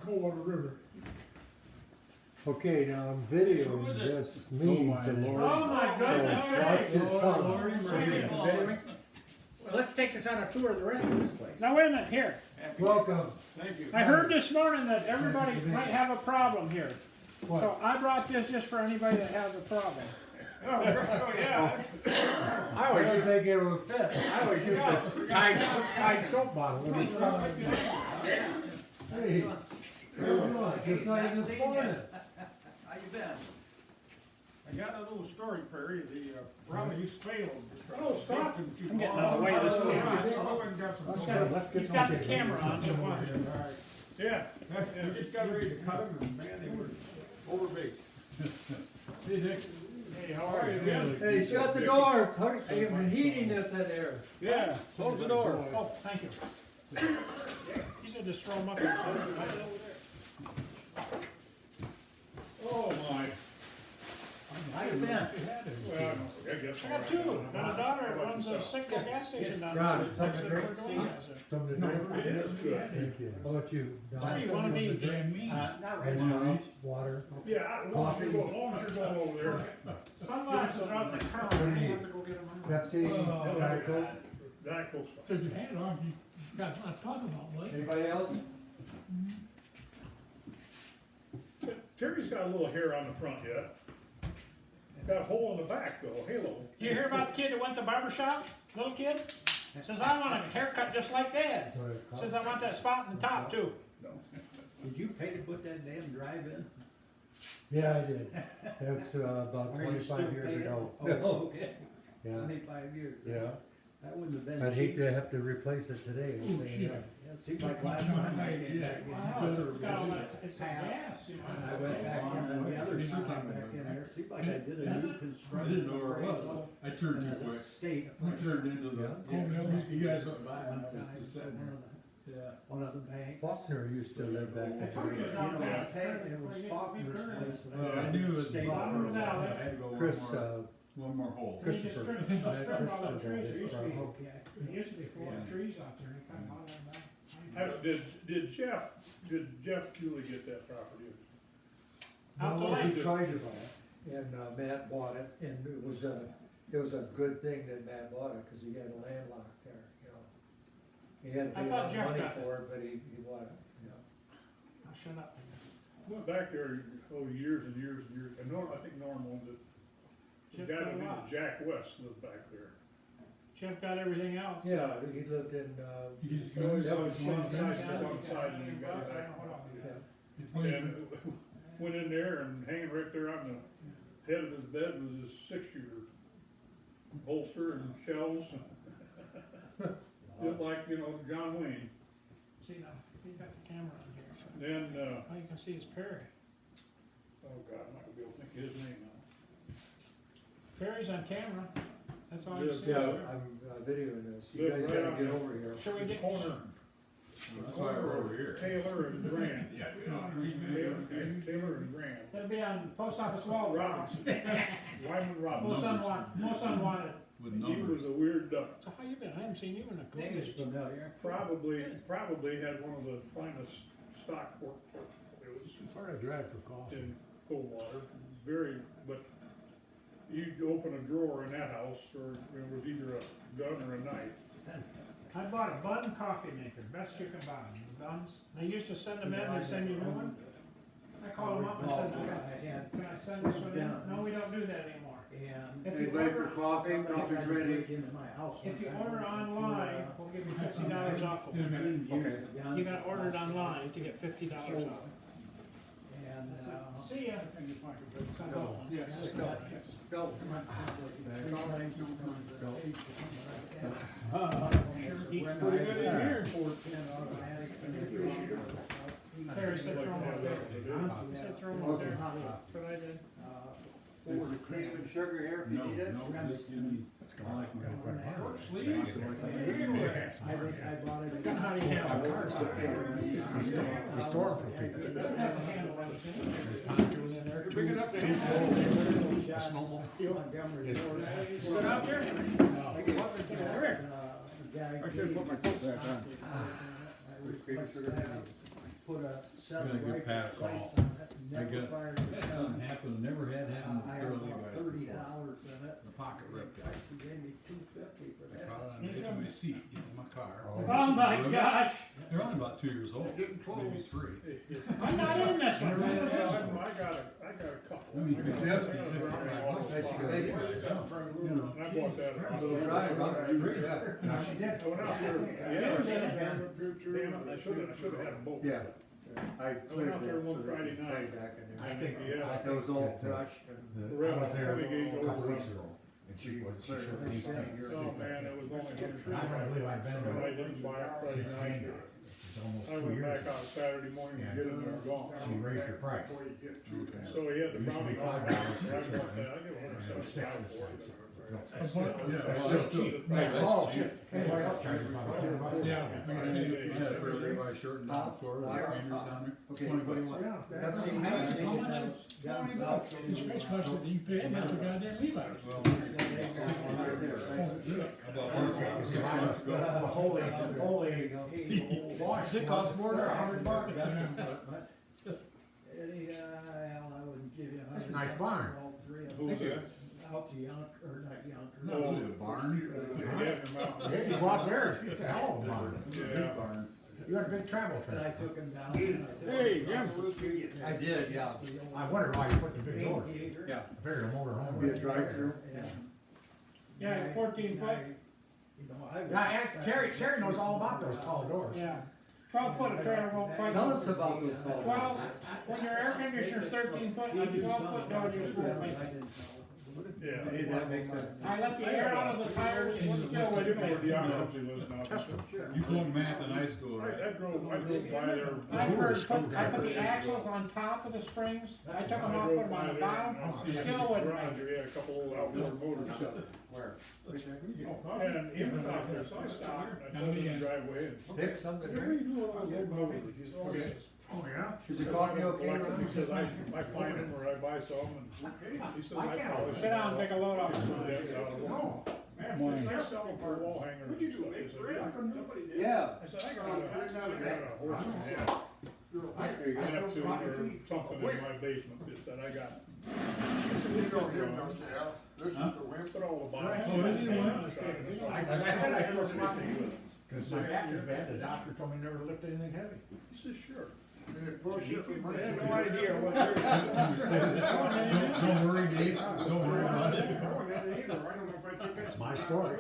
Coldwater River. Okay, now I'm videoing this meeting my today. Lord. Oh my goodness So watch sakes. your tongue. Well, let's take us on a tour of the rest of this place. Now wait a minute, here. Welcome. Thank you. I heard this morning that everybody might have a problem here. What? So I brought this just for anybody that has a problem. Oh, yeah. I I always don't use, think it will fit. I always use the Tide soap bottle. When it's Hey, what do you want? Just like this morning. How you been? I got a little story, Perry, the Brownies failed. Oh, stop. I'm getting out of the way of this camera. Let's get He's got the some- camera on, so watch. Yeah, and I just got ready to cut them, and man, they were overbaked. Hey, Dick. Hey, how are you? Good. Hey, shut the door. It's hard. You've been heating this in there. Yeah, close the door. Oh, thank you. He said just throw them up there. Oh, my. How you been? Well, I guess. I got two. Got a daughter that runs a Citgo gas station down there. Ron, That's something it, to drink? we're doing that. Something to drink? It is good. Thank you. How about you? Don? What do you wanna be? Not right And, now. water? Yeah, as long as you're going over there. Sunglasses are out in the car. I have to go get them. Pepsi? Diet Coke? That goes. So you had on, you got a lot to talk about, what? Anybody else? Terry's got a little hair on the front yet. Got a hole in the back though, halo. You hear about the kid that went to barber shop? Little kid? Says, I want a haircut just like Dad. That's what it Says, costs. I want that spot in the top too. Did you pay to put that damn drive in? Yeah, I did. That's about Are you still 25 years paying? ago. Oh, okay. Yeah, 25 years. yeah. That wouldn't have been I'd hate cheap. to have to replace it today. Oh, shit. Yeah, seems like last time I came back in. Wow, it's got all that, it's a gas, you know. I went back in and the others came back in there. Seemed like I did a new construction. I didn't know where it was. appraisal I turned and too the quick. State. We turned into the. Yeah. You guys went by One and I time, was just sitting there. Yeah. one of the banks. Faulkner used to live back I told you there. it's You know, not I bad. paid, it was Faulkner's place. that I had knew it was state Bottom of the appraisal. valley. I had to go Chris, one more hole. You just Christopher. trimmed all the Christopher trees. There used to be, from- Okay. there used to be four trees out there. They cut all that back. Did Jeff Cooley get that property? Out the No, he lake. tried to buy it, and Matt bought it, and it was a good thing that Matt bought it, cause he had a landlocked there, you know. He had to I pay a thought lot of Jeff money got for it, but he bought it, you know. Now, shut up. Went back there, years and years and years. And Norm, I think Norm owns it. The Jeff guy got that a named lot. Jack West lived back there. Jeff got everything else. Yeah, he lived in, You get Oh, guns, that was was one one guy. side, one side, and then got back. yeah. you play And went in there and hanging right there on the head of his bed was his 6-shooter holster and shells. Just like, John Wayne. See now, he's got the camera on here, so. Then, All you can see is Perry. oh God, I'm not gonna be able to think of his name now. Perry's on camera. That's all you Yes, see. Yeah, is Perry. I'm videoing this, you Live guys right gotta on get the- over here. Should we get, That's why we're over here. Taylor and Grant. Yeah. Taylor and Grant. that'll be on post office wall. Robinson. Wyman Most Robinson. unwanted. With He numbers. was a weird duck. So how you been? I haven't seen you in a Name is couple familiar. Probably had one of the finest stock portfolios Where I drive for coffee. in Coldwater. But you'd open a drawer in that house, or it was either a gun or a knife. I bought a Bun coffee maker, best you can buy. Buns. They used to send them in, they'd send you a new one. I called them up and said, can I send this one in? No, we don't do that anymore. And. If you Anybody for order, coffee? Somebody Coffee's tried to ready. break into my house one if you time. order online, we'll give you $50 off of In a it. minute. Okay. You gotta order it online to get $50 off. And, See ya. Yes. Let's go. Go. Eats pretty good in here. Terry said throw them up there. He said throw them up there. That's what I did. Cream and sugar here if you No, need it. no, just give me. I like my Please. I think I bought it. Got how do you handle it? Cars sitting there. We store them for people. Doesn't have a handle on it. Pontoon in there. Bring it up there. A snowball. Put it out there. I should put my coat back on. put a set Gotta of give Pat a rifle call. sights on it, and I never got- fired a Had gun. something happen, never had happened I with had early about guys $30 before. in it. The pocket ripped out. He gave me $250 for I that. caught it on the edge of my seat, in my car. Oh my gosh, They're only about 2 years old, Getting close. maybe 3. I'm not in this one. I got a couple. I mean, I got that's a the brownie 55 all bucks. five. You know, And I bought that at So right, about three, yeah. No, she did. I went out there, Yeah, she did. damn it, I should've had them both. Yeah. I went cleared out there that, one so they Friday could night. play back in there. I think, yeah. That was all brushed and. I was there a couple weeks ago, and she Cleared showed it. me Oh, man, it was only one tree. And I don't believe I've been And I there didn't buy it Friday since night. January. It's almost I 2 went years back ago. out Saturday morning and get it, and they're gone. She raised her price. So he had the It used to be brownie on $5 there, for so I a bought short that, I give And it it was 6 $175 this for time, it. so. Yeah, That's that's cheap. cheap. That's Oh, cheap. Anybody else charged about $10? Yeah, if you can see, you had it earlier by shorting down the floor, the meters down there, Okay, 20 what do you bucks. want? That's That's the how much? Guns out. This guy's costing, you pay him half the goddamn Levi's. See, mine was good. The holy, wash. It costs more than $100. Anyhow, I wouldn't give you That's a $100 nice barn. for all three of Who's them. that? Out to Yonkers, or not Yonkers. Not really a barn. Yeah, the mountain. Yeah, you go out there, it's a hell of a barn. Yeah. Barn. You had a big travel And I trip. took him down. and I Hey, Jim. I did, yeah. I wondered why you put the big doors. Aviator. Yeah. I figured a motor home. Be a drive-through. Yeah, 14 foot. You know, I was- Yeah, and Terry knows all about those tall doors. Yeah, 12 foot of trailer won't quite. Tell us about those falls. 12, when your air conditioner's 13 foot, He and knew 12 something foot about doors it, just won't but make I it. didn't know. Yeah. Hey, that makes sense. I let the air out of the tires, it still I wouldn't didn't know make where it. Dion Ramsey lives now. You flung math in high school, right? I drove by there. I put the axles on top of the springs, I took them off, put them on the bottom, still wouldn't make it. He had a couple old outboard motors. Where? And he was out there, so I stopped, and I told him in the driveway, and. Stick some to What are drink? you doing with all those old motors? He said, "Oh, yes." Oh, yeah? Is the coffee okay, Ron? He says, I find them or I buy some, and he says, I I can't polish Sit them. down, take a load off. That's out of them. No. I sell them for a wall hanger. What'd you do, I said, yeah. Yeah. I said, I got a horse and head. I I still have to, spot or your feet. something in my basement that I got. You know him, don't you, Al? This is the wind. Put all the bottom. Oh, is he one? As I said, I still spot your feet. Cause my back is bad, the doctor told me never to lift anything heavy. He says, sure. And it bullshit with my I have head. no idea what you're. Can you say that? Don't worry, Dave, don't worry about it. It's my story.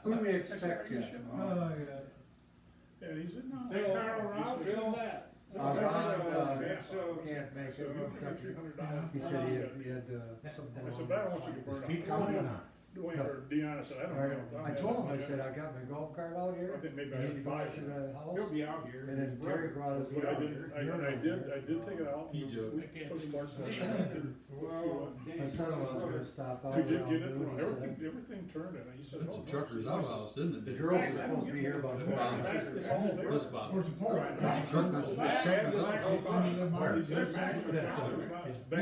Who do we expect you? Oh, yeah. Yeah, he said, no. Say Carl Rouse, who's that? Ron, Yeah, so- can't make So it. you pay $300. He said he had, some. I said, but I don't want you to burn Is out. Pete coming or not? Wait for Dion, I said, I don't know. I told him, I said, I got my golf cart out here. I think maybe I You had need to go five. to the house. He'll be out here. And then Gary brought us. But I did take it out. He joked. Put some parts in it. My son-in-law's gonna stop out. We did get it, around noon, he said. everything turned in, and he said. That's "Oh, a no." trucker's outhouse, isn't it? The girls are supposed to be here about Wow. 4 hours. It's all there. This spot. Where's the pole? That's a trucker's. He said, "Max, Where? it's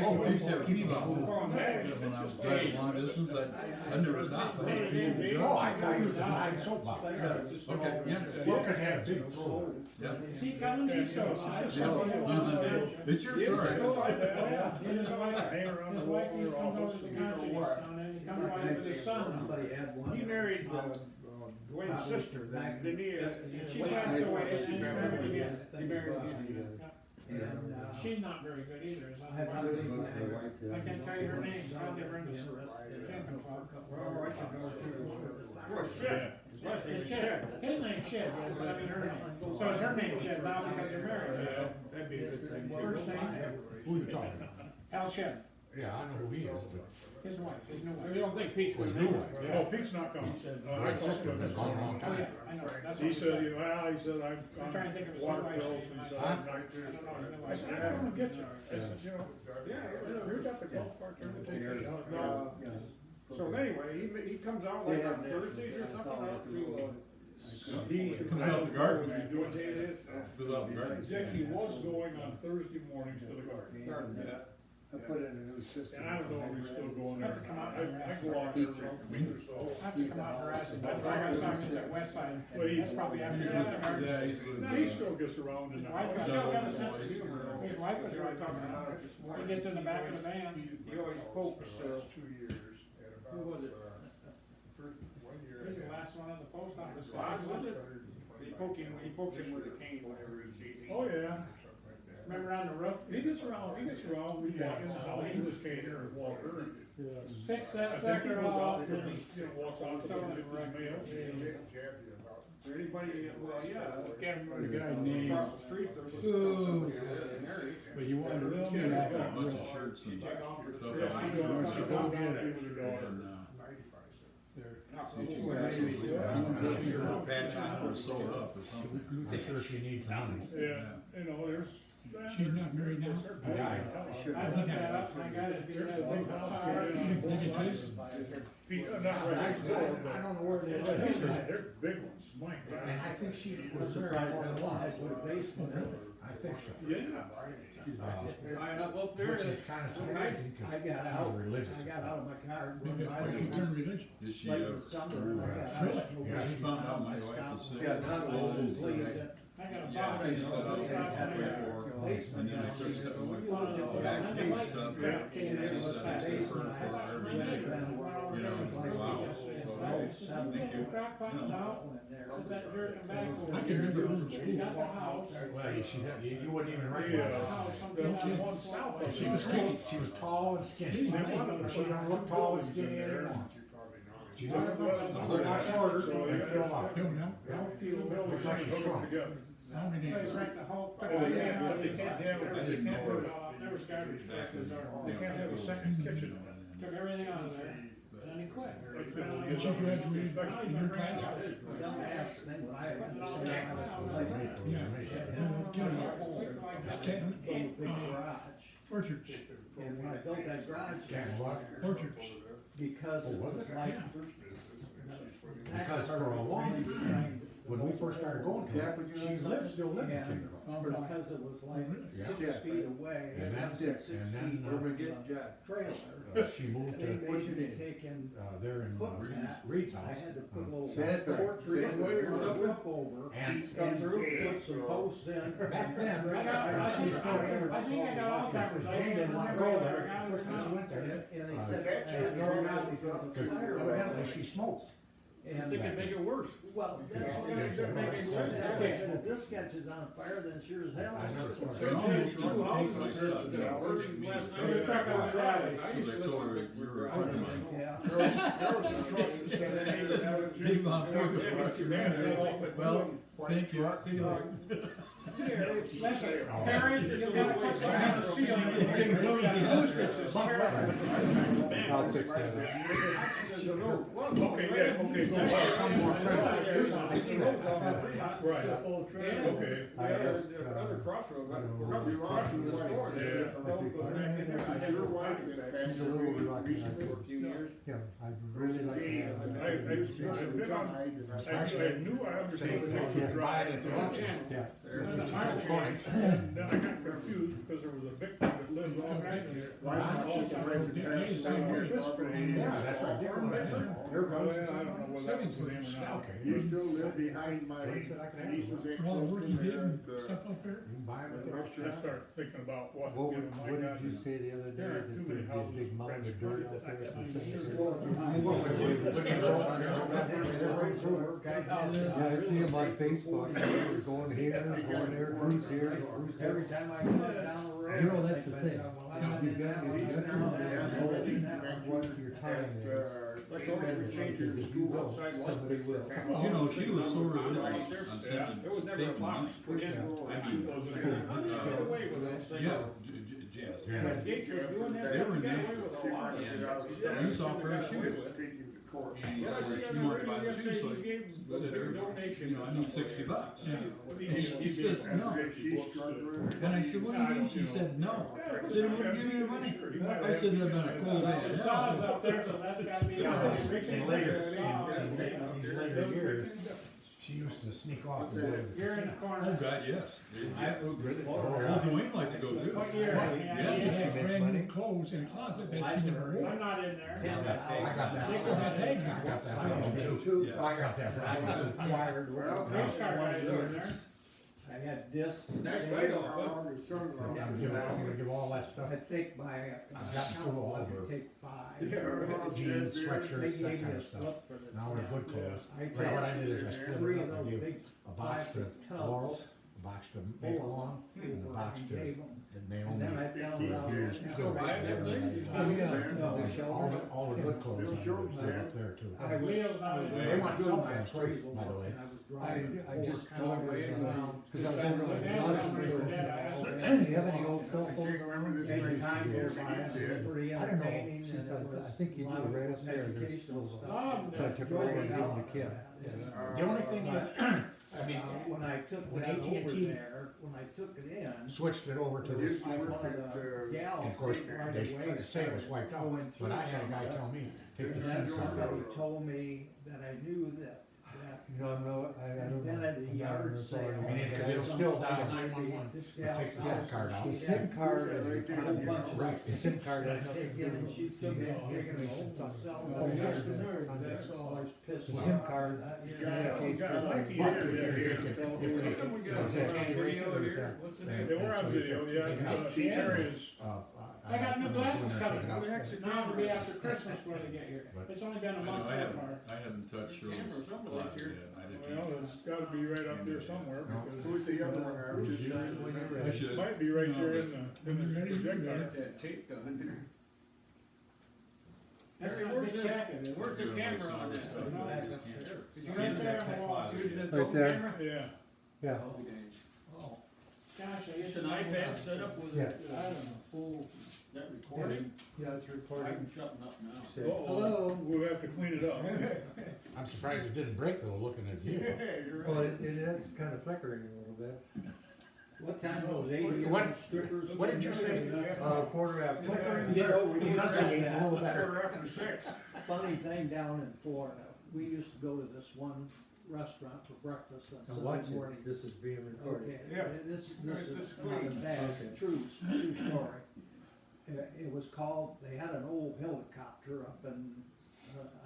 Oh, we used to have a basically- pee-ball. When I was driving long distance, I never stopped, I had to pee in the Oh, truck. I used to tie soapbox. Okay, yeah. Well, cause they had a big floor. Yeah. See, coming to so. It's your story. Yeah, and his wife, Hang around his the wife wall in used to their come over office. to the country down there, he come by with his son. Somebody had one. He married, Dwayne's sister, Dania, and she passed away, and he's married again. He married again. And, She's not very good either, is I had another that? neighbor. I can't tell you her name, probably Brenda's. Camping club. Well, I should go to. Yeah. It's Shed, his name's Shed, yes, but I mean her name, so is her name Shed now because they're married. Yeah, that'd be a good thing. First name, Who you talking about? Al Shed, Yeah, I know who he is, but. his wife, his new wife. You don't think Pete's Was was new new? one. Oh, Pete's not coming. I talked to him. Been gone a long Oh, time. yeah, I know, that's what He he said, said. you know, he said, I'm trying to think of his water wife's bills, name. and he said, I I'm don't not. know his new I wife's said, name. I don't wanna get you. I said, you know, you got the golf cart there to take it out. So anyway, he comes out They like have on neighbors Thursdays or that something saw out it. to, It comes out the garden. He's doing it. Goes out the garden. Dick, he was going on Thursday mornings to the garden. Garden, yeah. I put in a new system. And I don't know if we still go in there. Have to come out I go out there for a week or so. I have to come out and harass him, that's why I got Simons at West Side, Well, that's probably after that. Yeah, he's. No, he still gets around in His the wife was house. still got a sense of humor, his wife was right talking about it, he gets in the back of the van, He always pokes, 2 years at about, Who was it? first, 1 year. he's the last one at the post office. Well, I was it. He pokes him with a cane whenever he sees him. Oh, Or yeah. something like that. Remember on the roof? He gets around, we walk in the house with his cane or Walker. and Fix I that think he sucker goes out, off, there, and walks out to the mail. Jab you about. Anybody, well, yeah. Can't remember The guy named, Across the street, there's Oh. somebody in Mary's. but you wanted to Well, tell me yeah, that. A bunch of shirts and Check off your- stuff. Yeah, I go down there with the dog. And, 95 cents. see if you can actually, I'm sure patch it or sew it up or something. I'm sure she needs money. Yeah, you know, there's. She's not married now? Yeah. I looked that up, and I got it, There's a big house there. Did you please? Not right next door, but. I don't know where they They're live. big ones, my God. And I think she was Was married more than once. with a basement. I think so. Yeah. Tying up there. Which is kinda surprising, cause I got out, she's religious. I got out of my car. and Maybe went that's why by she the turned house religious. Is she, Late in the summer, and I got out. Really? yeah, she found out my wife was sick. Yeah, not always leave it. I got a Yeah, box. she set out They had halfway a for, basement and then I down took there. stuff When away you look at the back back gate gate, stuff. Yeah. And she said I sent her for every day. You know, wow. Thank you. Crack pipe now, since that jerk back. I can remember her in She's school. got the house. Well, you wouldn't even Yeah. recognize The her. house, The something down one one south south. of She was skinny. She was tall and skinny. They wanted to She don't look tall and skinny anymore. You probably know. She doesn't look, a lot shorter and fill out. Don't know. Don't feel Looks like she's shrunk. How many So days? it's like the whole. Oh, they can't have, they can't have, I they didn't can't know have, her. Never garbage Back collectors in- are. they can't have a second kitchen in it. Took everything out of there, and then he quit. Did she graduate in your class? Dumbass thing, I Yeah. No, kidding. Can't, big garage. orchards, And when I built that garage down there, orchards. because it was like. Because for a long time, when we first started going to Jack, her, would you she like lived, still lived in And Kindergarten. because it was like Yeah. 6 feet away, And and that's that's it. 6 And then, feet Where we of get Jack? trailer. She moved They to, What's your made me name? take in, there in put that, Reed's I house. had to put a little Say it support right. tree Say it over, right. up over, And and put some posts in. back then, I think I got all timers. Jane didn't want to go there, the first time she went And there. and they Uh, said, that that's church normal was- because of Because fire. evidently she smokes. And, it worse. Well, that's what Yeah. makes it make sense. Yeah. If this catches on fire, then sure as hell. I never saw So her. I'm just trying to take my stuff, you know, where she means Last to night, we go. talked about the rally. So they told her you were a friend of mine. Yeah. There was a truck that said, Leave on Yeah, Mr. Man, off at Well, two. thank you. See you later. Listen, Harry, you gotta put some on the ceiling. I'll fix that. Okay, yeah, okay, so. Become more friendly. I see that. Right, okay. Other crossroad, we lost you this morning. Your wife that passed away recently for a few years. Yeah, I'd really like to have I that. knew I understood the You picture can buy it drive. at the auction. Yeah. There's a title point. Then I got confused because there was a victim that lived on right there. Yeah, that's right. Here goes. I don't know whether that was the name or not. Okay. You still live behind my niece's For all the work you did and ex-husband stuff up there. You can buy it at the I restaurant. start thinking about what, What, you know, my what God. did you say the other day, There that are too there'd many be a houses. big mound of dirt out there? at the cemetery? Yeah, I see them on Facebook, they're going here, going there, Bruce here, Bruce there. Every time I go down the road. You know, that's the I thing. think, well, I'm You in got, that if one, you got I'm to in that know one, I'm in that one. what your time is. Let's Spend it, because if you don't, somebody will. You know, she was so religious on Satan months. I mean, yeah, jazz. They were named. And you saw a pair of shoes. And he said, if you want to buy the shoes, so I said, you know, I need $60. And she said, no. And I said, what do you mean? She said, no. I said, he wouldn't give me the money. I said, it'd been a cold day. The saw's up there, so that's gotta be. In later years, She used to sneak off What's and that? go to the You're in the casino. Oh, corner. God, yes. Oh, Dwayne liked to go too. What year? Yeah. She Yeah. has brand new clothes in a closet that she never I'm wore. not in there. I got that. They got that eggs I got that. Yeah. I got that. Acquired Well, Race car guys are in there. I had discs. Next and later, things. on the sun. I'm gonna give all that stuff. I think my I've gotten through all account, I of her. could take 5. Jeans, They sweatshirts, that gave me kind a of stuff. slip for the. Now we're good clothes. I Right, what I did is I took split 3 it of up. I those gave big a box to plastic tubs. Laurel, a box to Maple Lawn, and a box to Gave 'em. and And then I Naomi. found out. Used You to still go buy it, everything? You still Oh, use yeah. it? No, All the good clothes Bill are Shows, up Dad. there too. I was, Leo's not I was in there. doing They want my cell phones too, appraisal by the way. and I was driving I just over told her, counties cause I was over But to now Dawson, somebody's so dead, I asked her. do you have any old cell I phones can't remember around? this Every thing. time goes by, Yeah. it's pretty I don't know. entertaining, She and said, it was I think you a lot do of right up there, there's educational still- stuff. Bob, So I took her over and gave them to Kim. The only thing is, I mean, When I took when that over AT&T there, when I took it in, switched it over to It this used to work one of at, the gals And of course, right they away say it was wiped out, going through but I had a guy some of tell me, take it. the And then SIM card somebody out. told me that I knew that, No, I don't then know. at the yard sale. I mean, 'cause it'll still dial 911, This but gal take the says SIM card out. The she SIM had card Right is there. a a bunch of right, the SIM card has nothing to taken, do and with she took it, taken it home, Oh, cell yeah. phone. Yeah. That's all I was pissed The off. SIM card. You got But if they can't erase it, They were on video, yeah. I got new glasses coming. Now Now it'll be after Christmas when they get here. It's only been a month so far. I haven't touched those closets yet. I didn't. Well, it's gotta be right up there somewhere, because Who's the other one I was just trying to remember? I should. it might be right there in the projector. That tape gun. That's not big jacket. Where's the camera on this stuff? No, I it's just can't. It's right there on the wall. Right there. Yeah. Yeah, Gosh, I used It's to. an iPad set up with, Yeah. I don't know, full, that recording? yeah, it's recording. I'm shutting up now. She said, Uh-oh, we'll have to clean it up. I'm surprised it didn't break though, looking at you. Well, it is kind of flickering a little bit. What time those 80 What- strippers? what did you say? Quarter after. You know, we used to have Enunciate a that little better. After 6. funny thing down in Florida. We used to go to this one restaurant for breakfast on Now Sunday watch morning. it, this is being recorded. Okay, this It's is just not a great. bad, Okay. true story. It was called, they had an old helicopter up in,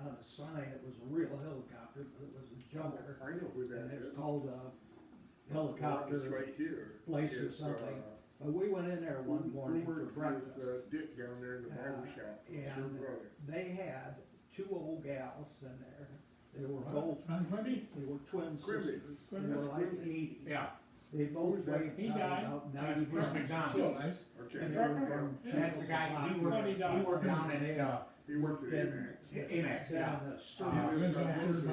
on a sign, it was a real helicopter, but it was a junker. I know who And that it was is. called a helicopter It's right here. place or It's, something. But we went in there one morning who for worked breakfast. with, Dick down there in the barber shop. It's her And brother. they had 2 old gals in there. They were both, Frank Webby? they were twin Quimby. sisters. They were like 80. Yeah. They both Who's that? weighed He died. about That's 90 Chris pounds McDonald, each. Okay. And they were from That's the guy, he worked down at, He worked at Then- Amex. Amex, yeah. down the I street. went over by,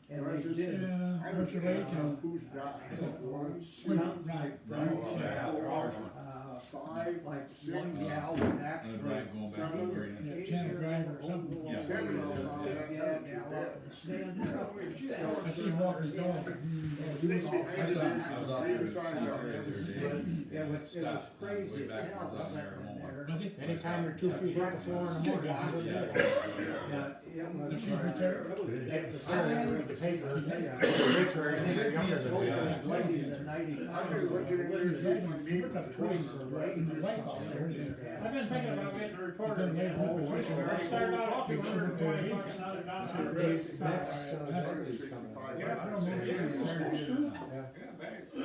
And they did. yeah, I was Archer Lake and, who's died. One, Stunt right, Yeah, they're all five, like six, one gal would actually. Right, going back Seven, over yeah, eight Channel year Drive or old something. woman, Seven of them pick found the that gal out gal too up and stand there. I seen Walker's dog. They behind I it, saw- I there's was a out big there sign Saturday down there. the other day. It was Stopped crazy way as back hell down there sitting at there. Does he? Anytime you're 2 feet off the floor in the morning, Yeah, it was. Does he retire? it's scary to read the paper. Yeah. Obituaries, and they're younger than we are. Ladies at 95. I've been looking in there, He's see if like, we he need looked up to twice, post and the wife out there, and I've been thinking about getting a reporter Done again. made a position. I started out at Big shirt, $220, now they're down to Next, $165. Barney's coming. I don't know if he's I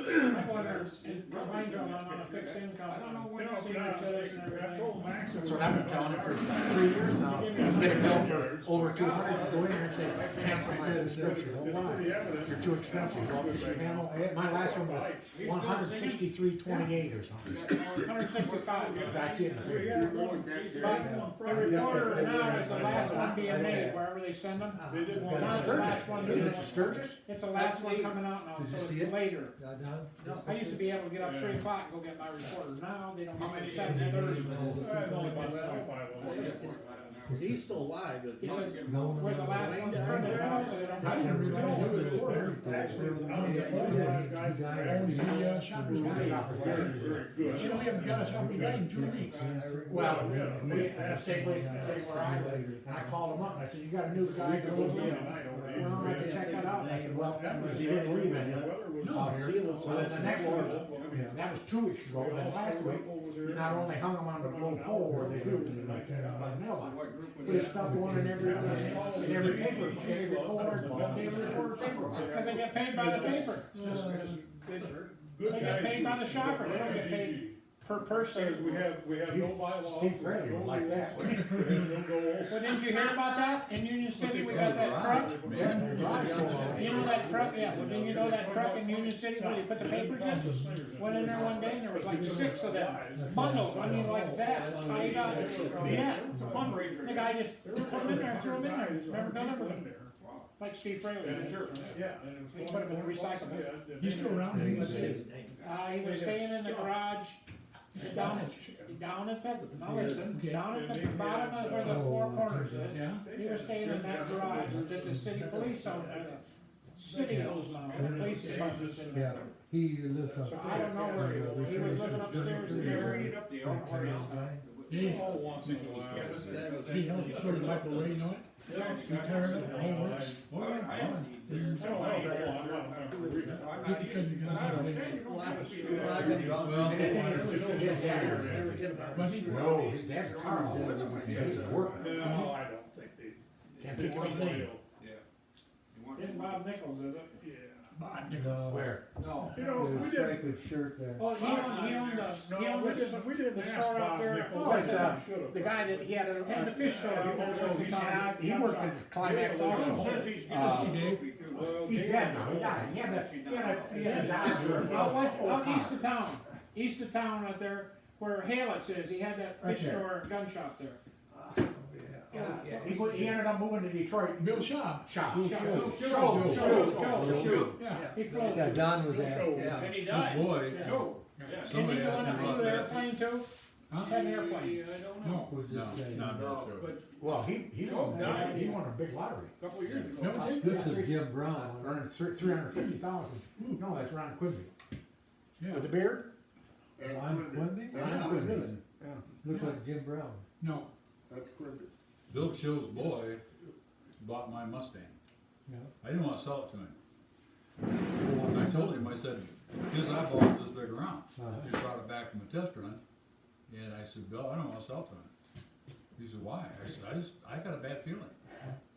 wonder, is Ryan going on a fixed income? I don't know when it's senior citizen and everything. That's what I've been telling him for 3 years now. Get a bill for over 200, go in there and say, cancel my subscription. Well, why? You're too expensive. Well, you should handle, my last one was 163.28 or something. 165. If I see it in the paper. You're looking at But that. the reporter now is the last one being made, wherever they send them. They did Well, one. now it's the last one. Isn't it Sturgis? It's the last one coming out now, Did so you see it's it? later. Done? I used to be able to get up 3 o'clock and go get my reporter. Now they don't give me 7:30. Only about 25 of them. He's still alive, but He says, No, no, we're the no. last ones printed now, so they don't. I didn't realize it was there. Actually, I was a photo guy. Owns the Shoppers Drug. Very good. You know, we haven't got a Shoppers Drug in 2 weeks. Well, we, same place, same where I live, and I called him up, and I said, you got a new guy to go Yeah, in? I know, well, I had to check that out, and I said, well, he didn't leave any out here. So then the next week, that was 2 weeks ago, then last week, he not only hung them on the low pole where they do, like, by the mailbox, but his stuff going in every paper, every corner, paper. Cause they get paid by the paper. They get paid by the shopper, they don't get paid per person. We have no bylaws. Steve Freddie would like that. But didn't you hear about that? In Union City, we got that truck. Man. You know that truck, yeah, well, didn't you know that truck in Union City where they put the papers in? Went in there one day and there was like 6 of them bundles, I mean like that, tied up. Yeah, it's a fundraiser. The guy just put them in there and threw them in there, never delivered them. Like Steve Fraley in the church. Yeah. He put them in the recyclable. He's still around, he was, He was staying in the garage, down at the, now listen, down at the bottom of where the 4 corners is. yeah. He was staying in that garage that the city police own, city owns now, the police department's in Yeah, there. he lives up. So I don't know where he was, he was living upstairs in there. He, All once in a while. he helped sort of like the way, you know it? Retirement, all works. Oh, yeah. Good because you guys have a lady. But he, No, his dad's Carl, he's working. No, I don't think they. Can't think of his name. Isn't Bob Nichols, is it? Yeah. Bob Nichols. Where? No. You know, we His didn't. striped shirt there. Oh, he owned We didn't the ask store out Bob there. Nichols. Oh, it's, Should've. the guy that, he had a fish store out there. He worked at Climax also. He's dead now, he died. He had a Dodge. Out west, out east of town out there, where Hallett's is, he had that fish Okay. store, gun shop there. Yeah, he ended up moving to Detroit. Bill Schaub. Shop. Yeah. He flew. Yeah, Don was asked, yeah. And he His boy, Yeah. Yeah. Didn't he somebody go asked on him a about blue that. airplane too? Huh? Had an airplane. No. Was No, this thing. not No, necessarily. but Well, he won a big lottery. a couple of years ago. No, it This is Jim Brown. Earned 350,000. No, that's Ron Quimby. Yeah. With the beard? Ron Quimby? Ron Quimby. Looked like Jim Brown. No. That's Quimby. Bill Show's boy bought my Mustang. Yeah. I didn't wanna sell it to him. And I told him, I said, his eyeball was this big around. He brought it back from a test run, and I said, Bill, I don't wanna sell it to him. He said, why? I said, I got a bad feeling.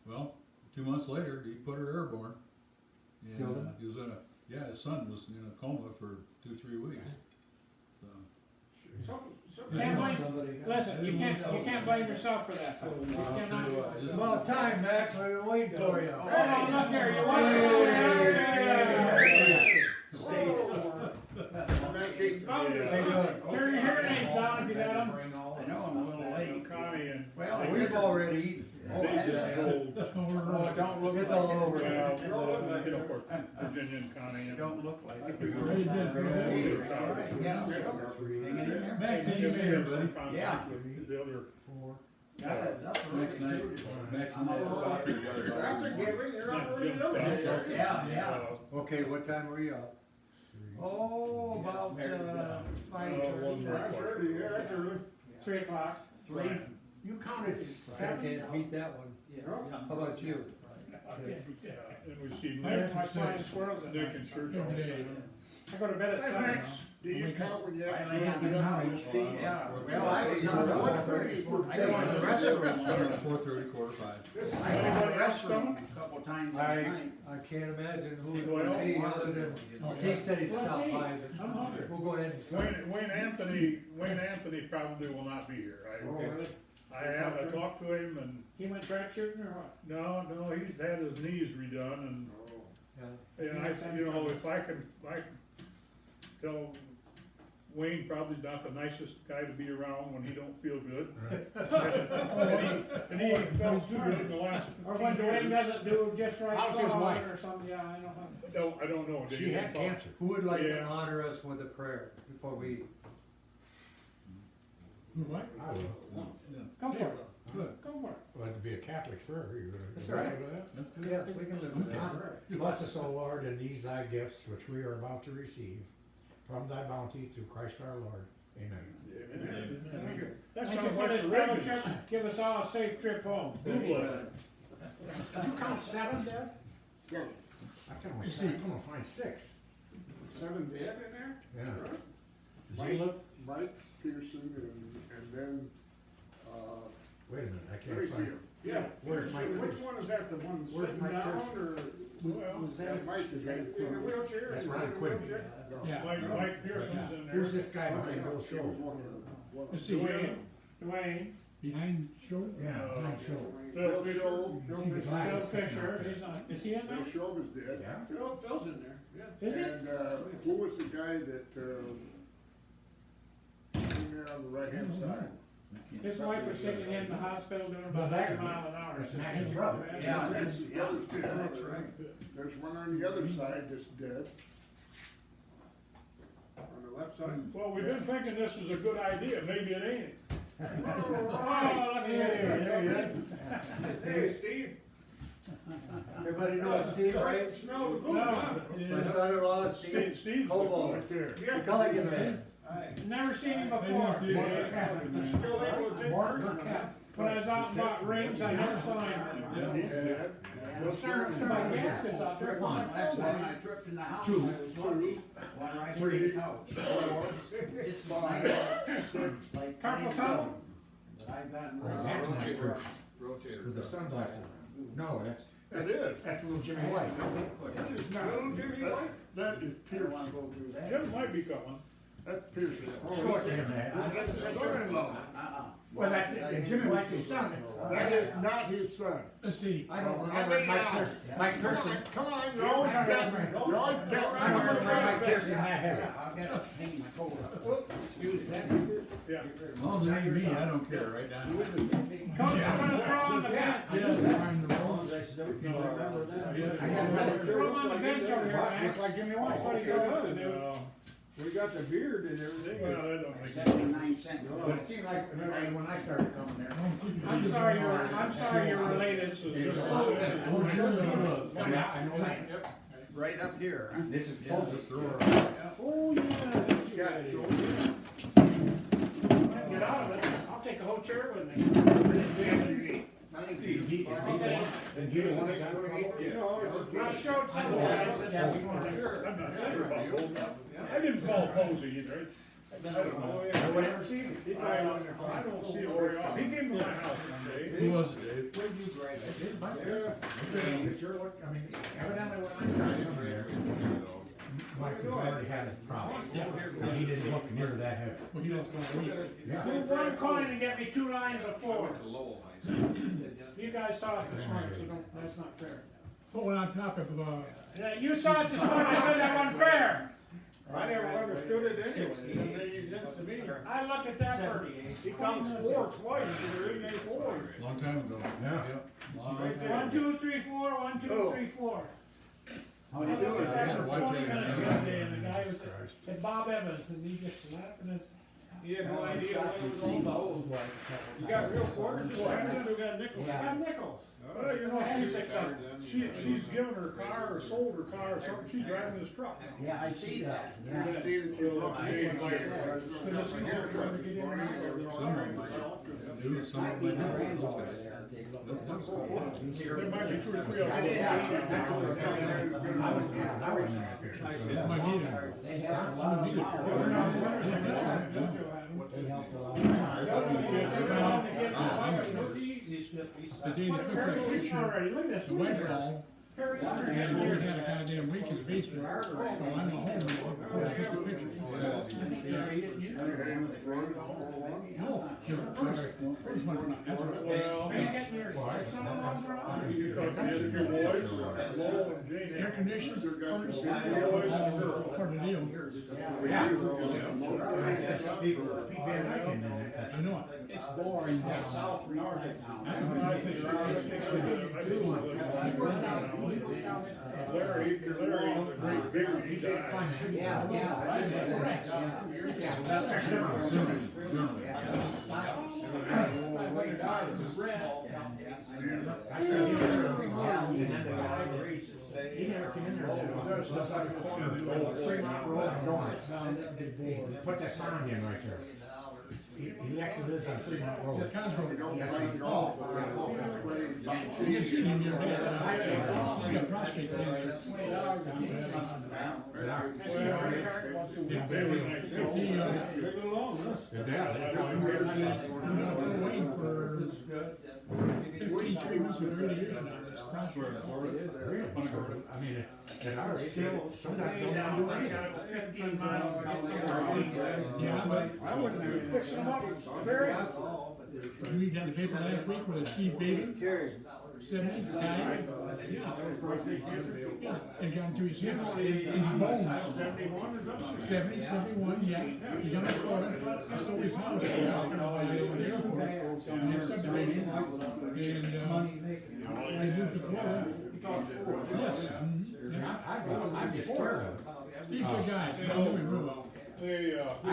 Well, 2 months later, he put her airborne. Killed And him? he was in a, yeah, his son was in a coma for 2-3 weeks. So, Can't blame, Somebody got- listen, you can't blame yourself for that. You cannot. just- About time, Max, we've been waiting for you. Hold on, look here, you want Turn your hearing aids down if you got them. I know I'm a little late. Connie and. Well, We've already eaten. They just told. Oh, don't look It's all over. Well, you know, of course, Virginia and Connie and. Don't look like it. Very good. All right, yeah. Hang it in there. Max, And you they made have it, some buddy. conflict Yeah. with the other. Got it. Next night, That's a giving, you're not really Jim looking. Stout. Yeah, yeah. Okay, what time were you up? Oh, about, 5:30. That's early, yeah, that's early. 3 o'clock. Three. You counted I 7. can't beat that one. How about you? Yeah, and we see I Nick, have My to flying say, squirrels in Nick there. and Church all the Every day. time. I go to bed at 7 now. Do you count when you I actually had get the up? couch, yeah. Well, I was on the 1:30 for I go to the restroom. 4:30, 4:45. I go to the restroom a couple times a night. I can't imagine who it Well, would be other than, Steve said he'd Well, stop see, by, I'm but hungry. we'll go ahead and. Wayne Anthony probably will not be here. Okay. I talked to him and, He went trap shooting or what? no, he's had his knees redone and, Yeah. and I said, you know, if I can tell Wayne probably not the nicest guy to be around when he don't feel good. And he felt good in the last Or when 15 Dwayne years. doesn't do just right. How's his call wife? Or something, yeah, I know. I don't know. Did She he had talk? cancer. Who would like to Yeah. honor us with a prayer before we? Who, what? I will. Go for it, Good. go for it. Well, to be a Catholic prayer, you're gonna. That's all right. go to that? That's good. Yeah, we can live with that. Bless us, O Lord, in these thy gifts which we are about to receive from thy bounty through Christ our Lord. Amen. Amen. That Thank you sounds for like this the Reagans. fellowship. Give us all a safe trip home. Good luck. Did you count 7, Dad? Seven. I tell my son, I'm gonna find 6. 7 dead in there? Yeah. Does he live? Mike Peterson and then, Wait a minute, I let can't me see find. him. Yeah. Where's Mike Which Pearson? one is that, the one Where's sitting Mike down, Pearson? or, well, Was Yeah, that? Mike is right in a wheelchair? That's Is he Ron in a Quinn. wheelchair? Yeah. Mike Pearson's in there. Who's this guy behind Bill He Show? was one of the. Let's see, Dwayne. behind Short. Yeah, behind Show. Bill Show, You see the Phil glasses sticking out Fisher, there. he's on, is he in Bill there? Show is dead. Yeah. Phil's in there, yeah. Is he? And, who was the guy that, came there on the right-hand side? His wife was sitting in the hospital doing But about that- 90 mile an hour. that's Max's brother. Yeah, That's his brother's too. that's right. There's one on the other side that's dead. On the left side? Well, we've been thinking this was a good idea, maybe it ain't. Oh, look at you. Hey, Steve. Everybody knows Steve, right? Smell the food, My huh? son-in-law, Steve Steve's Cobo, Right there. the Culligan man. Never seen him before. Still able to take Mark pictures? Burkett. When I was out and bought rings, I never saw him. Yeah, he's dead. Well, sir, my gasket's out there. One. That's why I tripped in the house. Two. I was lucky. One right here in the couch. It's like, like. Carpal tunnel? But I've gotten. That's Mike rid of- Pearson. With the sunglasses. No, That is. that's little Jimmy White. That is not. Little Jimmy that- White? That is I don't Pearson. wanna go through that. Jim might be coming. That's Pearson. Short him, man. That's his son-in-law. Well, that's it, and Jimmy White's his son. That is not his son. Let's see. I don't I remember think, Mike Pearson. Mike Pearson. Come on, you're all betting, you're all betting. I don't remember Mike Pearson that heavy. I've got to hang my coat up. Excuse me. Yeah. As long as it ain't me, I don't care, right down. Coach, I'm gonna throw on the bench. Behind the wall. I guess Throw him on the bench over here, man. looks like Jimmy That's what White. he's gonna do. We got the beard and everything. Well, that don't make sense. 79 cents. But it seemed like, when I started coming there. I'm sorry you're related. There's a lot of them. Yeah, I know that. Right up here, huh? This is closest. Oh, yeah. Yeah, sure. Get out of it. I'll take the whole chair with me. I showed some guys. I'm not sure about it. I didn't call Posey either. I don't know. Nobody ever sees it. He probably went there. I don't see him very often. He came to my house one day. Who was it, Dave? Where'd you grab it? It sure looked, I mean, evidently when I started coming there, Mike was already had a problem. Because he didn't look near that heavy. Well, he don't want to leave. Yeah. Move one coin and get me 2 lines of 4. You guys saw it this morning, so don't, that's not fair. Oh, and on top of, Yeah, you saw it this morning, I said that wasn't fair. I never understood it anyway. It didn't make sense to me. I looked at that for, He counts 4 twice, and there ain't any 4s. Long time ago. Yeah. Right there. 1, 2, 3, 4, 1, 2, 3, 4. How I you looked doing? at that Yeah, for why 20 take it? minutes yesterday, and the guy was at Bob Evans, and he just laughing his. He had no idea what it was all about. You got real quarters? Well, I think we got nickels. I got nickels. Well, you know, She's 600. she's given her car or sold her car or something, she's driving this truck. Yeah, I see that, yeah. See that you brought the name Because there. it's easier for her to get in and out of the Do some Might of be my my granddaughter there. There might be 2 or 3 of them. I was in that picture. that's my meter. They have a lot of them out. They helped a lot. The day they took that picture, the wife called, and we had a goddamn leak in the basement, so I'm at home now before I took the picture. No, first one, that's what it was. Air conditioned, part of the deal. Pete Van Dyke in there. I know it. It's boring down south from Norfolk now. Larry, the great big, he died. Yeah, yeah. I did that, I see him there. Yeah, he's the guy that races. He never came in there. It looks like a corner of Fremont Road and Donuts. Put that sign in right there. he actually lives on Fremont Road. They don't play golf. They You can see him the other day, he's got prostate cancer. Yeah, very nice. Their dad, We're waiting for 15 treatments with radiation on this prostate. I mean, at our age, sometimes they don't do anything. 15 miles to get somewhere. Yeah, but I wouldn't be fixing them up, Barry. you read down the paper last week where Steve Baden, 70, died. Yeah, they got into his hips and his bones. 70, 71, yeah. He got to Florida, he sold his house at the airport, in their subdivision, and they moved to Florida. Yes. I'm just scared of it. Steve, good guy, I know him real well. I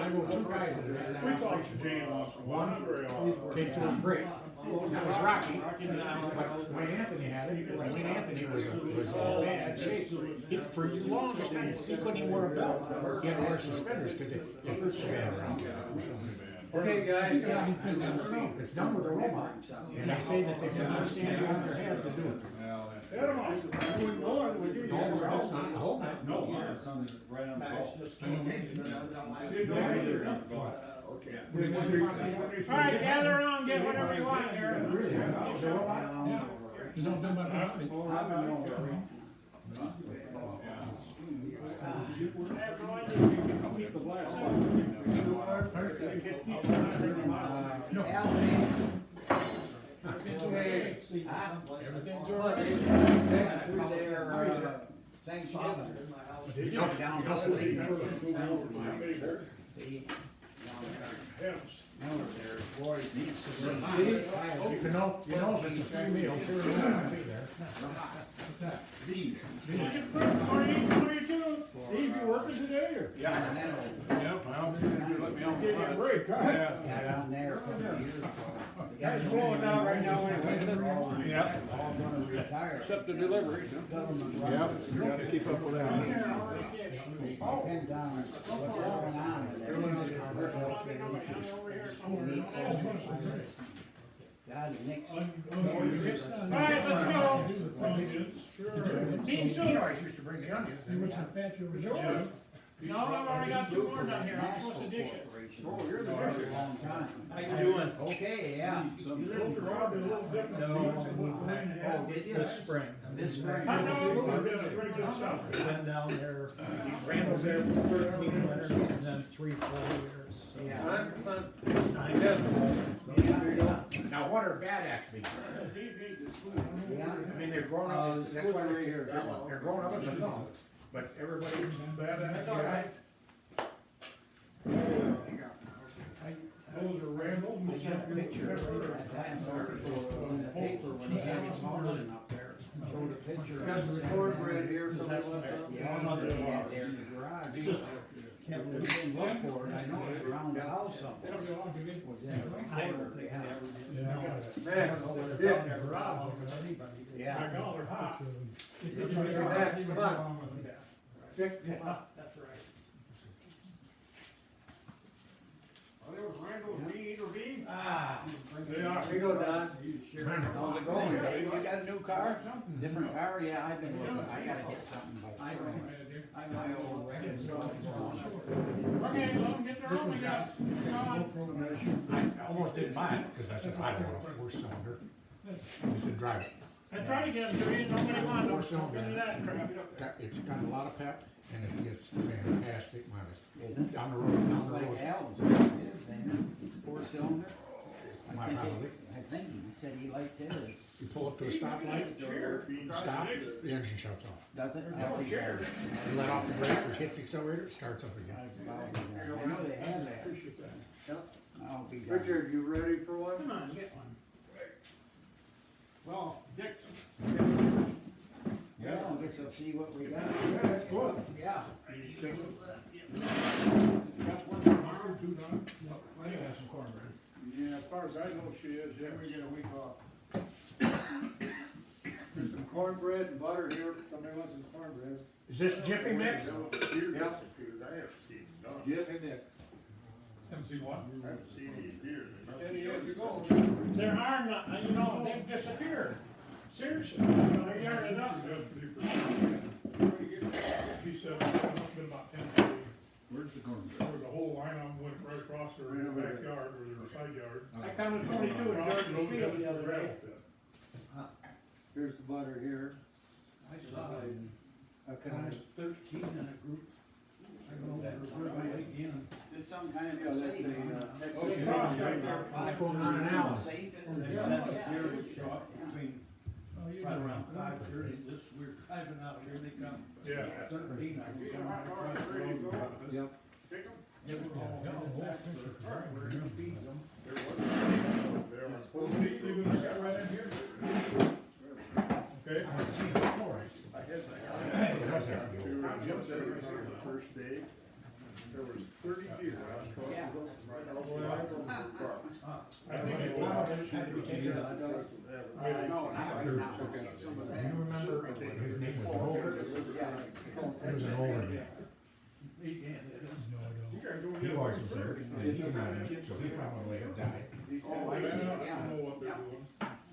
know two guys that are We talked to Jane once, one very often. came to a break. That was Rocky, but when Anthony had it, when Anthony was in bad shape, for the longest time, he couldn't even wear a belt. He had to wear suspenders because it hurt so bad around. Okay, guys. It's done with a robot, and they say that they can understand on their head to do it. Hit 'em off. No, we're all not, I hope not. Alright, gather around, get whatever you want here. Yeah, he's all done by the body. You know if it's a free meal, sure you won't be there. What's that? Bees. Steve, you working today or? Yeah. Yep, well, let me on. Give you a break, huh? Yeah. Down there for years. Guys, slowing down right now anyway. Yep. All gonna retire. Except the delivery. Government Yep, you gotta keep up with that. depends on what's going on in there. God, Nick's. Alright, let's go. Dean Silver used to bring the onions. He works in Fairfield, Virginia. No, I've already got two more done here, I'm supposed to dish it. Oh, you're the bishop. Long time. How you doing? Okay, yeah. You live in Rob is a little different. Oh, did you? This spring. This spring. I know. Pretty good stuff. Been down there, Randall's there. 13 winters and then 3 full years. So Yeah. it's time. Yeah. Now, what are bad axe means? Yeah. I mean, they're growing up, that's why they're here, they're growing up in the thumb, but everybody, That's all right. Those are Randall. I got a picture of that dinosaur in the paper when he had his mountain up there. Showed a picture. Got some cornbread here, somebody wants some? Yeah, he had there in the garage. Kept it, didn't look for it, I know it's around the house They somewhere. don't get along too good. Was in the corner of the house. Yeah. I know, they're hot. Max, come on. That's right. Are those Randall's Bean or Bean? Ah, They are. here you go, Don. How's it going, Dave? You got a new car? Different car? Yeah, I've been looking, I gotta get something. My old record. Okay, let them get their own, I guess. I almost didn't buy it, because I said, I don't want a four-cylinder. He said, drive it. I tried to get them to you, nobody wanted them, Four-cylinder. look at that crap. It's got a lot of pep, and it gets fantastic mileage. Isn't it? Down the road, It's like down Al's, his, ain't it? 4-cylinder? My probably. I think he said he likes his. You pull up to a stoplight, stop, the engine shuts off. Does it? You let off the brake, or hit the accelerator, it starts up again. I know they have that. I'll be down. Richard, you ready for one? Come on, get one. Well, Dick, Well, I guess I'll see what we got. Yeah. got one tomorrow, two done? I think that's some cornbread. Yeah, as far as I know, she is, yeah. We get a week off. There's some cornbread and butter here, if somebody wants some cornbread. Is this Jiffy Mix? Yep. Jiffy mix. Haven't seen one. I haven't seen any deer. Ten years ago. There are not, you know, they've disappeared. Seriously, they're yarded up. He said, it must have been about 10 days. Where's the corn? There was a whole line of them went right across their backyard or their side yard. I counted 22 in George's Field the other day. Here's the butter here. I saw it. I I kinda, was 13 in a group. I don't know, That's where something. I again. It's some kind of yeah, that's safe. They cross right there. What's going on in Allen? Safe, And isn't they it? said the Yeah. deer was shot, I mean, Oh, you right know. around 5:30, this, we're driving out here, they come. Yeah. 13, I was coming across the road. yep. They were all Yeah, headed yeah, back yeah, to the yeah. park where he feeds them. Well, you gonna sit right in here? Okay. I had my Jim said it was on the first day, there was 30 deer out across the road. I think it Had to be taken out. No, not right now. Some of Do that. you remember his name was Volker? He was an older man. He can't hit us. No, I You don't. guys don't He get always one was there, first. and he's not in it, so he probably have died. Oh, I see, I yeah. don't know what they're doing.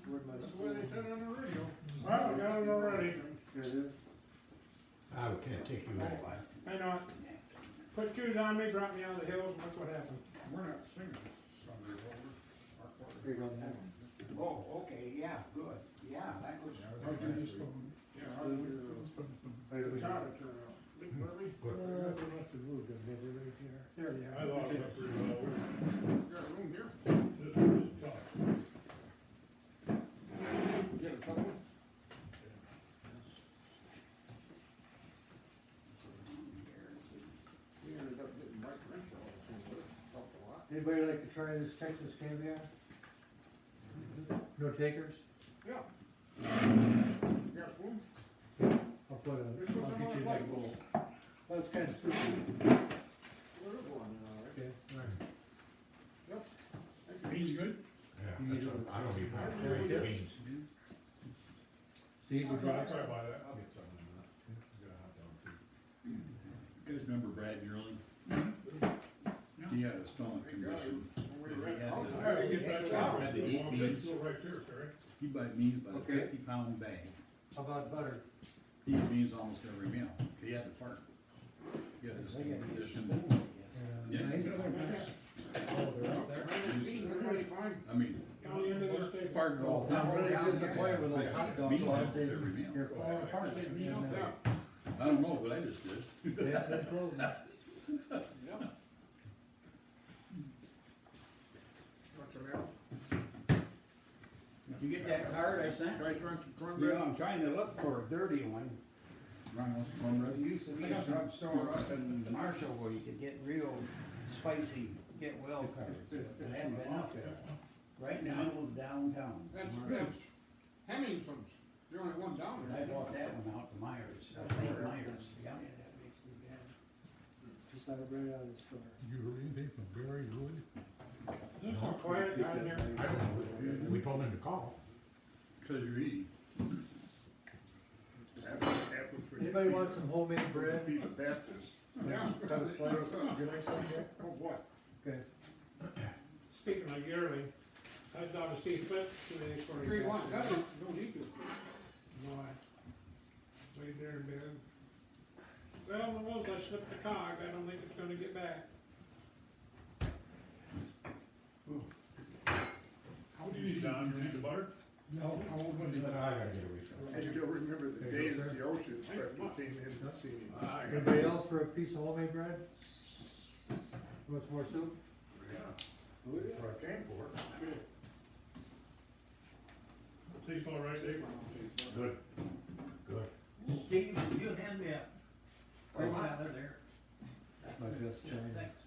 Where'd my? That's the way they said on the radio. All right, we got it already. Here it is. I can't take you all that. I know it. Put shoes on me, brought me out of the hills, and look what happened. We're not singing Thunder Roller. Here you go, Matt. Oh, okay, yeah, good. Yeah, that was. How did you spell it? Yeah, how did you spell it? The town turned out. Big Burley? They must have moved them, maybe right here. There they I are. thought it was pretty well. Got a room here? This is tough. Get a couple? We ended up getting Mike Renshaw, so it helped a lot. Anybody like to try this Texas caviar? No takers? Yeah. Got spoon? I'll put a, Just put I'll some get on you a that plate. bowl. Well, it's kind of soupy. There is one, all right. Okay, alright. Beans good? Yeah, that's what, I don't even have There beans. Steve, would you I'll like try some? by that. You guys remember Brad Yearling? He had a stomach condition. When we were He had at- to- I had to get that shot. Had to eat Well, beans. go right there, Terry. He buy beans by the Okay. 50-pound bag. How about butter? He eat beans almost every meal. He had to fart. He had a stomach condition. Yes. Oh, they're up there. I mean, Down the end of the state. farted all the I'm time. really disappointed with those hot dog Beans buns, almost they, every meal. they're falling apart. I don't know, but I just did. They're frozen. What's the matter? Did you get that card I sent? Guys want some cornbread? Yeah, I'm trying to look for a dirty one. Ron wants cornbread. There used to be a drugstore up in Marshall where you could get real spicy, get well cards. It hadn't been up there. Right in the middle of downtown. That's Marshall. Hemmingson's, the only one down And I bought that one out to Myers, St. Myers, yeah. Just like right out of the store. You heard anything from Barry Wood? There's some quiet down there. I don't know, we told him to call. Cause you're eating. Apples for your Anybody feet. want some homemade bread? Feed the Baptists. Yeah. Cut a slice, would you like some, Dick? Oh, boy. Okay. Speaking of yearling, I was down to see Flip today for his. Three wants, don't need to. No, I laid there in bed. Well, the wills, I slipped the cog, I don't think it's gonna get back. How do you, Don, you need the butter? No, I won't put it. I gotta get a refill. I still remember the day that the ocean inspector came in and seen him. Anybody else for a piece of homemade bread? Want some more soup? That's what I came for. Tastes all right, Dave? Good. Good. Steve, will you hand me a, bring it out of there. My best China. Thanks.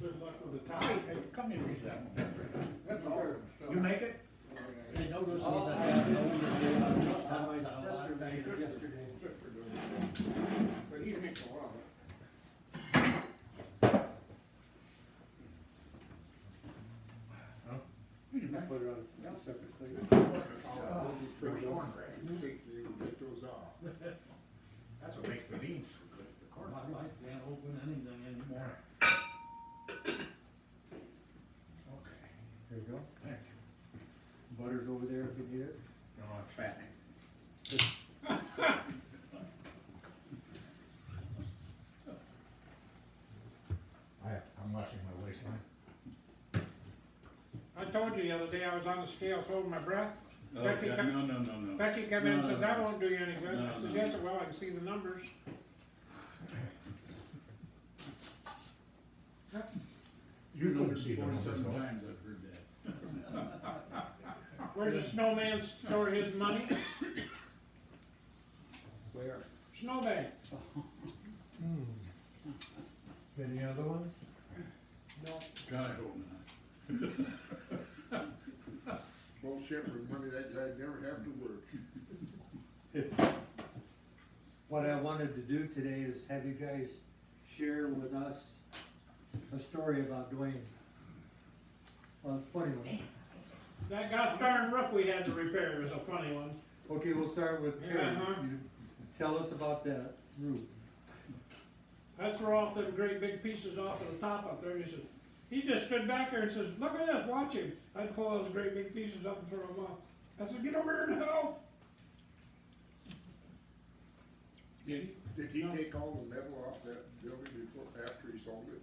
Good luck with the tie. Come in, reset. That's all. You make it? They noticed Oh, that. My sister made it yesterday. But he makes a lot. Put it on a separate plate. Fresh cornbread. You get those off. That's what makes the beans so good, is the corn. My wife can't open anything anymore. over there if you need it. No, it's fattening. I'm watching my waistline. I told you the other day I was on the scales holding my breath. Oh, Becky God, come- no. Becky come in and No, says, no, that no. won't do you any good. No, I said, no. yes, well, I can see the numbers. You couldn't see the numbers, 47 though. times I've heard that. Where's the snowman store his money? Where? Snowbank. Any other ones? No. God, I hope not. Well, Shepherd money, that guy never have to work. What I wanted to do today is have you guys share with us a story about Dwayne. A funny one. That gosh darn roof we had to repair is a funny one. Okay, we'll start with Terry. Uh-huh. You tell us about that roof. I threw off them great big pieces off of the top up there, and he just stood back there and says, look at this, watch him. I'd pull those great big pieces up and throw them off. I said, get over here now. Did Did he No. take all the metal off that building before, after he sold it?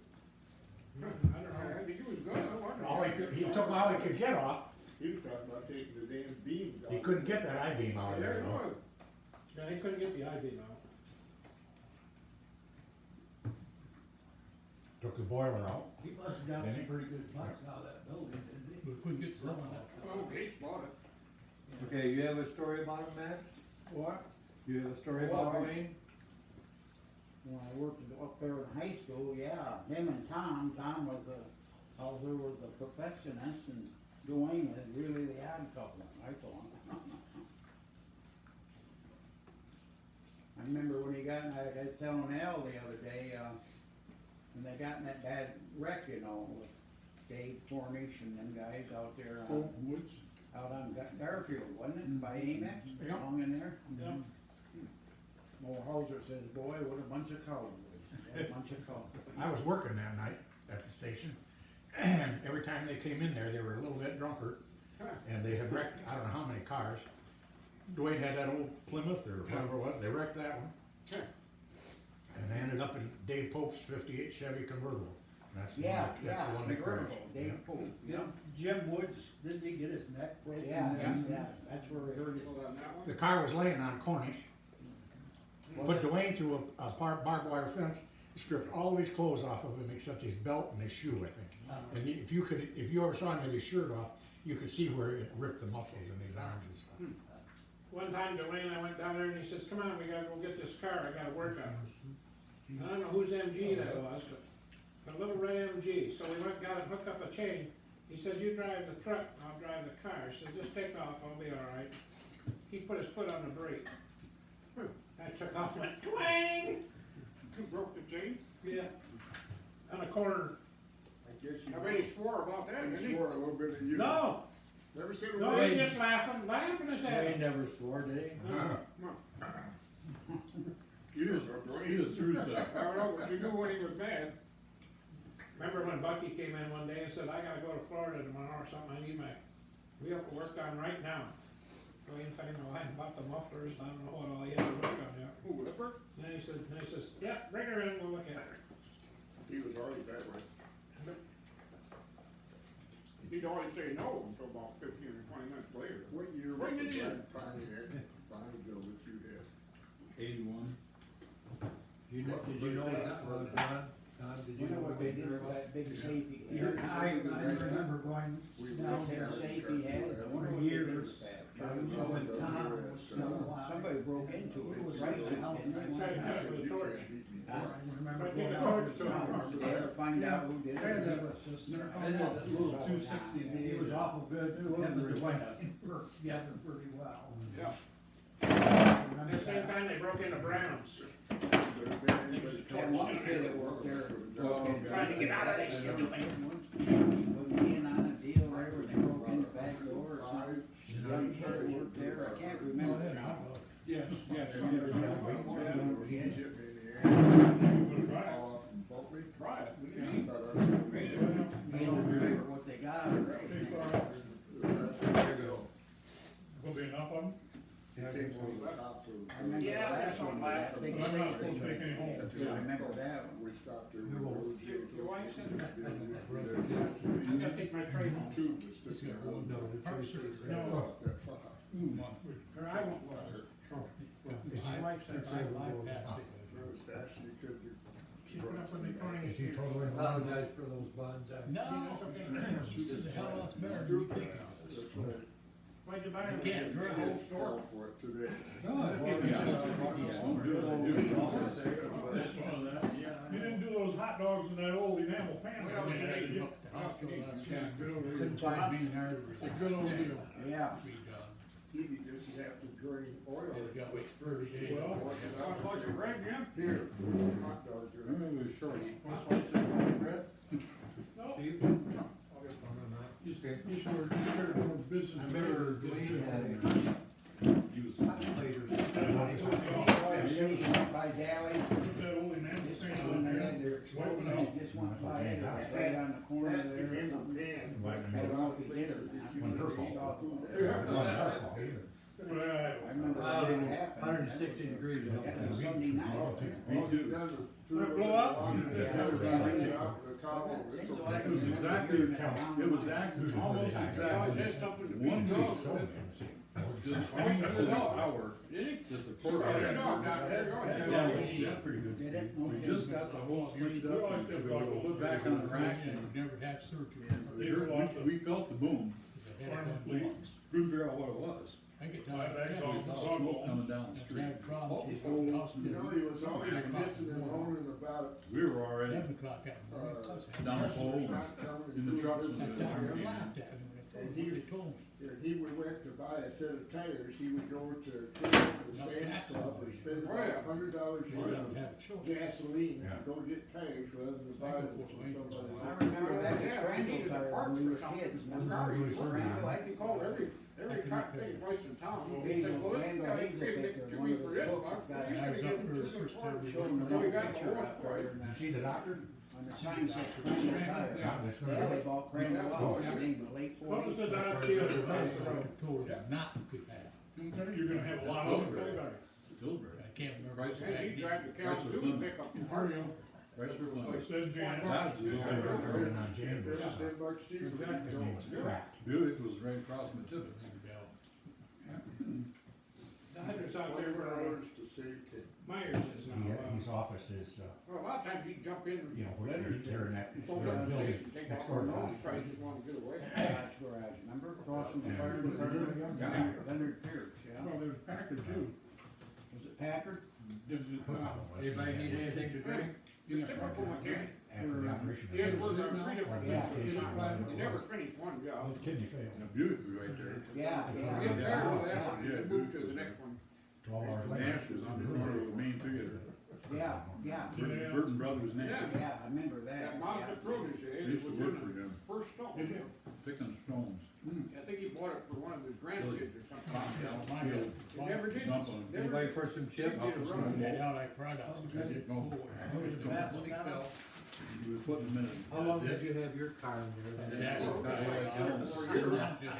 I don't know. I think he was good, I wonder. All he took all he could get off. He was talking about taking the damn beams off. He couldn't get that I-beam out of There there, it though. was. Yeah, he couldn't get the I-beam out. Took the boiler out. He must have got Didn't some he? pretty good bucks out of that building, didn't he? We couldn't get the roof off. Oh, Gates bought it. Okay, you have a story about him, Max? What? You have a story about Well, Dwayne? When I worked up there in high school, yeah, him and Tom was Hauser was the perfectionist and Dwayne was really the odd couple, I thought. I remember when he got, I was telling Al the other day, when they got in that bad wreck, you know, with Dave Cornish and them guys out there, Woods? out on Garfield, wasn't it, by Amex, Yeah. along in there? Yeah. Well, Hauser says, boy, what a bunch of cowboys, what a bunch of cowboys. I was working that night at the station, and every time they came in there, they were a little bit drunker, and they had wrecked, I don't know how many cars. Dwayne had that old Plymouth, or whatever it was, they wrecked that one. And they ended up in Dave Pope's '58 Chevy convertible. That's the Yeah, one, that's the one that crashed. convertible, Dave Pope, yeah. Jim Woods, didn't he get his neck broken? Yeah, Yeah. that's where we heard it. The car was laying on Cornish, put Dwayne through a barbed wire fence, stripped all his clothes off of him except his belt and his shoe, I think. And if you ever saw him with his shirt off, you could see where it ripped the muscles in his arms and stuff. One time Dwayne, I went down there and he says, come on, we gotta go get this car, I gotta work on it. I don't know whose MG that was, but a little red MG, so we went, got it hooked up a chain. He says, you drive the truck, I'll drive the car. He said, just take off, I'll be all right. He put his foot on the brake. I took off, went twang! Broke the chain? Yeah. On a corner. I guess you. I bet he swore about that, didn't He he? swore a little bit at you. No, Never said a no, word. he just laughing his head Dwayne never swore, did he? You just threw stuff. I don't know what you do when he was mad. Remember when Bucky came in one day and said, I gotta go to Florida tomorrow or something, I need my vehicle worked on right now. So he found the line about the mufflers, I don't know what all he had to work on yet. Who, Lipper? And then he says, yeah, bring her in, we'll look at her. He was always that way. He'd always say no until about 15 or 20 minutes later. What year was Bring the it in. Black Bonnie bill that you had? 81. Did you know that, Don, did you know what they did? That big safety. I remember going We down were- there That safety had, I wonder what they did with that. when Tom was still alive. Somebody broke into it. It was right right now. out in that Said, house. yeah, with a You torch. can't beat me I twice. remember But going the out torch to to Tom's. They had to find out who did And it. it was just, And that little 260 He was awful good, him and Dwayne worked together pretty well. Yeah. Remember At the same that? time, they broke into Brown's. That one kid that worked there, Trying to get out of that situation. Was being on a deal there where they broke in the back door or something. Young kid that worked there, I can't remember now. Yes, yes. He hit me in the air. Fall off and bumped me. Try it. I thought I was gonna make it. You don't remember what they got. There you go. remember the Yeah, last there's one, some that left. big But I'm not thing. gonna take any home. I remember that one. We stopped there. We won't. Your wife said that? I'm I'm gonna take my tray home. Tube was sticking out. No, the Park Service. No. That far. Or I won't, my wife said, It's a live Run as fast as you could. she put up with me 20 Is he years. totally? Apologize for those buns. No, That's this is a hell of a lot better than you think. That's right. Why'd you buy it? You can't drive. Whole store. Call for it today. You didn't do those hot dogs in that old enamel pan. Well, did they you? Couldn't find me. It's a good old deal. Yeah. He doesn't have to drain oil. Well, Oh, slice of bread, Jim? Here, hot dogs are. Remember it was shorty. no, You you started more business. I remember Dwayne had He was. By Dally, Put that old enamel pan when on they there. had their Wiping exploding, out. they just went by it, right on the corner That there. became a man. I don't know if he did or not. When her fault. Yeah. Not our fault either. Right. I remember that didn't happen. 160 degrees. That was Sunday night. All you've done is threw Wanna it blow in the up? water, Yeah. never got it out with a towel. It's okay. It was exactly, it was actually almost Oh, exactly that's something to one be week. done. So damn Just sick. on the hour Did he? that the Oh, court. there's no, down there, go ahead. Yeah, that's pretty good. Did it? We just got the whole cleaned up and put back on the rack and Never had surgery. we felt the boom. Arm fleet. Couldn't figure out what it was. I get My tired. bag We dogs, saw dog smoke coming bones. down the street. Had problems. You know, he was always pissing and moaning about, We were already 11 o'clock that morning. down the pole not coming in to the do trucks. this I and sat there and that. laughed at him when I told him what they told me. If he went to buy a set of tires, he would go to the Sam's Club or spend about $100 He worth doesn't of have a choice. gasoline to Yeah. go get tires rather than buy them from I somebody. remember that Yeah, we scramble needed a tire part when we for were something. kids. The car Really was working. sorry. I can call every car thing place in town. He said, well, this guy, he paid it to me for this much. What are you I gonna was give up him there the 2 first time. Showed them So we the got the picture lowest up there price. and Did you see the doctor? on the sign said scramble tire. Yeah, that's Yeah, they gonna. bought crandall Oh, out, yeah. I think the late What was forties. the Dodge deal? I told him not to do that. You're gonna have a lot of them. Pillsbury. I can't remember. Price And he drive the cow Price was too, limited. pick up the part. Price was I limited. said, Janet. That's Going on James. There's $10 cheaper. Exactly. His name was Pratt. Buick was right across my tippets. Dodgers out there where $100 to save 10. Myers is now. His office is, Well, a lot of times he'd jump in, you know, where they're in that pull up the building station, take next off door our to nose, us. try, just wanna get away. Dodge garage, remember? Across from the Yeah. fire department. Yeah. Leonard Pierce, yeah. Well, there's Packard too. Was it Packard? Anybody need anything to drink? You're a typical mechanic. After the operation. He had to work on 3 different Yeah. things, he never finished one job. The kidney failed. The Buick was right there. Yeah, He yeah. get tired of that, Yeah, he moved to the next one. 12 hours later. Nash was on the corner of the main theater. Yeah, yeah, Burton Brothers Nash. yeah, I remember that. That Mazda protege, I it used was to work in for the him, first stone. picking stones. I think he bought it for one of his grandkids or something. Field. He never did. Dump on him. never Anybody did- for some chips? Didn't get a run. Yeah, like products. He was putting them in a How long did ditch. you have your car in there? Yeah.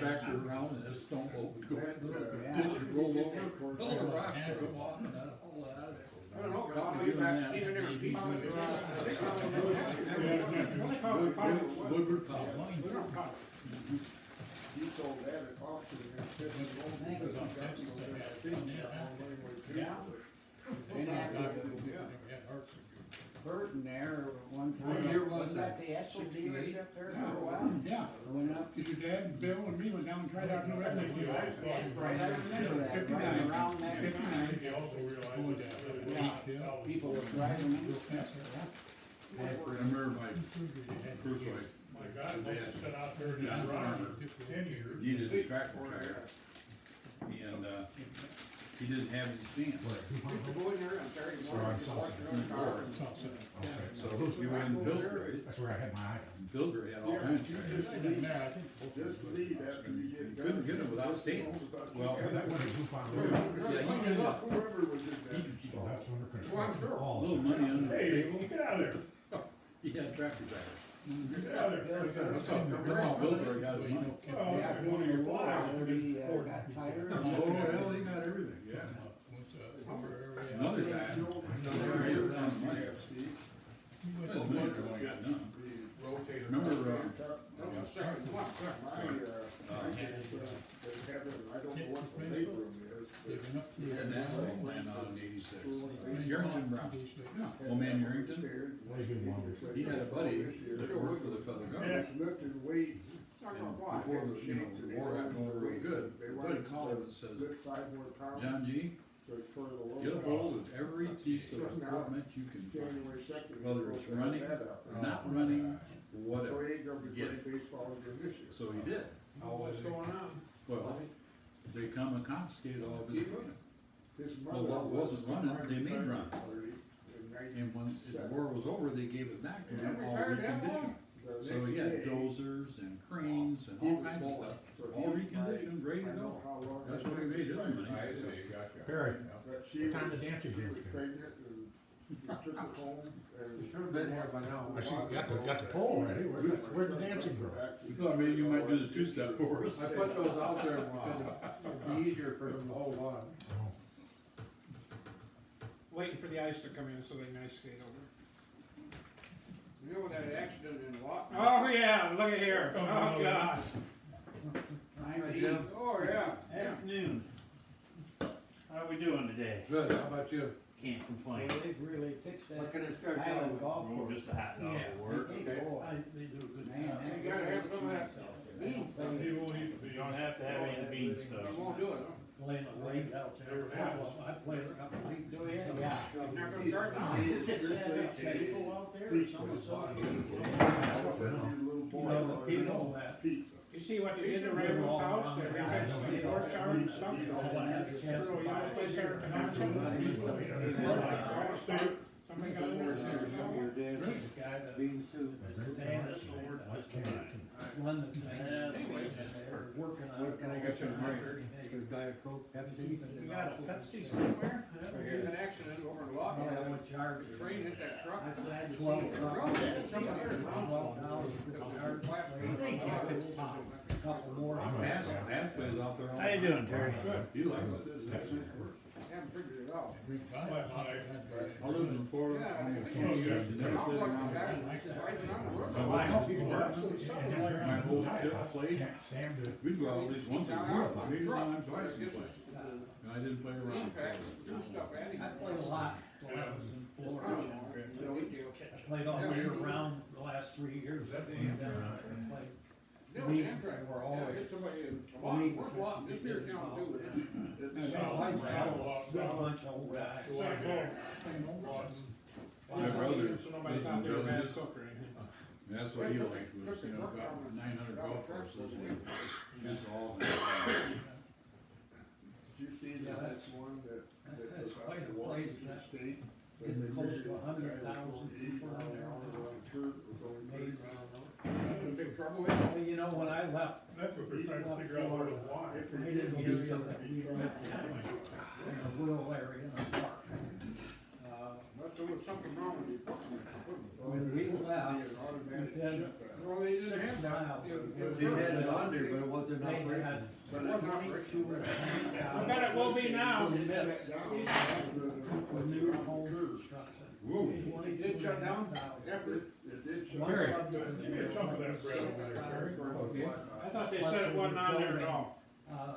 Tractor around and this stone boat would go in the Yeah. ditch and roll over. All the rocks would come off and that, all that out of there. I don't know, I'll be back, even there, and keep on it. Woodward Powell. He sold that at auction and $50. Thank you. Yeah. And after Burton there, one time. What year was Wasn't that? The Esso dealership there for a while? Yeah, Went up. cause your dad, Bill and me went down and tried out new everything. That's right, I remember that, right around that time. He also realized that. Yeah. People were driving in. I remember my first wife, My God, I must have sat out there and John run Farmer, for 10 years. needed a tractor tire. And, he didn't have any stand. Used to go in there on Saturday So morning, I'm just sorry. wash your own car. Okay. So we went in Pillsbury, That's where I had my eye. and Pillsbury had all kinds of tires. Just leave after you get You done. couldn't get them without stands. Well, Yeah, that was a goof on the road. yeah, he did that. Whoever was in that. So that's under Well, I'm construction. sure. A All little of it. money under the Hey, table, get out of there. he had tractor tires. Get out of there. That's how Pillsbury got his money. Well, Yeah, one of your flies. he got tired. Oh, hell, he got everything, yeah. How Another guy, another guy, Well, the minutes only got done. Remember, That was the second one. I don't know what the labor room is. we had an asphalt plant out in '86. Yerington Brown. Old man Yerington, he had a buddy that worked for the federal government. It's lifting weights. And before the war got going real good, the buddy called him and says, Lift 5 more pounds. John G., So it's toward the low. get a hold of every piece of equipment you can find, January 2nd. whether it's running or not running, So whatever. he ain't gonna be Get playing baseball again this year. So he did. What's going on? Well, they come and confiscated all of his equipment. His Well, mother what wasn't running, they made run. in And when the war was over, they gave it back to him, all retired that reconditioned. the So he had next day, dozers and cranes and he all was kinds of born. stuff, So he all was reconditioned, ready to I know go. how long That's that where he took. made his money. Perry, But she What time was, did dancing she was dance go? pregnant and he took her home and. Should've been here by now. I see, got the pole ready, where's the dancing girls? We thought maybe you might do the two-step for us. I put those out there because it'd be easier for them to hold on. Waiting for the ice to come in so they can ice skate over. You know that accident in Lawton? Oh, yeah, look at here. Oh, God. Oh, yeah. Afternoon. How we doing today? Good, how about you? Can't complain. They've really fixed that. What can I start Island telling golf you? course. Just a hot dog at work. They do a good Man, job. You gotta have some of that bean stuff. He won't eat the beans. You don't have to have any of the bean stuff. You won't do it, huh? Playing a lake out there. I played a couple of weeks. Go ahead, yeah. You're not gonna start now. People out there, some associations. Little boy. You know that. Pizza. You see what they did to Randall's house? They refixed the door shower and stuff. Little yellow place there at the house. Somebody got in there and said, The guy that Bean soup. Dan is over run the thing. They're working on. What can I get you a drink? There's Diet Coke, Pepsi? You got a Pepsi somewhere? There's an accident over in Lawton. Yeah, The what charge? train hit that truck. I said, Somebody $12. here found $12 a couple more. Aspen's out there all the How you time. doing, Terry? He likes it. Haven't figured it out. I lived in Florida. Yeah, I think Never I'm said looking no. back, riding on the road. Well, I hope you work. My whole ship played, Sam, the we'd go out at least once a year, maybe sometimes twice we This play. is And I didn't play the around. impact, do stuff, Andy. I played a lot when I was in Florida. No big deal. I played all year round the last 3 years. I played There was leagues. Amtrak. They were Yeah, always hit somebody in Lawton, leagues. where's Lawton? This beer town do it. A bunch of old guys. My brother, so nobody thought they were bad cook or anything. that's what he liked was, you know, got 900 golf courses and just all. Did you see the last one that That's was quite a Washington place, that- State? getting close to 100,000 people in there. Amazing. In big trouble with it. Well, you know, when I left, That's what they're trying to figure out where to why. I did the area that we lived in the rural area in the park. But there was something wrong with the equipment. When we left, within Well, they didn't 6 have that. miles. They had it on there, but it wasn't They operating. had But it wasn't operational. 22,500 I bet it will be now. permits for new home construction. Whoa. It did shut down after. It did shut One down. subdivision. Get some of that bread over there. I thought they said it wasn't on there at all.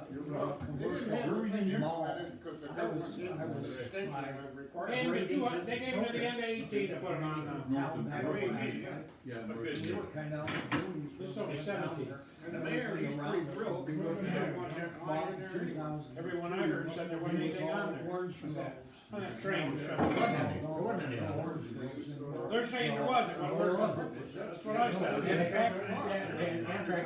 Commercial mall. Because the I government was- gave I them was- the extension my- of They required. gave me they gave me to the end of 18 to put it on now. North of Back North when of- I- Yeah, But north it's- of- Work kind of on the dunes. This is only Went down 17. there. And the mayor, he's pretty thrilled because they have one that line in there. 3,000. Everyone I heard said there wasn't anything on there. Orange groves. On that train was shut. There wasn't any on there. Orange groves and- They're saying there wasn't, well, There where's wasn't. that's what I said. And Amtrak,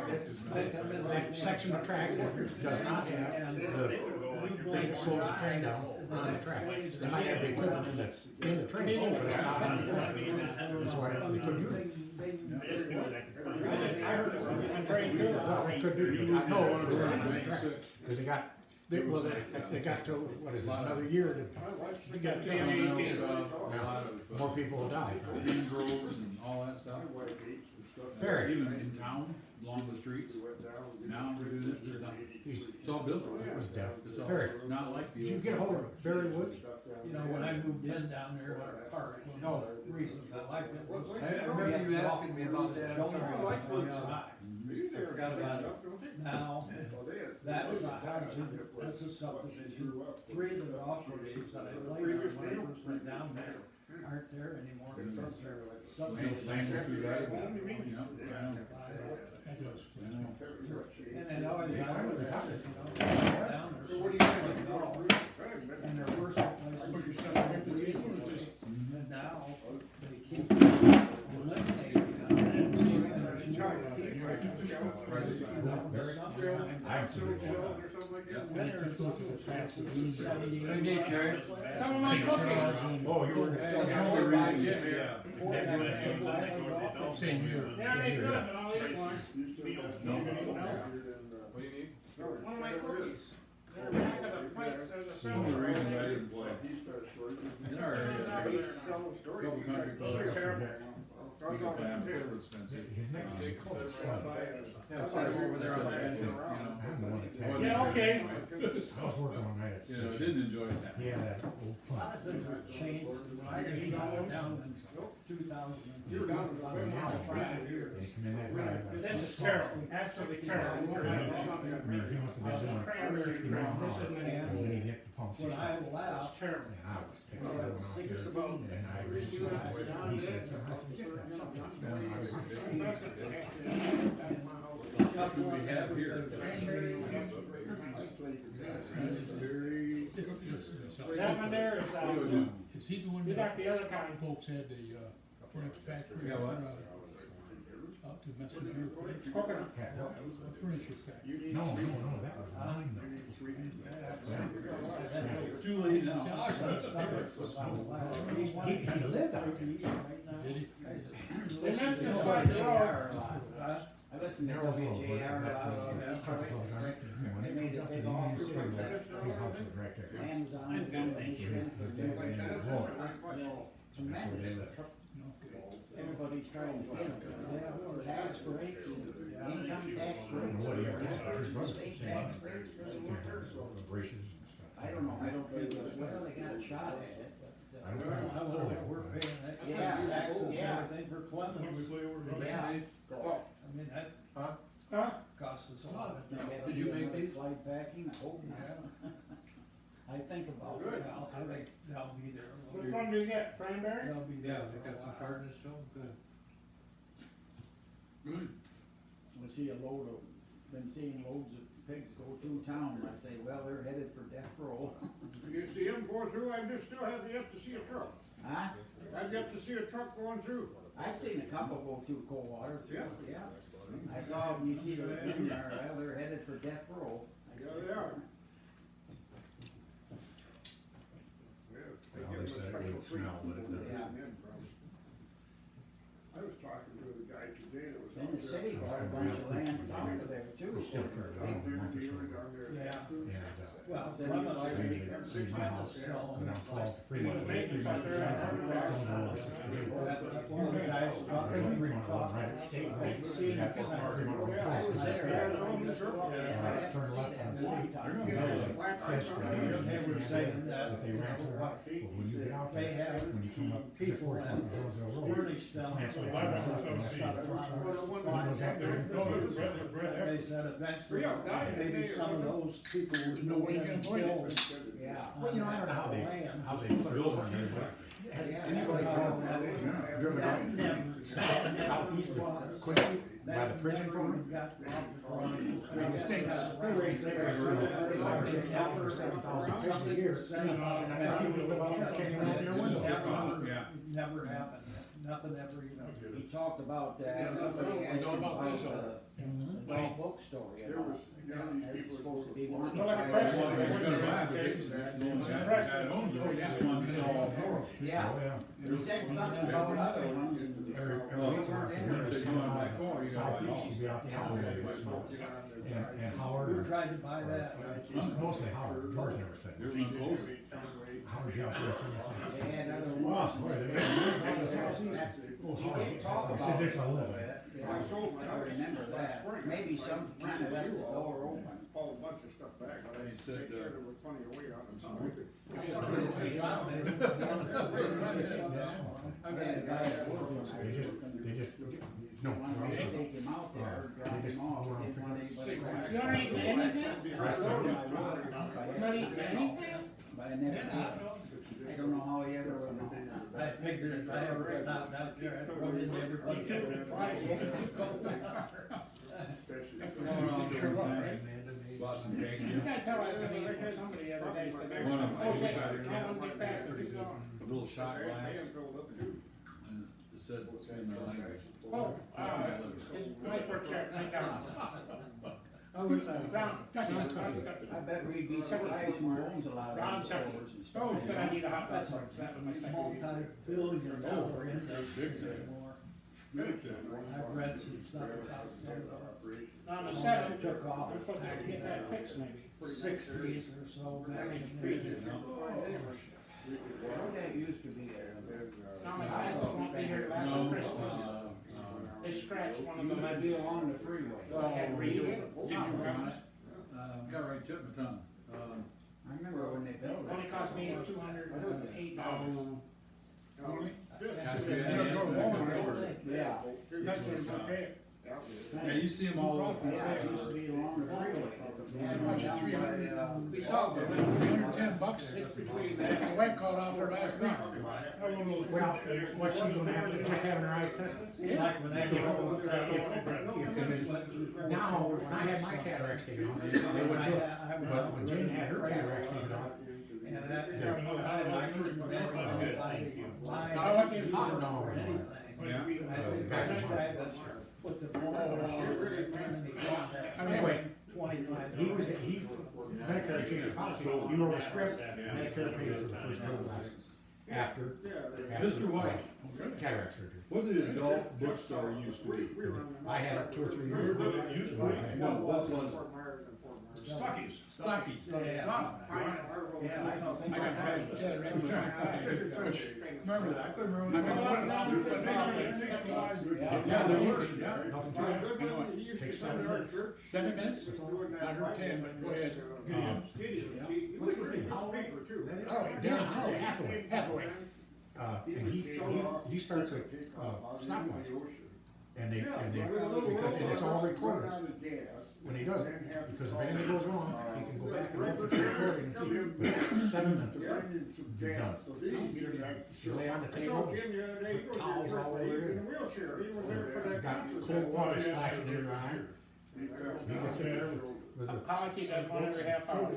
that section of track that does not have the thing that slows the train down on the track. They might have the equipment in the train, but it's not on the track. That's why they couldn't use it. I heard it was on the train too. Well, they could do, I know it was on the track, because they got well, they got to, what is it, another year to, You got got to- continental stuff, a lot of. more people will die. Hand grows and all that stuff. My wife hates and stuff. Very. Even in town, along the streets, We went down. now we're doing it, there's not, it's all built. It was dead. It's all, Very. not like the. Did you get a hold of Barry Woods? You know, when I moved in down there, our park, one of the reasons I liked it was. I remember you asking me about that. I'm sorry. I like Woodside. I forgot about it. Now, Well, they had- that's a housing, that's a subdivision, three of the golf courses that I played on when I first went down there aren't there anymore because they're Things subdivisions. through that, you know, I know. That does. I know. And then always, I would have, you know, down there. So what do you think? golf, And their first place was and now they keep eliminating them. And trying to keep I'm sure. Some of my cookies. Oh, you were. Same year. Yeah, they good, but I'll eat one. No. What do you need? One of my cookies. They're back of the plates, there's a One of the silver. reasons I didn't play, He started storing. in our area, Selling story. couple country Those are clubs, terrible. we could buy them real expensive. His name Take is the Colt. federal So, Yeah, it's like over there on that, you know. I'm the one that tagged Yeah, him. okay. I was working on that. You know, didn't enjoy that. He had that old A lot of pump. things have changed. When I came down in 2000. You're down to about the now, federal. 5 years. They come in that drive. This is terrible, absolutely terrible. I mean, he must have been doing 60 miles an hour, and when he hit the pump, he When stopped. I It's left, terrible. And I was pissed. I was went out six there, about and I reached out, he said something, I said, get that fucking stuff out of here. What do we have here? What happened there is, Is he the one we got that the other kind. folks had the, furniture factory? Yeah, what? Out to mess with your Coconut. Yeah, what? furniture factory. No, that was mine though. Too late now. He lived out there. Did he? They meant to slide the road. I listened to Narrows road, but WJR that's about the country clubs, Detroit. aren't they? When it comes up to the Union Street, his house is right there. Amazon, So Michigan. his dad ran the road. Tremendous. Everybody's trying to get them. Tax breaks, income tax I don't know what he ever breaks. had, his brother's the State same. tax breaks for the workers. Braces and stuff. I don't know, I don't think, well, they got a shot at it, but. I don't think I don't know what we're paying Yeah, extra taxes and yeah. everything for Clemens. Yeah. I mean, that Huh? costs us a lot. Did you make these? Flight packing, I hope not. I think about it. Well, I think they'll be there. a Which little- one do you get, cranberry? They'll be there. for a while. cartons, Joe? Good. Good. We see a load of, been seeing loads of pigs go through town, and I say, well, they're headed for death row. You see them go through, I just still have yet to see a truck. Huh? I've yet to see a truck going through. I've seen a couple go through Coldwater. Yeah. Yeah. I saw them, you see them in there, well, they're headed for death row. I Yeah, said, they are. Well, they said it wouldn't smell, but it does. Yeah. I was talking to the guy today that was. Then the city bought a bunch of land south of there too. We still figured it out, a month or so ago. Yeah. And, Well, Said he Clemens, was usually see my house, when I'm called to Fremont, Maintenance out there. that one of the guys talking. Fremont, right at State Road, See, you got Fremont Road, I was close, there, it's I told him, sir. turn left on State, Fisk, They were saying that but they ran for what, when you get out they there, have when you come up just people before you that come to Roseville Road, furnished them. plants right with there, left, and stuff that's around what- their When I was up there, They said eventually, maybe some of those people would No go way in you and can point build. it. Yeah. well, you know, I don't know how they put it on there, but has anybody driven out southeast of Quincy, by the prison farm? I mean, the stinks, they raise their, 5 or 6,000 or 7,000 pigs a year, and I got people that live out there, can't even open their window. Yeah. Never happened. nothing ever even. He talked about, somebody asked him about the dog bookstore, you There know. was, you know, these It's people. supposed to be were- one. Well, like a Well, press- he's gonna buy it, but it's the only guy that owns it, he's the one that sells all four. Yeah, Oh, yeah. he said something about other ones and. Well, if you want that car, you gotta buy all. Southeast, you'd be out the hallway with smoke. And We Howard, tried to buy that. mostly Howard, George never said. There's none closer. Howard's out there, it's in the They same. had other Wow, ones. boy, they got ones on the southeast. Oh, He Howard, did talk he about says it's a it. living. Yeah, I remember that. Maybe some kind of left the door open. Pulled a bunch of stuff back, but I He said, made sure there was plenty of weight on it. I had a guy that worked on that. They just, no. Wanted to take him out there, drop They just him off, go around didn't want anybody. You don't eat anything? Not eating anything? But I never did. I don't know how he ever went on. I figured if I ever stopped out there, I'd run into everybody. Bought some cake. You gotta tell I was gonna eat from somebody the other day, said there's One of some, them, oh, I wait, decided to tell him get get fast, cause he's gone. A little shot glass, and it said, in the language. Oh, his wife works there at McDonald's. I wish I. Brown, Tucky, I bet we'd be surprised who owns a lot of Brown those Tucky. stores and stuff. Oh, said I need a hot dog, so that was my second. Multi-billion-dollar industry anymore. I've read some stuff about some of the On the seventh, took off we're supposed to get that fixed maybe. sixties or so back in the day. Well, that used to be there. Now my glasses won't be here back No, for Christmas. They scratched one of the Used to be lenses. along the freeway. So I had to read it. Got right tip in my tongue. I remember when they built it. Only cost me $208. Yeah. Yeah, you see them all over. Yeah, it used to be along the freeway. They had one down by, We solved it. $310. It's between The that. white caught out there last week. Well, what she's gonna have, is just having her eyes tested? Like when they If- go. if it is- Now, when I had my cataracts taken off, they wouldn't do it. But when Jane had her cataracts taken off, And that, I couldn't bet on it, like, I want you to- live or anything. Yeah. I think I was put the phone on. Anyway, 25. Medicare changed the policy, you were a script, Medicare pays for the first bill license after. Mr. White, Cataract surgery. what did an adult bookstore used to be? I had it 2 or 3 years ago. It used to be. No, what was it? Stockies. Stockies. Yeah, I don't I think got bad cataract, I'm trying to find it. Remember that? I couldn't remember. Yeah, they were, yeah. Nothing to it. You know what? Takes 7 minutes. 7 minutes? I heard 10, but go ahead. What's his name? Howard? Oh, Yeah, Hathaway. And he starts a stopwatch. And because it's all recorded when he does it, because if anything goes wrong, he can go back and look at the recording and see, but 7 minutes, you're done. You lay on the table, put towels all over you, got cold water splashing in your eye. You can sit there with a Pollocky does one every half hour.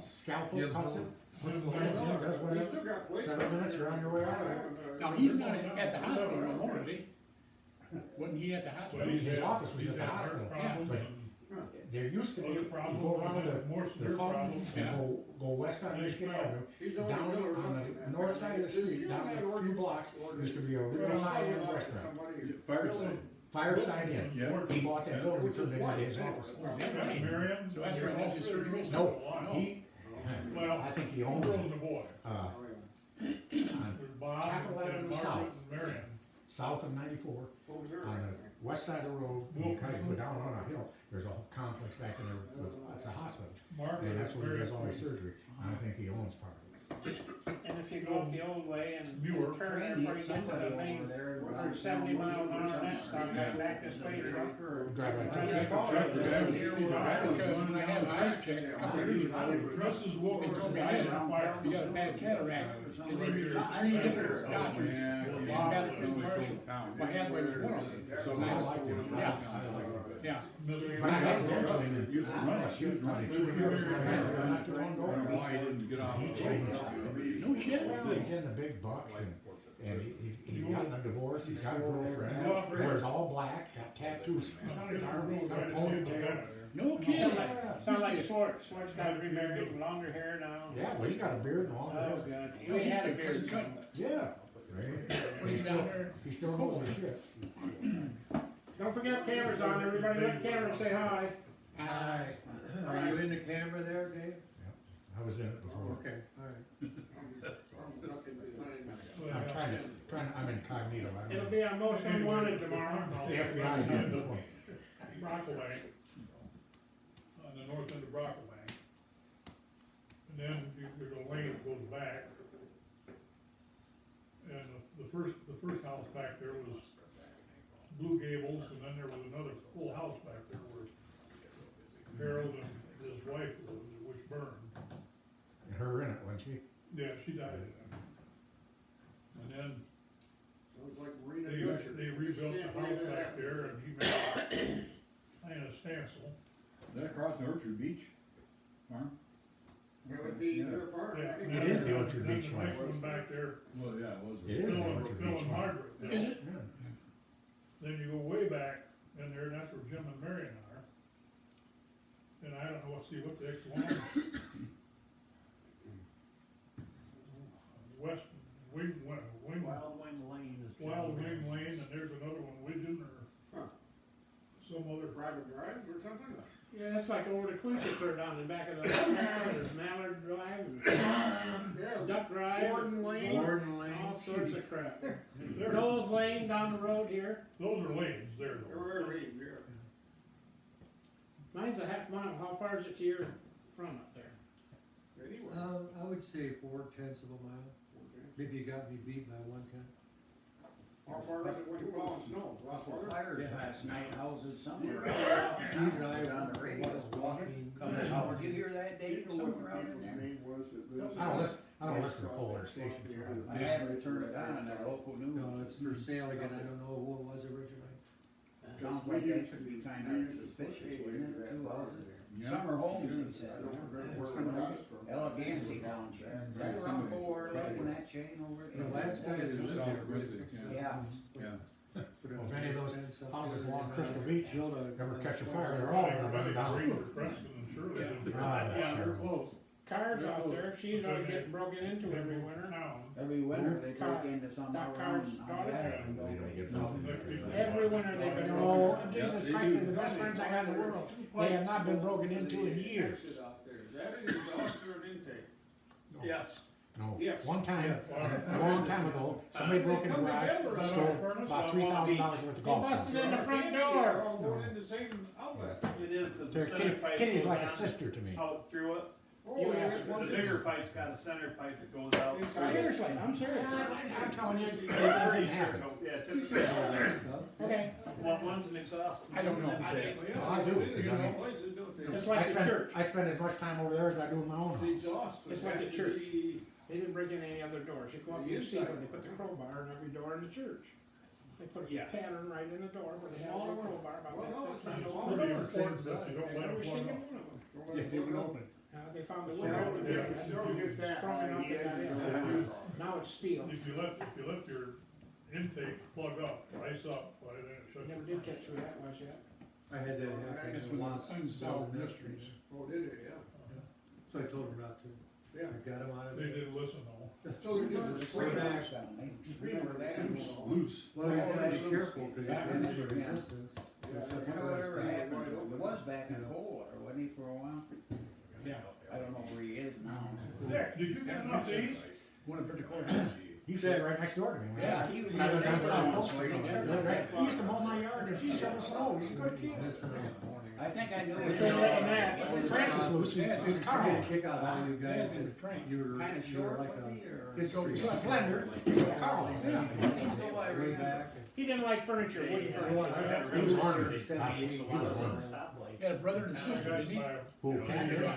scalpel, cuts it, puts the lens in, does whatever, 7 minutes, you're on your way out. Now, he's not at the hospital no more, is he? Wasn't he at the hospital? His office was at the hospital, but there used to be, you go around the phone, and go west on Michigan Avenue, down on the north side of the street, down a few blocks, used to be a real high-end restaurant. Fireside. Fireside Inn. Yeah. He bought that building, we turned it into his office. Is that right? So that's where that's his surgery? No, I think he owns it, boy. on Bob Capital and Avenue Margaret South. and Marion. south of 94, on the west side of the road, you kind of go down on a hill, there's a complex back in there, it's a hospital. Margaret And that's and where he Marion. does all his surgery, and I think he owns part of it. And if you go up the old way and Muir. turn there before you get to the main, or 70 mile an hour next stop, that back this way, truck. Drive right Right, to just call it. Because when I had my eyes checked, a couple of years ago, Dresses walk they told me I had you got a bad cataract. And they used 3 different doctors, and medical and commercial. My hand was one of them. So I now, like it. Yeah. Yeah. But I had an airplane and used to run it. she was running 2 years, not too long I don't know ago. why he didn't get off. He changed. No shit. Well, he's in the big bucks and And he's gotten a divorce, he's got a girlfriend, wears all black, got tattoos on his arm, got a ponytail. No Sounds kidding. like Swartz. Swartz got to be married, longer hair now. Yeah, well, he's got a beard and all Oh, that. God. He had a beard. Yeah. When he's down there. He still knows his shit. Don't forget cameras on, everybody look at the camera and say hi. Are you in the camera there, Dave? I was in it before. Okay, alright. I'm I'm incognito. I It'll don't- be on Most Unwanted tomorrow. The FBI's in it before. Brocklebank, on the north end of Brocklebank. And then there's a lane that goes back. And the first house back there was Blue Gables, and then there was another full house back there where Harold and his wife lived, which burned. And her in it, wasn't she? Yeah, she died in that. And then Sounds like Marina they Dutcher. rebuilt the house back there, and he married Anna Stansel. Is that across the Orchard Beach farm? That would be Yeah. their farm. Yeah, right? and It then- is the Orchard then Beach the farm. next one back there, Well, yeah, it was. It is Phil the and Orchard Phil Beach and farm. Margaret. Is it? Then you go way back in there, and that's where Jim and Marion are. And I don't know what the next one is. West Wing, Wild Wing Lane is. Wild Wing Lane, and there's another one, Widgeon, or Huh. some other. Private drive or something? Yeah, that's like over the Quincy clear down in the back of the, there's Mallard Drive and Yeah. Duck Drive. Gordon Lane. Gordon Lane. All sorts of crap. There- Knowles Lane down the road here. Those are lanes there, though. Mine's a half mile. How far is it to your front up there? Anyway. I would say 4/10 of a mile. Maybe you got me beat by 1/10. How far is it when you fall in snow? A lot farther? Fires last night, houses somewhere. Steve and I On the radio. was walking. Did you hear that, Dave, You know what somewhere the out in people's there? name was that lives I don't in- listen, I don't listen to Polar stations. I had to turn it on, that local news. No, it's for sale again, I don't know who it was originally. Sounds like that should be kind of suspicious, wouldn't it, two houses? Summer homes, he said. I don't remember where it was from. Elegancy Township. Is that around Fort Lake in that chain over The there? last guy that lived South there. Quincy, Yeah. Yeah. Well, if any of those houses along Crystal Beach ever catch a fire, they're I all think gonna burn down. Green or Preston and Shirley. Yeah, they're close. Cars out there, she's always getting broken into every winter. Now, Every winter they break into some Got around cars on started. that and go. They don't get broken. Every winter they've been Oh, broken. Jesus Christ, they're the best friends I got in the world. They have not been broken into in years. Is that an exhaust or an intake? Yes. No, Yes. one time, a long time ago, somebody broke in the garage, stole about $3,000 worth of They golf busted carts. in the front They're door. all going in the same outlet. It is, cause So the center pipe Kitty's goes like a down sister to me. out through it. Oh, You yeah, asked what The is it? bigger pipe's got a center pipe that goes out. Inside. Seriously, I'm serious. I'm telling you, it Pretty didn't sure, happen. yeah, typically, Okay, one's an exhaust. I don't know. Well, yeah, I do, they 'cause do I mean- places, don't they? It's like the church. I spend as much time over there as I do in my own The house. exhaust. It's would like have a to church. be- They didn't break in any other doors. You go up, you see when they put the crowbar in every door in the church. They put a Yeah. pattern right in the door where they have Smaller a one. crowbar about Well, no, that it's thick. not It's smaller. pretty little. important that you don't let Every them single plug one of them. Don't let Yeah, it they would go open. They found the So, wood over there. if you don't get that Strong high, enough you to get guys in. are- Now it's steel. If you let your intake plug up, ice up, then it shuts. Never did catch who that was yet. I had that happen That's in one once. unsolved mysteries. Oh, did it, yeah. So I told him not to. Yeah. I got him out of They there. didn't listen though. So they're just a Screen screen. back down, remember that? Loose. Well, you gotta be Oh, careful, cause you yeah. can have resistance. I wonder whatever happened, it was back in Kohler, wasn't he, for a while? Yeah. I don't know where he is now. Dick, did you get enough to eat? One of the courthouse. He sat right next door to me. when I- Yeah, he was. when I lived down here south. once, where he did that. He used to mow my yard and he shoveled snow. He's a good kid. I think I knew They his said that in name. that. Francis Luce, his car. I kick out all you guys and that Frank. you were, Kinda you were short, like was he, a or? history. He's a slender, he's a car. Yeah. Way back. He didn't like furniture, wooden He was furniture. ornered. He was ornered. He had a brother and a sister, didn't he? Who?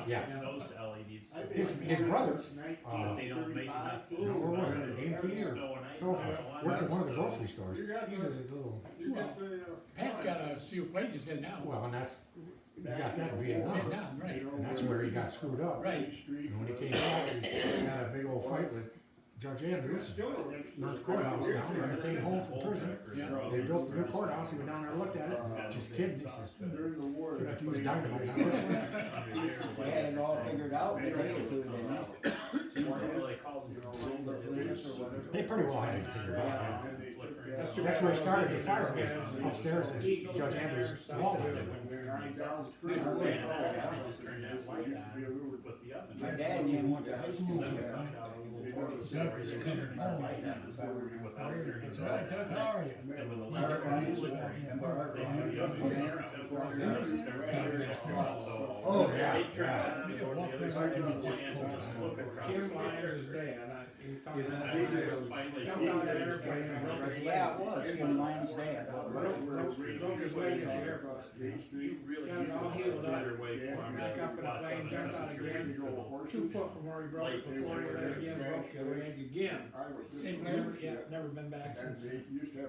Yeah. Those LEDs. I've been His here brother, since They don't make 1935. enough. where was it, AP or Snow and ice. Phillips? Worked at one of the grocery stores. You got He's a little, You got the, Pat's got a steel plate in his head now. well, and that's, he got that in Vietnam. Vietnam, right. And that's where he got screwed up. Right. Street. And when he came back, he had a big old fight with Judge Andrews, North Courthouse down there, they came home from prison. They built the new courthouse, he went down there and looked at it, just kidding, he says, During the war. "You're not using dynamite on this one." They had it all figured out, they did it to them. They pretty well had it figured out, yeah. That's That's where he started the fire was upstairs at Judge Andrews' wall. My dad didn't went to high school. Oh, yeah, yeah. Jim Lyons' dad, he thought that jumped out of the airplane and broke his leg. Yeah, it was, Jim Lyons' dad. Broke his leg in the airport. Got it all healed up. Back up in the plane, jumped out again, 2 foot from where he broke it before he let it again, broke the leg again. Never been back since then.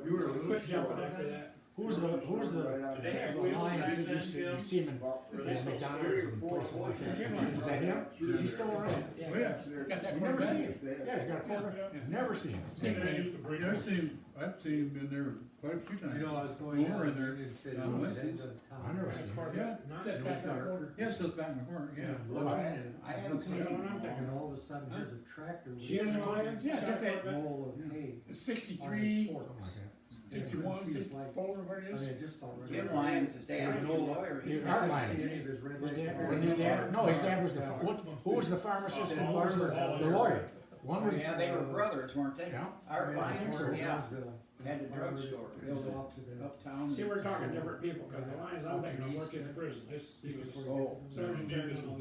You were a Quit jumping after that. Who's the Lions that used to, you see him in his McDonald's and places like that? Is that him? Is he still around? Yeah. Oh, yeah, got that You far never back. seen him? Yeah, he's got a quarter, never seen him. I've seen him in there quite a few times. You know, I was going Over down in there, and said, on "Oh, Wednesdays. that's a town." I never That's seen part him. of Yeah. it. Not that back corner. Yeah, it says back in the corner, yeah. Looking and I haven't seen him. and all of a sudden, there's a tractor with Jim a Lyons? Yeah, got that. roll of hay on his 63, fork. Something like that. 61, Couldn't see his 64, legs. whatever it I is. mean, just about ready. Jim Lyons' dad was a lawyer. He- Art Lyons. See any of his red His lights dad, on. and his dad, no, his dad was who was the pharmacist and who was the lawyer? One was. Yeah, they were brothers, weren't they? Yeah. Art Lyons, yeah, Roseville. had the drugstore, it was Off to the. uptown. See, we're talking different people, cause the Lyons I'm thinking of worked in the prison. He was Sergeant General.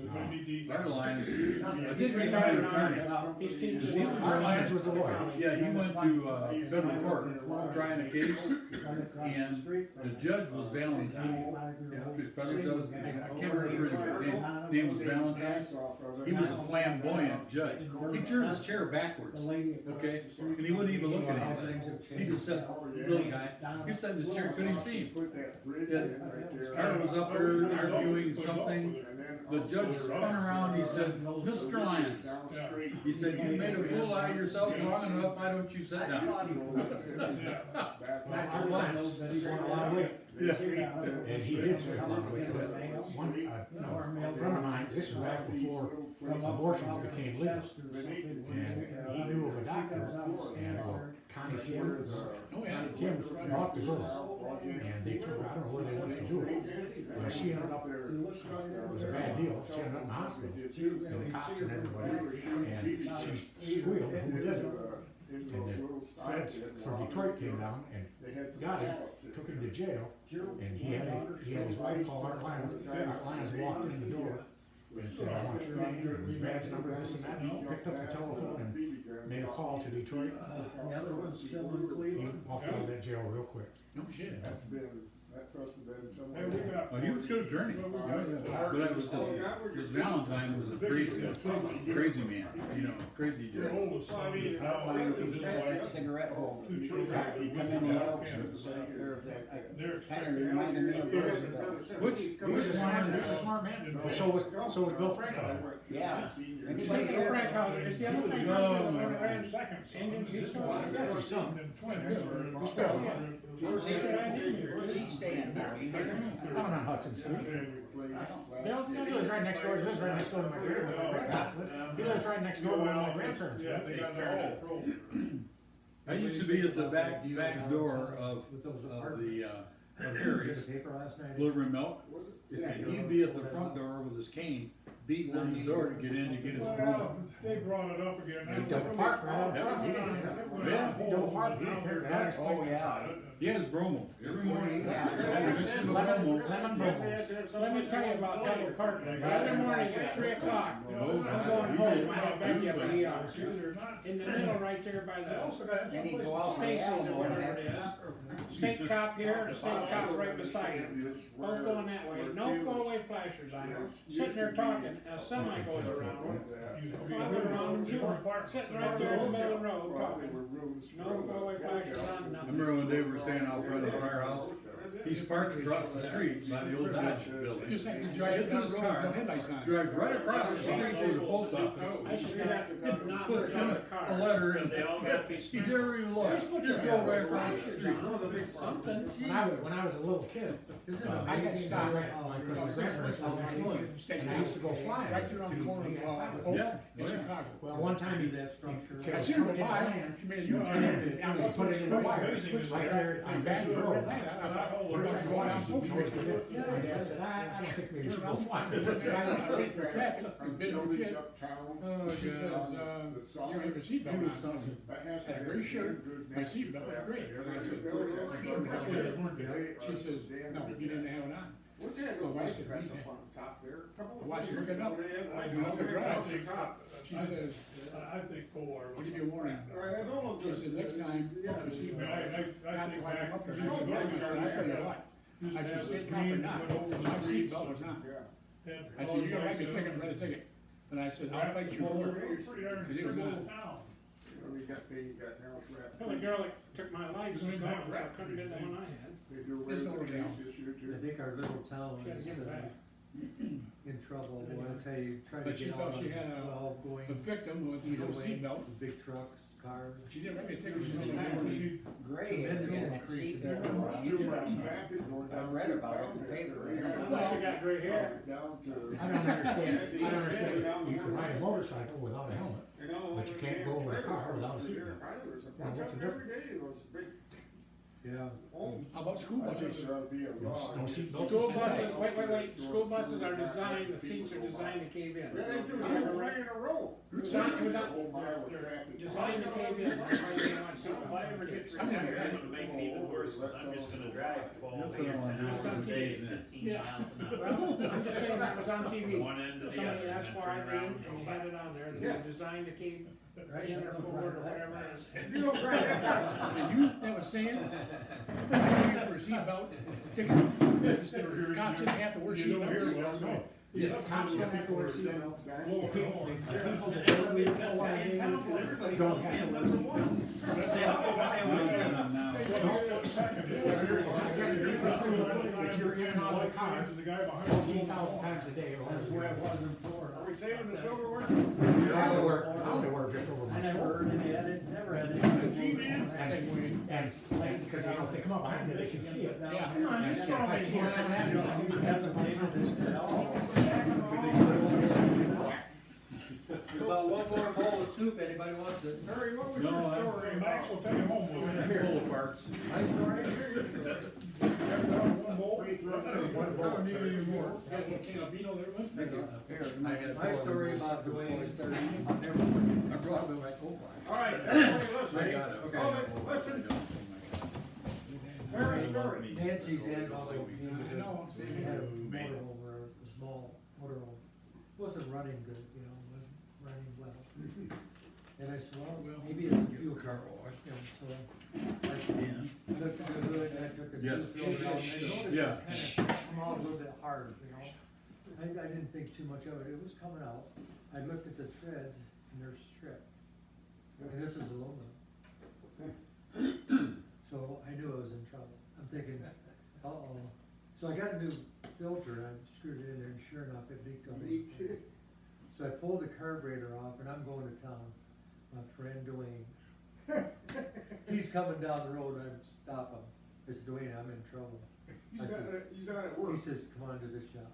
Our line, I think He's he's retired an now. attorney. He's teaching. He was Art Lyons was the lawyer. Yeah, he went to, federal court trying a case, and the judge was Valentine. The federal judge, I can't remember his name was Valentine. He was a flamboyant judge. He turned his chair backwards, okay, and he wouldn't even look at anything. He just said, little guy, he sat in his chair, couldn't even see him. Put that bridge in right there. Carter was up there arguing something. The judge spun around, he said, Mr. Lyons, he said, you made a fool out of yourself long enough, why don't you sit down? Art Lyons, he went a long way. Yeah. And he did swing a long way. One, a friend of mine, this was back before abortions became legal. And he knew of a doctor, and Connie Kim, Connie Kim brought the girl, and they took her, I don't know where they went to do it. But she ended up, it was a bad deal, she ended up in the hospital, and the cops and everybody, and she squealed, who did it? And the feds from Detroit came down and got him, took him to jail, and he had his wife call Art Lyons. Art Lyons walked in the door and said, I want your name, and his badge number, this and that, and he picked up the telephone and made a call to Detroit. The other one's still in He Cleveland. walked out of that jail real quick. No shit. That's been, that must have been Hey, we somewhere. got. Oh, he was a good attorney. But that was this Valentine was a crazy man, you know, crazy Your judge. oldest son is now. That cigarette holder. Two children. Come in the Elks, They're kind of reminded me of Roosevelt. Which He was a smart man. So was Bill Frankhauser. Yeah. Bill Frankhauser, is the other thing, ran seconds. Engines, he's still alive. Yes, he's son. Twins. He's still alive. Where's he staying now, you hear me? Down on Hudson Street. Bill, He lives right next door, he lives right next door to my grandparents. He lives right next door to where my grandparents Yeah, live. they got their whole program. I used to be at the back door of With those the, apartments. Harry's, The paper last night. delivering milk. He'd be at the front door with his cane, beating on the door to get in to get his Well, broom. they brought it up again. He double parked right out front. He didn't- Yeah. He double parked, he didn't care. Yeah. Oh, yeah. He has bromo every morning. Yeah. Mix it with Lemon bromo. bromos. So let me tell you about double parking. Every morning at 3 o'clock, I'm going Oh, home, I have back up at ER. They're not. In the middle, right there by They the also got Then he someplace go out my Stacy's or elbow whatever and it have. is. State cop here and a state cop right beside him. Both going that way. No four-way flashers on them. Sitting there talking, a semi goes around. So I went around and you were sitting right there in the middle of the road talking. No four-way flashers on, I nothing. remember one day we were standing out front of the firehouse, He's parked across the street by the old Dodge building. Just like to drive Gets in down his the road, car, no headlights on. drives right across the street to the post office, I should have not puts put in on the a car. letter and he never even looked, just drove right across the street. When I was a little kid, I got stopped because my grandparents lived next door, and I used to go flying. Right there on the corner of, Oak Yeah. in Chicago. Well, one time Do he that structure. I seen her go by, she made a U-turn, and I was putting it in the wire, right there on Baton Road. I thought, we're gonna go down Oak Street. My dad said, I don't think we should go flying. So I went for traffic, and bit her shit. Oh, she says, you don't have a seatbelt on. I said, had a gray shirt, my seatbelt was gray. And I said, she says, no, you didn't have it on. What's that Oh, little I bike said, that's he said- up on the top there? Why she look it up? I do not drive. top. She says, I think Kolar. I'll give you a warning. Right, I don't look She good. said, next time, put your seatbelt on. I Not think to come up there. She back. said, "Well," I said, I tell you what, I said, state cop or not, my seatbelt was not. Yeah. I said, you're gonna write me a ticket, write a ticket. And I said, I'll fight you for it. Pretty darn Because it was not. town. You got house wrapped. Well, the girl that took my license gone, so I couldn't get the one I had. They do This away little with town. these this year too. I think our little town She had to is give it back. in trouble, boy, I tell you, trying to But she get thought out she on had a- 12 going The victim with either no way, seatbelt, big trucks, cars. she didn't write me a ticket, she said, "No, you Gray, Tremendous and that increase in seatbelt, everyone. Too much traffic going I down read through about it town in the there. paper. Unless you got gray hair. Down to. I don't understand, you can ride a motorcycle without a helmet. But you can't go in a car without a seatbelt. Now, what's the Every day, those big Yeah. homes. How about school I think buses? there ought to be a law. No seatbelts. School buses, wait, school buses are designed, the seats are designed to cave in. Yeah, they do, they have three in a row. Designed, it was on, Whole mile of they're traffic. designed to cave in, that's why you don't want seatbelts. If I ever get I never retired, had to make it even worse, is I'm just gonna drive 12, That's 8, what I wanna 10 do hours for a the day, days, man. 15 miles an hour. Well, I'm just saying that was on TV. From one end to the Somebody other, asked and then why, turn around and and go you back. had it on there, Yeah. they're designed to cave in or forward or whatever it is. You don't drive that And you, that was saying, I for a seatbelt ticket, just the cops didn't have to wear You don't hear seatbelts. well, no. Yes. Cops don't have to wear seatbelts. Blow it all. People that don't really know why they don't have to wear seatbelts. But you're in and out of the car The guy behind. 14,000 times a day. That's where I was in Florida. Are we saving the silver work? I only work just over I my never shoulder. heard any, I didn't, never had any. Same way. And, because they don't, they come up behind you, they can see it. Yeah. Come on, And just if show I me. see it coming at me, I need to have some paper this and that. About one more bowl of soup, anybody wants it? Harry, what was No, your I- story? Max will take him home with him. Pull parts. My story? One bowl. Don't need any more. You got a can of vino there, man? I had My story about Dwayne is, I'll never forget. I brought it back over. All right, everybody I listen. got it, okay. Hold it, listen. Harry's story. Nancy's had all the, I know, see, he had a motor over, a small motor over. Wasn't running good, you know, wasn't running well. And I said, well, maybe it's a fuel car wash, you know, so I looked at the hood and I took a Yes. juice filter out and I noticed Yeah. it kind of come out a little bit hard, you know. I didn't think too much of it, it was coming out. I looked at the threads and they're stripped. And this is aluminum. So I knew I was in trouble. I'm thinking, uh-oh. So I got a new filter and I screwed it in there and sure enough, it leaked on me. So I pulled the carburetor off and I'm going to town. My friend Dwayne. He's coming down the road and I stop him. I said, Dwayne, I'm in trouble. I said, He's not at he work. says, come on to the shop.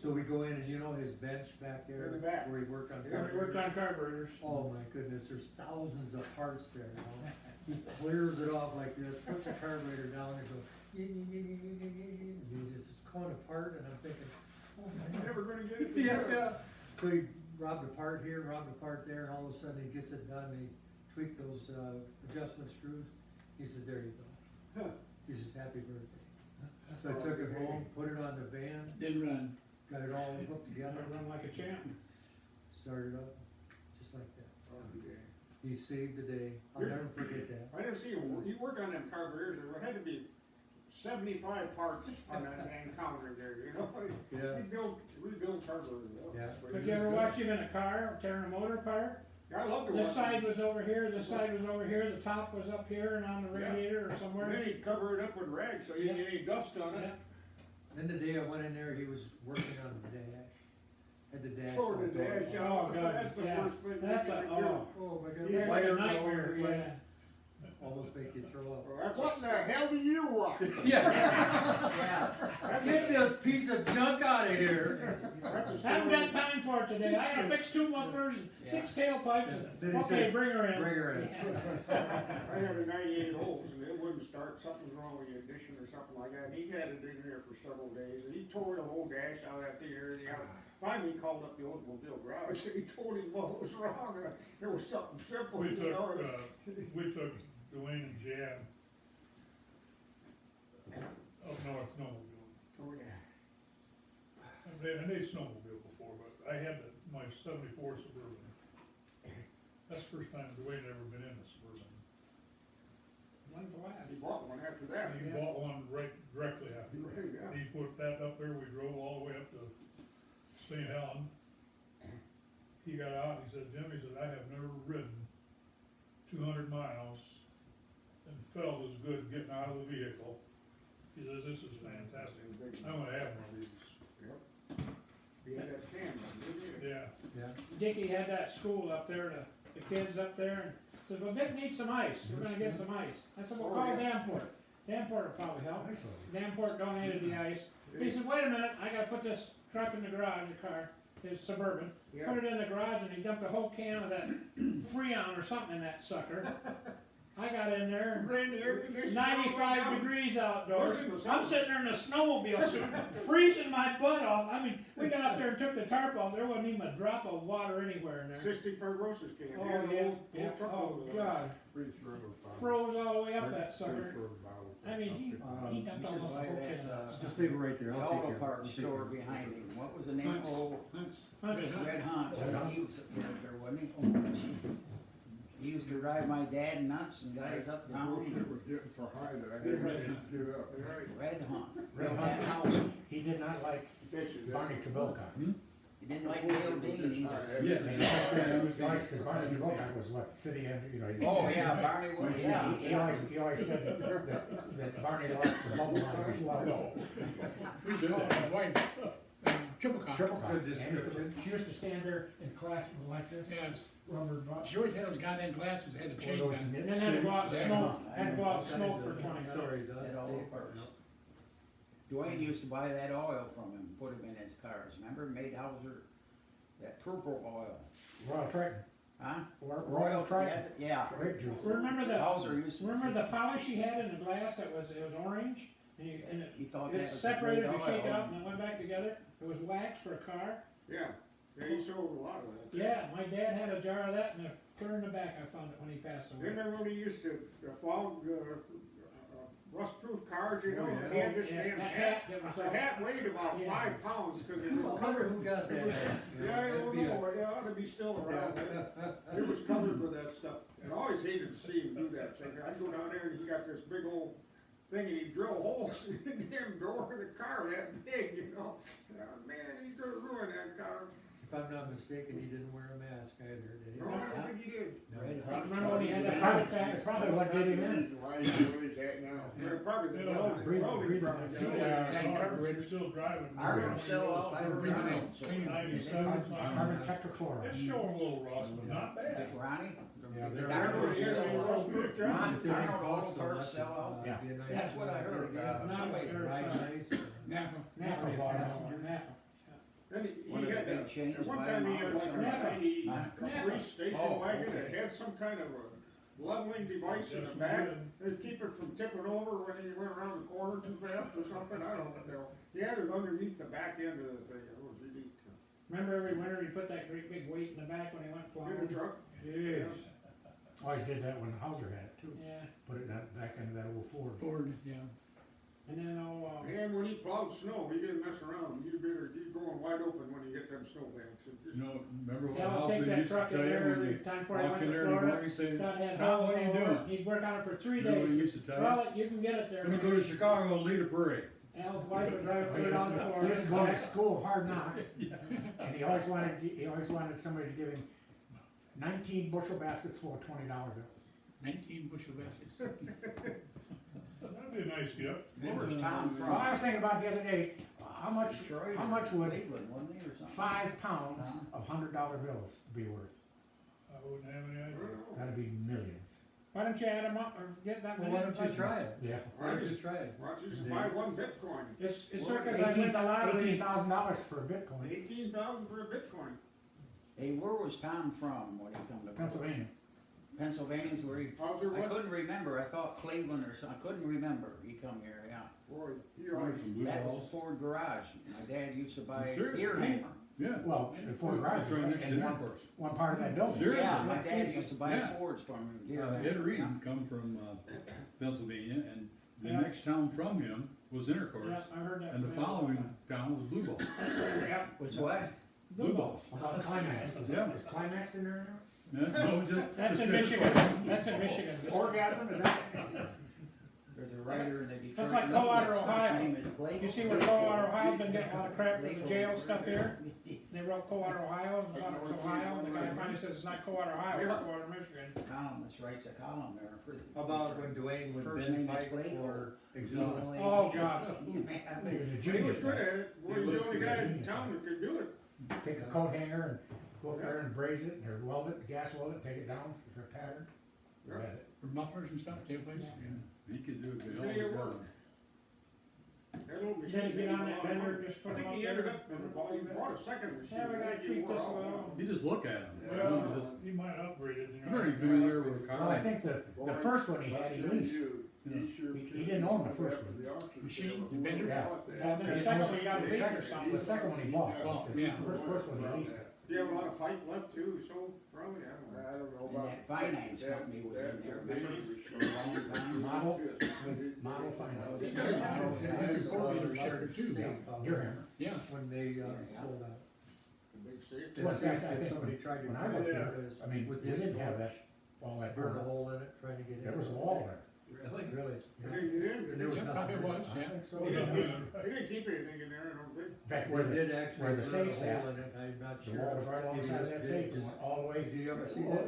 So we go in and you know his bench back there? In the back. Where he worked on Yeah, we worked on carburetors. Oh my goodness, there's thousands of parts there, you know? He clears it off like this, puts the carburetor down and goes, it's just coming apart and I'm thinking, oh my You're God. never gonna get it Yeah, together. so he robbed a part here, robbed a part there, and all of a sudden he gets it done, and he tweaked those, adjustment screws. He says, there you go. He says, happy birthday. So I took it home, put it on the van, Didn't run. got it all hooked I together, run like a champ. started up, just like that. He saved the day, I'll never forget that. I never see you, you work on them carburetors, there had to be 75 parts on that encounter there, you know? Yeah. Rebuild carburetors. Yeah. But you ever watch him in a car tearing a motor apart? I love to This watch side him. was over here, this side was over here, the top was up here and on the Yeah. radiator or And somewhere. then he'd cover it up with rags so you didn't get any dust on it. Yeah. Then the day I went in there, he was working on the dash. Had the dash. Tore the all done. dash Oh, out. God, That's the yeah. worst thing. That's you a, can do. oh, Oh my God. Yeah. that's Fires a all over the nightmare, place. yeah. Almost make you throw up. Well, that's what in the hell do you want? Yeah, Get this piece of junk out of here. That's a Haven't story. got time for it today, I gotta fix 2 mufflers and 6 tailpipes, Then and, he okay, says, bring her in. Bring her in. I had a 98 holes and it wouldn't start, something's wrong with the ignition or something like that, and he had it in there for several days, and he tore the whole dash out of that thing and everything else. Finally, he called up the automobile garage, and he told him what was wrong, and there was something simple, We you took, know. Dwayne and Jan up north snowmobiling. Oh, yeah. And they snowmobiled before, but I had my '74 Suburban. That's the first time Dwayne ever been in a Suburban. When's the last? He bought one after that. He bought one directly after that. Right, yeah. He put that up there, we drove all the way up to St. Helen. He got out, he said, Jim, he said, I have never ridden 200 miles and felt as good getting out of the vehicle. He says, this is fantastic. I'm gonna have one of these. He had that tan one, didn't he? Yeah. Yeah. Dickie had that school up there, the kids up there, and said, well, Dick needs some ice, we're gonna get some ice. I said, well, Oh, call yeah. Danport. Danport will probably help. Danport donated the ice. He said, wait a minute, I gotta put this truck in the garage, a car, his Suburban. Yeah. Put it in the garage and he dumped a whole can of that Freon or something in that sucker. I got in there, Ran the air conditioner all the way 95 down. degrees outdoors. Listen to I'm something. sitting there in a snowmobile suit, freezing my butt off. I mean, we got up there and took the tarp off. There wasn't even a drop of water anywhere in there. Cystic fibrosis can. Oh, He had a yeah, whole yeah. truckload Oh, of those. God. Froze all the way up that sucker. I mean, he you dumped just almost a buy whole that, can of that Just stuff. leave it right there, the I'll take auto care of it. parts I'll take store care of it. behind him, what was the name? Oh, Hunts. Red Hunt, he was there, wasn't he? Oh, Jesus. He used to drive my dad nuts and guys The uptown. bullshit was getting so high that I had to get up. Red Hunt, Red built Hunt. that house. He did not like Barney Kabilka. He didn't like Dale Dean either. Yes. Because Barney Kabilka was what, city, you know. he- Oh, yeah, Barney was, yeah. He always said that Barney lost the bubble on his love. We should call him Dwayne, triple Triple cop. cut. Good description. She used to stand there in class and like this, And rubber butt. she always had those goddamn glasses, had to change Or those them. And then had to go out and Yeah. smoke, had to go out and All smoke kinds for of 20 minutes. stories, huh? Did all the parts. Dwayne used to buy that oil from him, put him in his cars, remember, made Hauser, that purple oil, Royal Triton. huh? Royal Triton. Yeah, Grape juice. Remember the, Hauser used to. remember the polish he had in the glass that was, it was orange? And He thought it that was a separated, great you shake it oil. out and it went back together. It was wax for a car. Yeah, yeah, he sold a lot of that. Yeah, my dad had a jar of that and clear in the back, I found it when he passed away. Remember when he used to fog, rust-proof cars, you know? Oh, He had this Yeah, damn that hat. hat that was The hat weighed about Yeah. 5 pounds, cause it I was wonder covered. who got that. Yeah, I don't know, it ought to be still around. It was covered with that stuff. And I always hated to see him do that thing. I'd go down there and he got this big old thing and he'd drill holes in the damn door of the car that big, you know? Man, he's gonna ruin that car. If I'm not mistaken, he didn't wear a mask either, did he? No, I don't think he did. Red I Hunt. remember when he had that That's heart probably, attack. that's probably what did him in. Why he's doing that now? Yeah, probably the Yeah, welding, breathing- welding breathing probably that got shit. it. And carburetor. You're still driving. I don't sell out, I Breathing don't in, know. cleaning. 97, Carbon tetrachloride. it's showing a little rust, but not bad. Like Ronnie? Yeah, The they're- Darnell Yeah, sell they out. rust-proof job. If they're I don't know, close so parts much, sell out. Yeah. it'd be a nice That's what I one. heard, Not somebody, like Ride there's, nice. Napa. Napa, Napa. Napa. Then One he of the had big that, chains at one buy time them he had out like a somewhere. 90 Huh? Caprice station Oh, wagon okay. that had some kind of a leveling device in the Yes, we back. did. It'd keep it from tipping over when he went around the corner too fast or something, I don't know. He had it underneath the back end of the thing, it was unique. Remember every winter he put that great big weight in the back when he went In the plowing? truck, Jeez. Always did that when Hauser had it too. Yeah, Put it back into that old Ford. Ford, yeah. and then, and when he plowed snow, he didn't mess around, you'd going wide open when you hit them snowbanks. It just- You know, remember what yeah, I'll house take they that used to truck in tell you there when every you time before I walk went in to there in the Florida. morning saying, God had Tom, what are you all over. doing? He'd work on it for 3 You know what he days. used to tell you? Well, you can get it there. Gonna go to Chicago and lead a parade. Al's wife would drive He clear used down the to- floor. he used to go to school of hard knocks, and he always wanted somebody to give him 19 bushel baskets full of $20 bills. 19 bushel baskets. That'd be a nice gift. Where was Tom Well, I from? was thinking about the other day, how much would Cleveland, wasn't he, or something? 5 pounds of $100 bills be worth? I wouldn't have any idea. That'd be millions. Why don't you add them up or get that Well, many? why don't you try it? Yeah. Why don't you try it? Why don't you just buy one Bitcoin? It's circus, I win the lottery. $18,000 for a Bitcoin. 18,000 for a Bitcoin. Hey, where was Tom from when he come to? Pennsylvania. Pennsylvania's where he, How's your I what? couldn't remember, I thought Cleveland or something, I couldn't remember, he come here, yeah. Boy, he always, That was a Ford garage, my dad used to buy Seriously? deer hammer. Yeah. Well, the Ford garage It's right next to and the one, airport. one part of that building. Seriously? Yeah, my dad used to buy Yeah. Fords from him, deer hammer. Ed Reed yeah. come from, Pennsylvania, and the Yeah. next town from him was Intercourse, Yeah, I heard that. and the from him. following town was Blue Ball. Yeah. Was what? Blue Balls. How about Climax? Yeah. Is Climax in there Yeah, no, just. That's just in Michigan, that's in Michigan. now? Orgasm, is that? There's a writer in the Detroit. That's like News, Coldwater, his first Ohio. name is Blake. You see where Coldwater, Ohio's been getting a lot of crap for the jail stuff here? They wrote Coldwater, Ohio, and thought it was Ohio, and the guy finally says it's not Coldwater, Ohio, it's Coldwater, Michigan. Columnist writes a column there for. How about when Dwayne would First bend name is pipe Blake for or exhaust? Oh, God. He was a he was genius. good at it. Boy, he's the only guy in town that could do it. Take a coat hanger and go up there and braze it, or weld it, gas weld it, take it down for a pattern. Read it. For mufflers and stuff, tailplates. He could do it, they Yeah, always it did. worked. That old Then machine. you get on that vendor, just I put them think up he ended there. up, he bought a second machine. Yeah, we gotta I think he treat wore this all a of little. them. You just look at him, you know, Well, just, he might upgrade it, you know. I'm very familiar with a Well, I car. think the first one he had, he leased. He didn't own the first one. Machine, the vendor. Yeah. Yeah, then the second one you gotta leave or something. The second one he bought. Oh, The yeah. first one he leased. Do you have a lot of pipe left too, so probably, I don't know. I don't know And about. that finance company was in there, remember? For a long time. Model, model finance. Deerhammer. Yeah. When they, sold out. Big state. Well, in fact, I If think somebody tried to. when I come worked in there, with- I mean, we with his didn't have torch, that, all that burn a burn. hole in it, trying to get in. There was a wall there. Really? Really? They didn't get in, And there was Yeah, nothing. probably was, I yeah. think so. He In didn't do it. they didn't keep anything in there, I don't think. fact, Well, where it the, did actually where the burn a safe's hole at, in it, I'm not the sure. wall was right alongside that safe, and went all the way. Did you ever see Oh, that?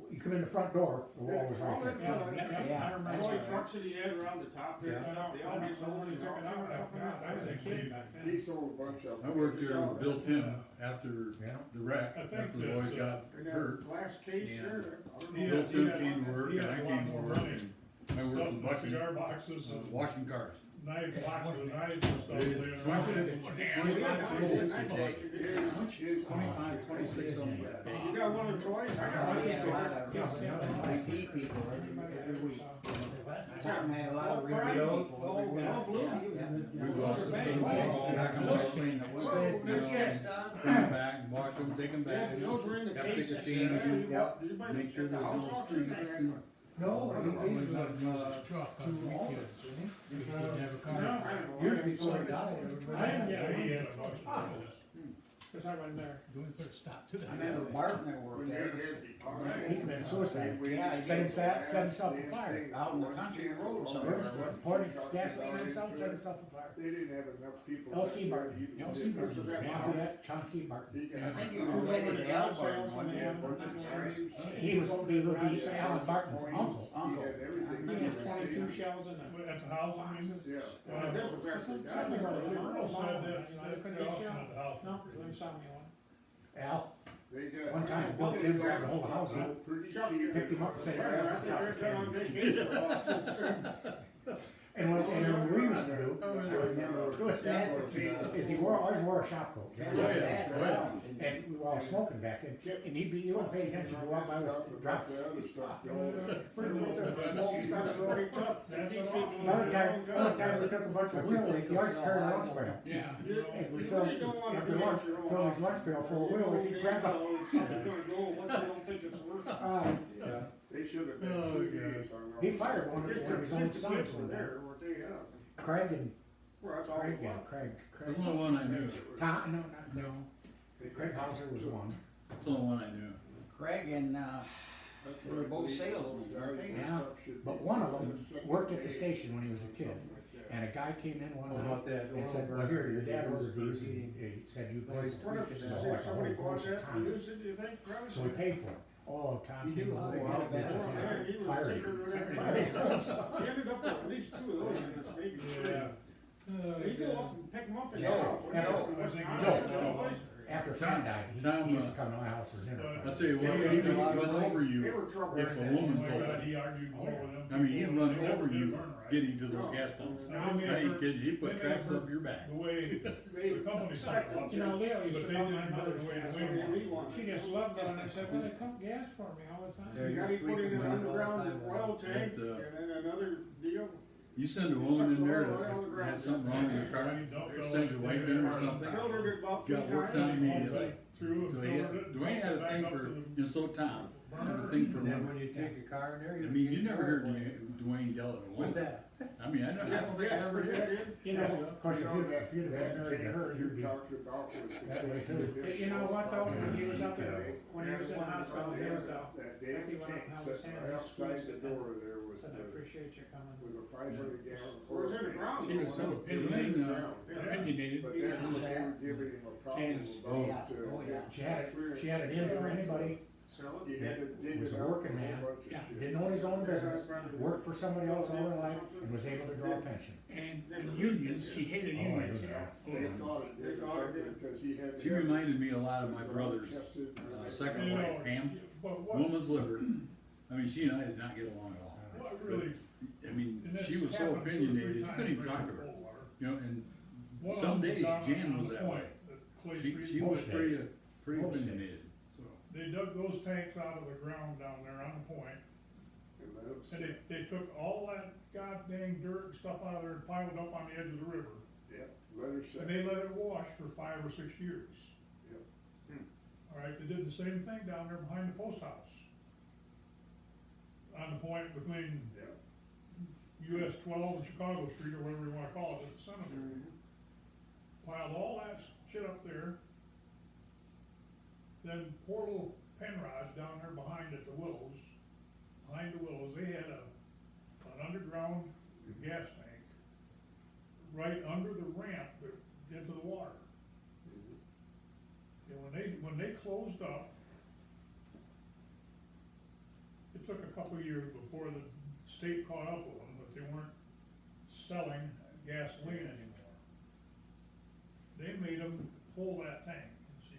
You come in the front door, the wall was All right that, there. Yeah. I remember. toy that. trucks that he had around the top there, Yeah. stuff, they all get sold, he took it out. I was a kid back then. He sold a bunch of them. I worked there and built him after Yeah. the wreck, I think after the that, boys got And hurt. that glass case Yeah. there, I don't He know. Built he him, had- came to work, he and had I a came lot to more work, money. and I Stuff worked in with the Bucky, cigar boxes and washing cars. knife boxes and knives and stuff. It is laying around. 26 26 a day. His 25, 26 of them. You got one of the toys? I got We one. had a lot of repeat people every week. Tom had a lot of repeat people every week. Oh, Yeah, We yeah. go out, put them all back on the machine, bring them back, wash them, take them back. Those were in the Have to case. take a chain and Yeah, did you buy make sure the there's house no auction? streaks and. No, he gave them, Truck, to three all. kids. He didn't have a car. No, I don't know. Years before he died. I didn't get it, he had a bunch of those. Cause I wasn't there. Do we put a stop to that? I remember Bartner worked When they there, had the. He committed suicide. Yeah, he Set himself afire. out in the country road somewhere. Poured gasoline on himself, set himself afire. They didn't have enough people. L.C. Barton. L.C. Barton. Lafayette, Chauncey Barton. He got- I think he was Who went related with to the Al car sales Barton, when they wasn't had he? one? He was going to be Alan Barton's uncle. He had everything. He had 22 shells in the At the house, I mean. boxes. Yeah. This was actually. Something where they Earl said that, you know, they couldn't the get auction shell. at the house. No, let me saw me one. Al, They got. one time Bill Tim grabbed the whole house out, Pretty Chuck, cheap. picked him up and said, Yeah, I think they're going on vacation. and what we used to do, is he always wore a shop coat. And we were all smoking back then, and he'd be, you wouldn't pay attention, go out by us, drop. Smoke started really tough. Another time we took a bunch of wheels, he always carried a lunch barrel. Yeah. And we You filled, really don't wanna after be lunch, at your own filled his house. lunch barrel full of wheels, he'd grab a, Something's gonna go, what you don't think it's worth. They should have been Oh, 2 yeah. days on. he fired one Just of his own the sons kids were one day. there, weren't they, yeah. Craig and, Well, that's all. Craig, it yeah, was. Craig, That's the only one I knew. Tom, no, Craig Hauser was one. That's the only one I knew. Craig and, they were both salesmen, weren't they? Yeah, but one of them worked at the station when he was a kid. And a guy came in one How night about that? and said, well, here, your dad ordered these, and he said, you paid What for if it. So like a somebody whole bought bunch of that and condoms. used it, do you think, Travis? So we paid for it. Oh, Tom You came knew how to over, get I was back. just Yeah, he was fired. tickler than everything. He ended up with at least 2 of those units, maybe 3. Yeah. He'd go up and pick them up and Joe, go off. I think Joe, after Fran died, Tom, he used to come to my house for dinner. I'll tell you what, he would run over They you were trouble. if a Oh woman my pulled God, it. he argued more with them. I mean, he'd people, run and they never over did you learn right. getting to those gas pumps. Now, I ain't kidding, he put they tracks never- up your back. The way, the company set it up. You know, Leo used But to they call didn't my do it mother's the way gas. we wanted. wanted. She just loved it, and I said, well, they pump gas for me all the time. Yeah, You gotta put in an underground oil tank, But, and then another deal. You send a woman in there that has something wrong with her car, or sends your wife in or something, Filtered it about 3 got work times. done immediately. Through So and he filtered had, it, Dwayne had a back thing up for, to the in so Tom, had a thing for And then women. when you take your car in there, I mean, you change never your heard oil. Dwayne yell at a With woman. that. I mean, I don't think I ever Put that did. in. You know, Of course, if you'd have been married to her, You you'd be, talked about was the That way thing too. that this you know what though, when he was was up there, when he was in the hospital, he was out. That damn He went up tank and I was sitting saying, right he outside squeezed the it door there was Said, I the, appreciate you coming. was a 500-gallon. Or was it the ground? she was so opinionated, opinionated. But then they were giving him a problem Candace. about, Oh, yeah. She had it in for anybody, Sell he it? had to dig was it a up working and a man, whole bunch of yeah, shit. didn't own his own business, worked for somebody else all their life, and was able to draw a pension. And unions, she hated Oh, unions. They thought it did something because he had. She reminded me a lot of my brother's, Tested, second You wife, know, Pam, But what, woman's liver. I mean, she and I did not get along at all. what really, I mean, and this she was so happened 2 or 3 opinionated, you times couldn't even during talk to the her. cold war. You know, and One of some them days down Jan on was the that point way. that Clay She Street- was Most pretty, days. pretty Most opinionated, so. They dug those tanks out of the ground down there on the point, And let him and sit. they took all that goddamn dirt and stuff out of there and piled it up on the edge of the river. Yeah, let her sit. And they let it wash for 5 or 6 years. Yep. All right, they did the same thing down there behind the post house. On the point between Yeah. US 12 and Chicago Street, or whatever you wanna call it, at the cemetery. Piled all that shit up there. Then poor little Penrod down there behind at the Willows, they had an underground gas tank right under the ramp that, into the water. And when they closed up, it took a couple of years before the state caught up with them, but they weren't selling gasoline anymore. They made them pull that tank, and so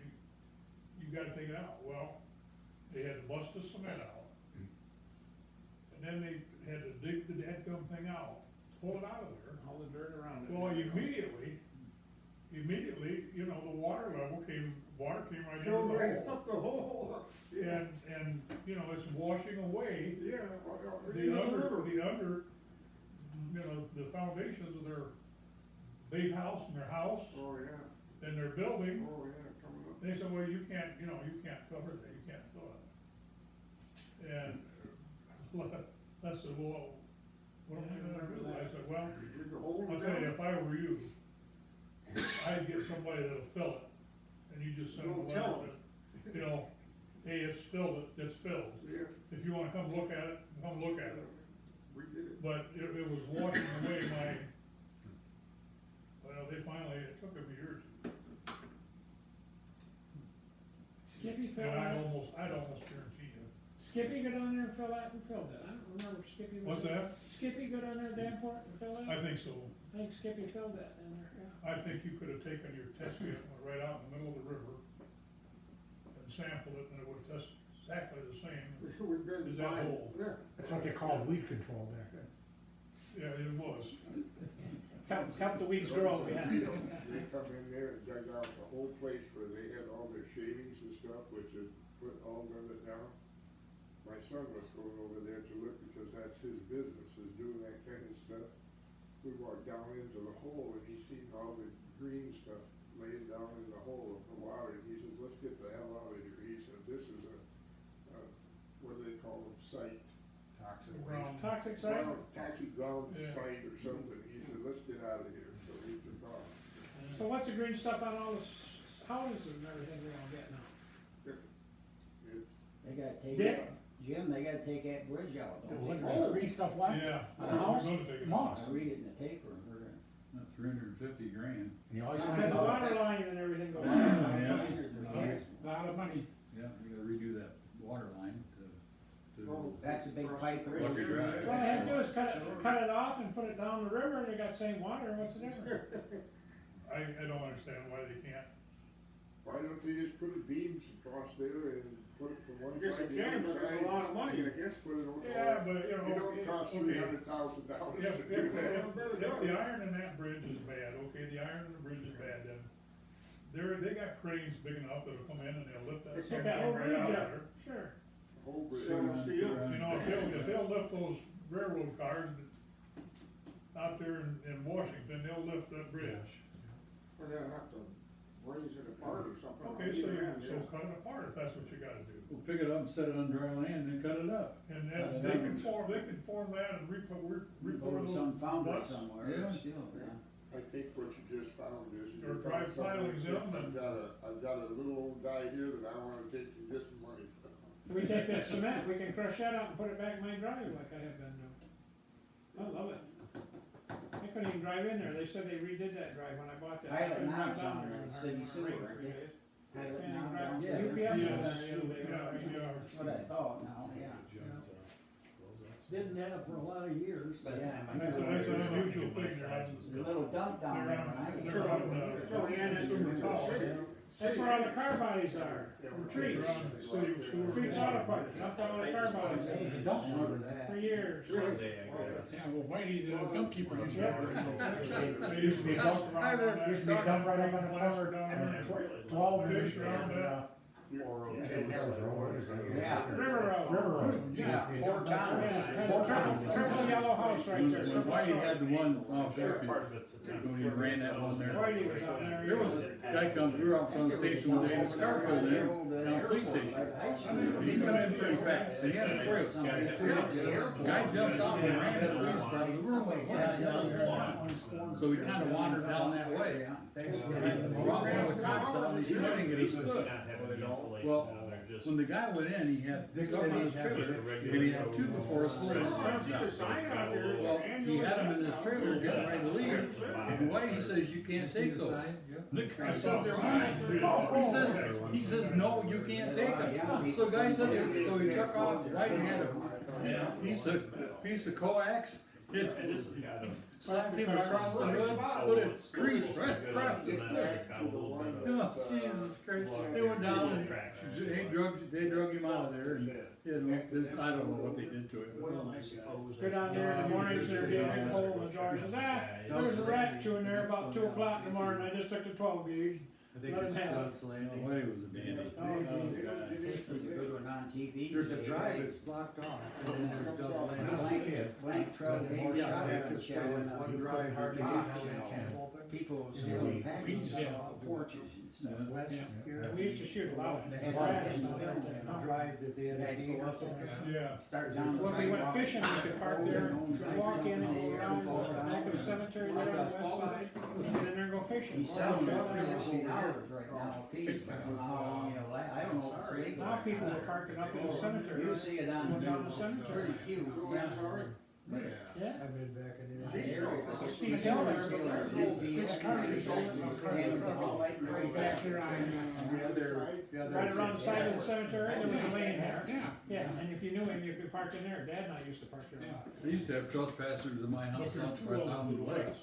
you gotta take it out. Well, they had to bust the cement out, and then they had to dig the dadgum thing out, pull it out of there. All the dirt around it. Well, immediately, you know, the water came right into the Filled right hole. up the hole. And, you know, it's washing away Yeah. you know, the foundations of their big house and their house Oh, yeah, and their building. oh, yeah, coming up. They said, well, you can't cover that, you can't fill it. And I said, well, what am I gonna do? I said, well, Dig the hole I'll down. tell you, if I were you, I'd get somebody that'll fill it, and you just send them a Don't letter tell that, you know, hey, it's filled, it's filled. Yeah, If you wanna come look at it, come look at it. we did it. But it was washing away well, they finally, it took them years. Skippy filled And that, I'd almost guarantee you. Skippy go down there and fill that, who filled that? I don't remember if Skippy was. What's that? Skippy go down there to Danport and fill that? I think so. I think Skippy filled that in there, yeah. I think you could have taken your test kit, went right out in the middle of the river and sampled it, and it would test exactly the same. We've been Is that fine. hole? Yeah. That's what they called weed control back then. Yeah, it was. Help the weeds grow, yeah. They come in there and dug out the whole place where they had all their shavings and stuff, which had put all of it down. My son was going over there to look because that's his business, is doing that kind of stuff. We walked down into the hole and he seen all the green stuff laying down in the hole of the water. And he says, let's get the hell out of here. He said, this is what do they call them, site? Toxic Ground. Toxic site? Taxi ground Yeah. site or something. He said, let's get out of here. So we took off. So what's the green stuff on all the houses and everything we all get now? It's, They gotta take Dick? that, Jim, they gotta take that bridge out, The don't they? what, the green stuff what? Yeah. On the house? We're gonna take it. Moss. I read it in the paper, and heard it. Not 350 grand. And you always find Because the out, water line and everything goes. Yeah. a lot of money. Yeah, we gotta redo that water line to. That's a big pipe. Lucky Drive. All I had to do is cut it off and put it down the river and they got same water, what's the difference? I don't understand why they can't. Why don't they just put a beams across there and put it from one I guess side it to the can, other but it's side? a lot of money, I guess. Put it on. Yeah, but you know. It don't cost okay. $300,000 If, to do that. if the iron in that bridge is bad, okay, the iron in the bridge is bad, then they got cranes big enough that'll come in and they'll lift that They thing took that whole right out bridge of up, there. sure. Whole bridge. So it's to you. You know, if they'll lift those railroad cars out there in Washington, they'll lift that bridge. Or they'll have to raise it apart or something. Okay, so cut it apart if that's what you gotta do. We'll pick it up and set it on dry land and cut it up. And then they can form that and Go report to those some foundry lots. somewhere, Yeah. but still, yeah. I think what you just found is you Or found dry something filings that in says, I've got a little old guy here that I wanna take this money from. We take that cement, we can crush that out and put it back in my drive like I have been doing. I love it. I couldn't even drive in there, they said they redid that drive when I bought that. Pilot I couldn't drive Knob's down on there the when city it sewer, rained right 3 there. days. Pilot Can't even Knob drive. down Yeah. there. UPS was Yes, down there the other day. yeah. That's what I thought now, yeah. Didn't have for a lot of years. But yeah, That's an unusual thing there. the little dump down there when I was. They're on, Oh, yeah, that's Super Tall. That's where all the car bodies are, from trees. They're on city sewer. Trees auto parts, dumped all the car bodies There's a in dump under that. for years. Yeah, well, Whitey, the dump keeper used to have They used to be a dump, around on that. used to be a dump right up on the corner, Down and there. 12 Fish fish around and, that. and Narrows Road, is it? Yeah. River Road. River Road. Yeah, Used to be a four dump right times. there. Yeah, has a triple yellow house right there. When Whitey had the one off Fairfield, when he ran that one there. Whitey was out there. There was a guy come, we were out from the station one day, and his car pulled in, down the police station. And he come in pretty fast, and he had a trailer. Guy jumps out and ran to the police department, we're like, what the hell is going on? So we kinda wandered down that way. And brought one of the cops out, and he's pointing at his foot. Well, when the guy went in, he had stuff on his trailer, and he had two before us holding his hands down. Well, he had them in his trailer getting ready to leave, and Whitey says, you can't take those. The guy said, they're mine. He says, no, you can't take them. So the guy said, so he took off, Whitey had a piece of coax, he slapped him across the hood, put it creased right across his foot. Oh, Jesus Christ. They went down and they drug him out of there, and, you know, this, I don't know what they did to him. But oh my God. Go down there in the mornings, they're getting a hole in the jar, says, there's a rat chewing there about 2 o'clock in the morning, I just took the 12 gauge. I think Let it's him have it. Duff's Oh, Landing. Whitey was a dandy. Oh, geez. Was a good one on TV. There's a drive that's blocked off, and then there's Duff Landing. Blank truck, And then big horse shot, back and this way, showing there's up, one you drive drive hardly hardly gets gets out, out. open. People Yeah, stealing we- packages yeah. off the porches and stuff. West here. We used to shoot a lot of They them. had Grass, some not big out there, no. drive that they had Guys to go eat or up there. something. Yeah. Start down the When we went sidewalk. fishing, we could park there, walk in and go around the back of the cemetery there on the west side, and then there and go fishing. He's selling them for $60 right now a piece, but I don't know how long he'll last, I don't know if it's legal. Now people are parking up in the cemetery. You'll see it on, Going down the cemetery. pretty few, yeah. Yeah. I've been back in there. It's a steep hill there, but there's 6 cars or so. Back here on, The other, Right around the side of the cemetery, there was a lane there. yeah. Yeah, and if you knew him, you could park in there. Dad and I used to park there a lot. I used to have trespassers in my house out where I found the lakes.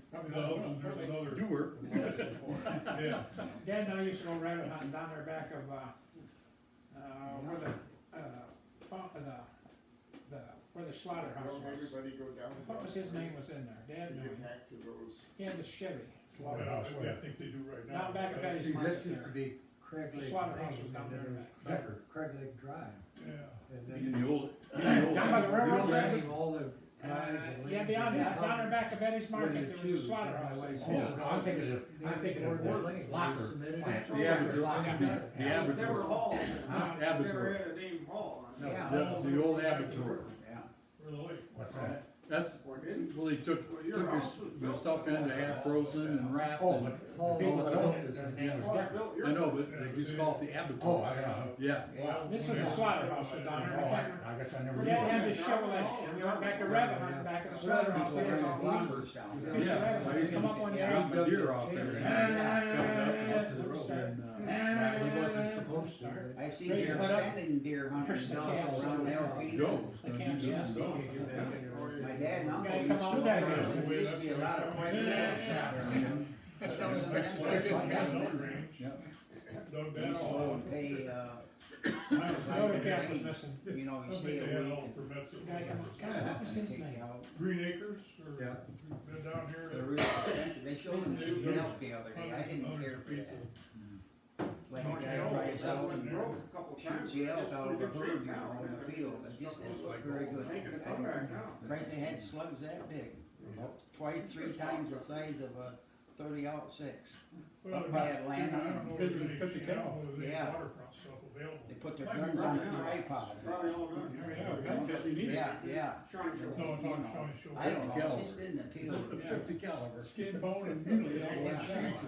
Probably No, not. there's another. You were. Yeah. Dad and I used to go rabbit hunting down there back of, where where the slaughterhouse Don't was. everybody go down. What was his name was in there? Dad knew Get him. back to those. He had the Chevy. Slaughterhouse Yeah, Way. I think they do right now. Down back at Betty's see, Market this used to there. be Craig The Lake. slaughterhouse was Lane, down and then there. there's Becker, Craig Lake Drive. Yeah. And In then the old. Down by the railroad you tracks? name all the drives and Yeah, lanes beyond and that, down there back at Betty's What do you Market, there was a choose? slaughterhouse. My wife's Oh, no, I'm thinking of locker plant. The Abattoir. The Never Abattoir. Hall. Never Abattoir. had a name Hall on it. Yeah. The old Abattoir. Yeah. Really? What's that? That's, Or didn't. well, they took your stuff in to have frozen and wrapped Oh, and. but Paul people Walker don't, is their his name name. was Decker. I know, but they just call it the Oh, Abattoir. I don't know. Yeah. Yeah. This was a slaughterhouse down Oh, there. I can't remember. I guess I never. Dad had this Chevrolet, and we went back to rabbit hunting back at the slaughterhouse. There was all lots. down Fish Yeah. rabbit, they come up one day. Beat my deer off there. Yeah. Coming up and up to the road. And, He wasn't supposed to, but I see Raise they're it up. sending deer hunters There's the down cats. around LP. Joe's They gonna can't do see some us. stuff. My dad and uncle Gotta used come out to, with that there used to be a lot of private. That sounds Some like of them it's just bad. Yeah. Dug They that used all to pay, The other cat was missing. you know, I you think stay they a had week all and the permits. that Guy were come, necessary. what was his take name? you out. Green Acres, or, yeah. been down here. They're real expensive. They showed them shooting elk the other day. I didn't care for that. Like a guy drives out and broke a couple times. shoots the elk It's out pretty of a good herd, shape you now. know, in the field. It just didn't look very good. Making a comeback now. Price they had slugs that big, twice, 3 times the size of a 30-06. Well, Up by Atlanta. I don't know if Bigger there's than any, 50 I don't know cal. if there's any Yeah. waterfront stuff available. They put their Might be guns on a right now. tripod. Probably all done. You need it. Yeah. Shawnee Show. No, I'm talking Shawnee Show. I don't know, Caliber. this didn't appeal to me. 50 caliber. Skin, bone, and mutilate all Yeah. one shot. That's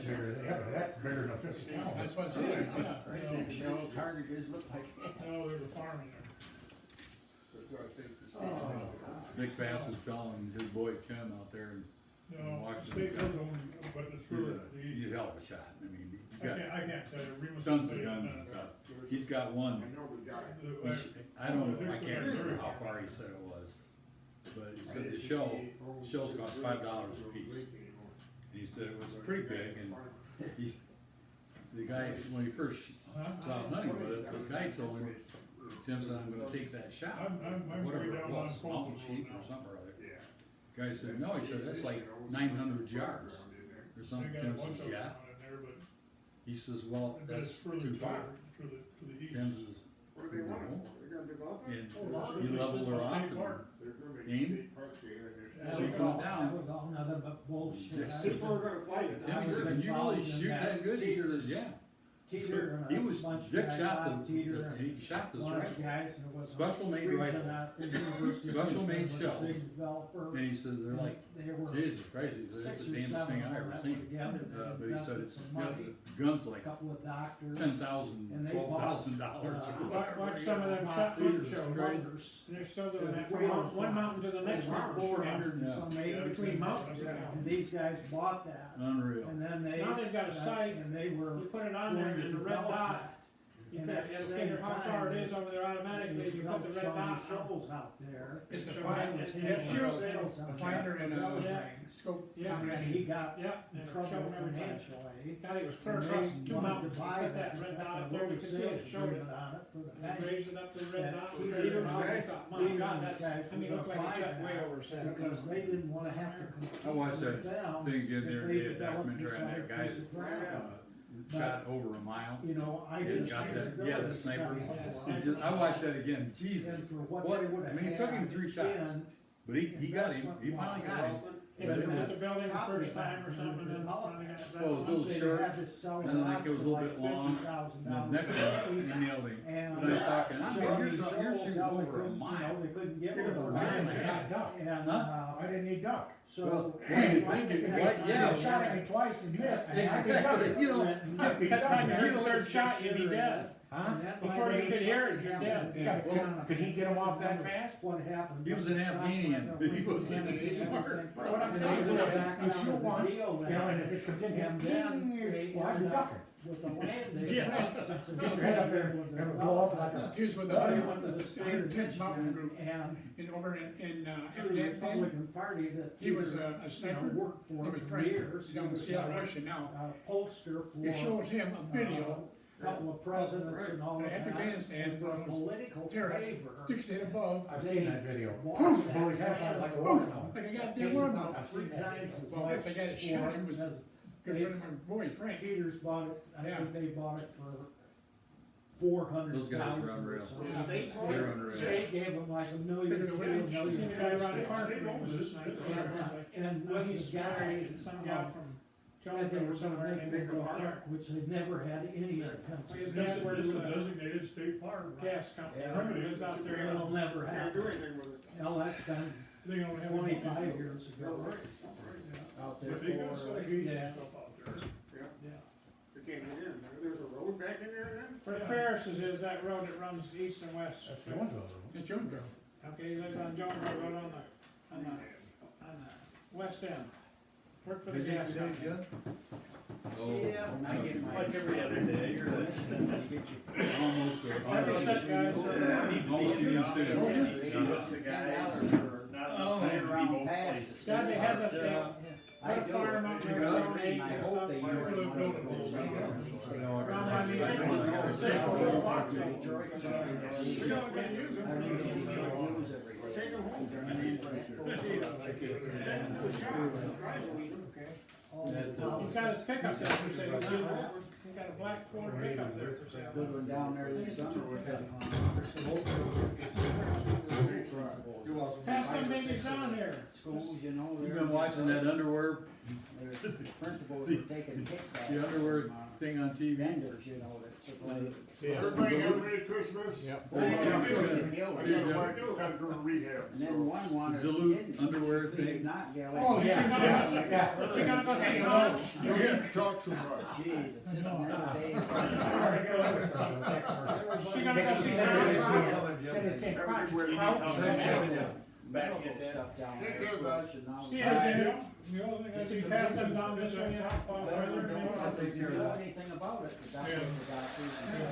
bigger, yeah, but that's bigger than a 50 cal. That's what I'm saying, yeah. President shell cartridges look like that. No, there's a farm in there. Nick Bass was telling his boy Tim out there, and No, Washington state State. guns own, but it's he's for a, the, he's a hell of a shot. I mean, I he's got can't tell you, Remus. tons will of tell you guns in a and minute. stuff. He's got one. I know the guy. I don't know, I can't remember how far he said it was, but he said the shells cost $5 a piece. And he said it was pretty big, and he's, the guy, when he first was out hunting with it, the guy told him, Tim said, I'm gonna take that shot, I'm whatever way it down was, on mountain Fulton sheep Road or now. something or other. Guy said, no, he said, that's like 900 yards, or They something. got a Tim bunch says, of them yeah. on in there, but, He says, well, but it's that's further too far. to the east. Tim says, What do they want? no. They're gonna develop it? And he leveled her off and They're gonna make a Aim. state park there and That there's. She was come all, down. that was all nothing but bullshit. Yes. I was People are gonna fight it. Tim said, can you really shoot that good? He says, yeah. Teeter and He a was, bunch of Dick guys, shot Bob Teeter he shot this one of rifle. the guys, and it was. Special made region rifle. out there, University of Special Michigan made was a shells. big developer. And he says, they're like, They were Jesus Christ, he said, that's 6 the or damnest 7 thing I of them ever that seen. were together. They But he said, invested some you know, money, the gun's a like couple of doctors. $10,000, And they bought, $12,000. Watch some of them Bob shot put Teeter's shows, brothers. and they're still doing that They from were one mountain to the next Over mountain. 400 and Yeah. some Yeah, acres. Between mountains, Yeah. yeah. And these guys bought that, Unreal. and then they. Now they've got a site, And they were. You put it on there going to and the red develop dot, that. you And figure, at the it'll same figure how far time, it is over there automatically, you put the red dot on. Shows out there. It's a Sure. finder, Was It handling shoots. sales on a finder and the other Yeah. things. scope. Yeah. And he got Yeah, in and it trouble showed everything. financially. God, it was clear And across they two wanted mountains, to you buy put that red dot up there, you could see it, it showed it. On it for the And bank. they raised it up to the red That dot, Peter Peter, and and I thought, my Peter God, and that's, these guys I mean, it were looked like gonna it shut buy way that over his head. Because they didn't wanna have to compete I watched with that them thing the if other they day, a developed documentary this on that other guy piece of ground. shot over a mile. You know, I And did. got that, yeah, the sniper. Yeah. It's just, I watched that again, Jesus. And for what What- they would I have mean, it took him had 3 shots. in But he got him, he finally got him. If But it it was was, a building the property first time or back something, then in finally got it. well, it was a little They short, had to sell and then I think it was a little lots bit for like long, $50,000 and the next one, he nailed him. And But I'm talking, I mean, Shawnee you're Shoals, shooting how they over a couldn't, mile. They couldn't get You're rid gonna of burn it. it, yeah, duck. And, Huh? I didn't need duck. so. Well, when you think it, right, You yeah. shot at me twice and missed, and I Exactly, you know, Because time you hear the third shot, you'd be dead. Huh? Before you could hear it, you're dead. Yeah, well, could he get him off that fast? What happened? He was an Afghanian, he wasn't too smart. What I'm saying is, you shoot once, you know, and if it comes in here, And then, well, you're ducking. with the land they Yeah. spent since it Get was your head up there, with the have it blow up like a. development, Here's what they went to the state of 10th Mountain Michigan Group and over in through the Afghanistan. Republican Party that He was Peter, a sniper. worked He for was for Frank. years. He's on Seattle, Russia now. Pollster for. It shows him a video, a couple of presidents and all of in that. Afghanistan And for was political terrorist. favor. Sticks it above, I've seen that video. Poof, Blow his head out like a watermelon. like a goddamn watermelon. I've seen that video. Well, the guy that shot him was a good friend of my boy, Frank. Peters bought it, I Yeah. think they bought it for $400,000 Those guys were or unreal. something. Yeah. State They're unreal. State gave them like $1 million, Figured it $2 was- million. Seen the guy around the park, he owns this night. And When when he the started, guy, some guy from that they Jonesboro were somewhere, gonna and make they it go go there. which they never had any in His Pennsylvania. dad works This is a at a designated state park. gas company, Yeah. he lives out there. It'll never Can't do happen. anything with it. Well, that's been They don't have. 25 years ago. Right. Out there But they got for, some gates yeah. and stuff out there. Yeah, they can't get in. There's a road back in there then? Where Ferris's is that road that runs east and west. That's Jonesville. It's Jonesboro. Okay, he lives on Jonesboro Road on the west end. Work for the Busy gas today, company. Jim? Yeah, when I get my. Like every other day, you're almost there. Every set, guys. Almost in the city. God, they had that, I that do. farm up there, And so they I hope they use stuff. it money to go somewhere. Around my meeting, I really enjoy news every day. Take 'em home. He's got his pickup there for sale. He's got a black Ford pickup there for sale. Good one down there this summer. You're welcome. Pass some babies down here. Schools, you know. You've they're- been watching that underwear, There's principals are taking kickbacks. the underwear from, thing on TV? vendors, you know, that supply. Everybody have a Merry Christmas. Yep. Oh, yeah. I got a wife that's gotta go to rehab, And then so. one wanted. Duluth underwear He did thing. not get. Oh, yeah. She gonna go see Coach. You can't talk so much. Gee, the system nowadays. She gonna go see Coach. Said it's in Crotch, Everywhere. Crouch. Medical stuff down Take there. care, guys. And now- See how they do? The other thing I If you think. pass them down this way, you hop off further. I'll take care of Do that. anything about it, the doctor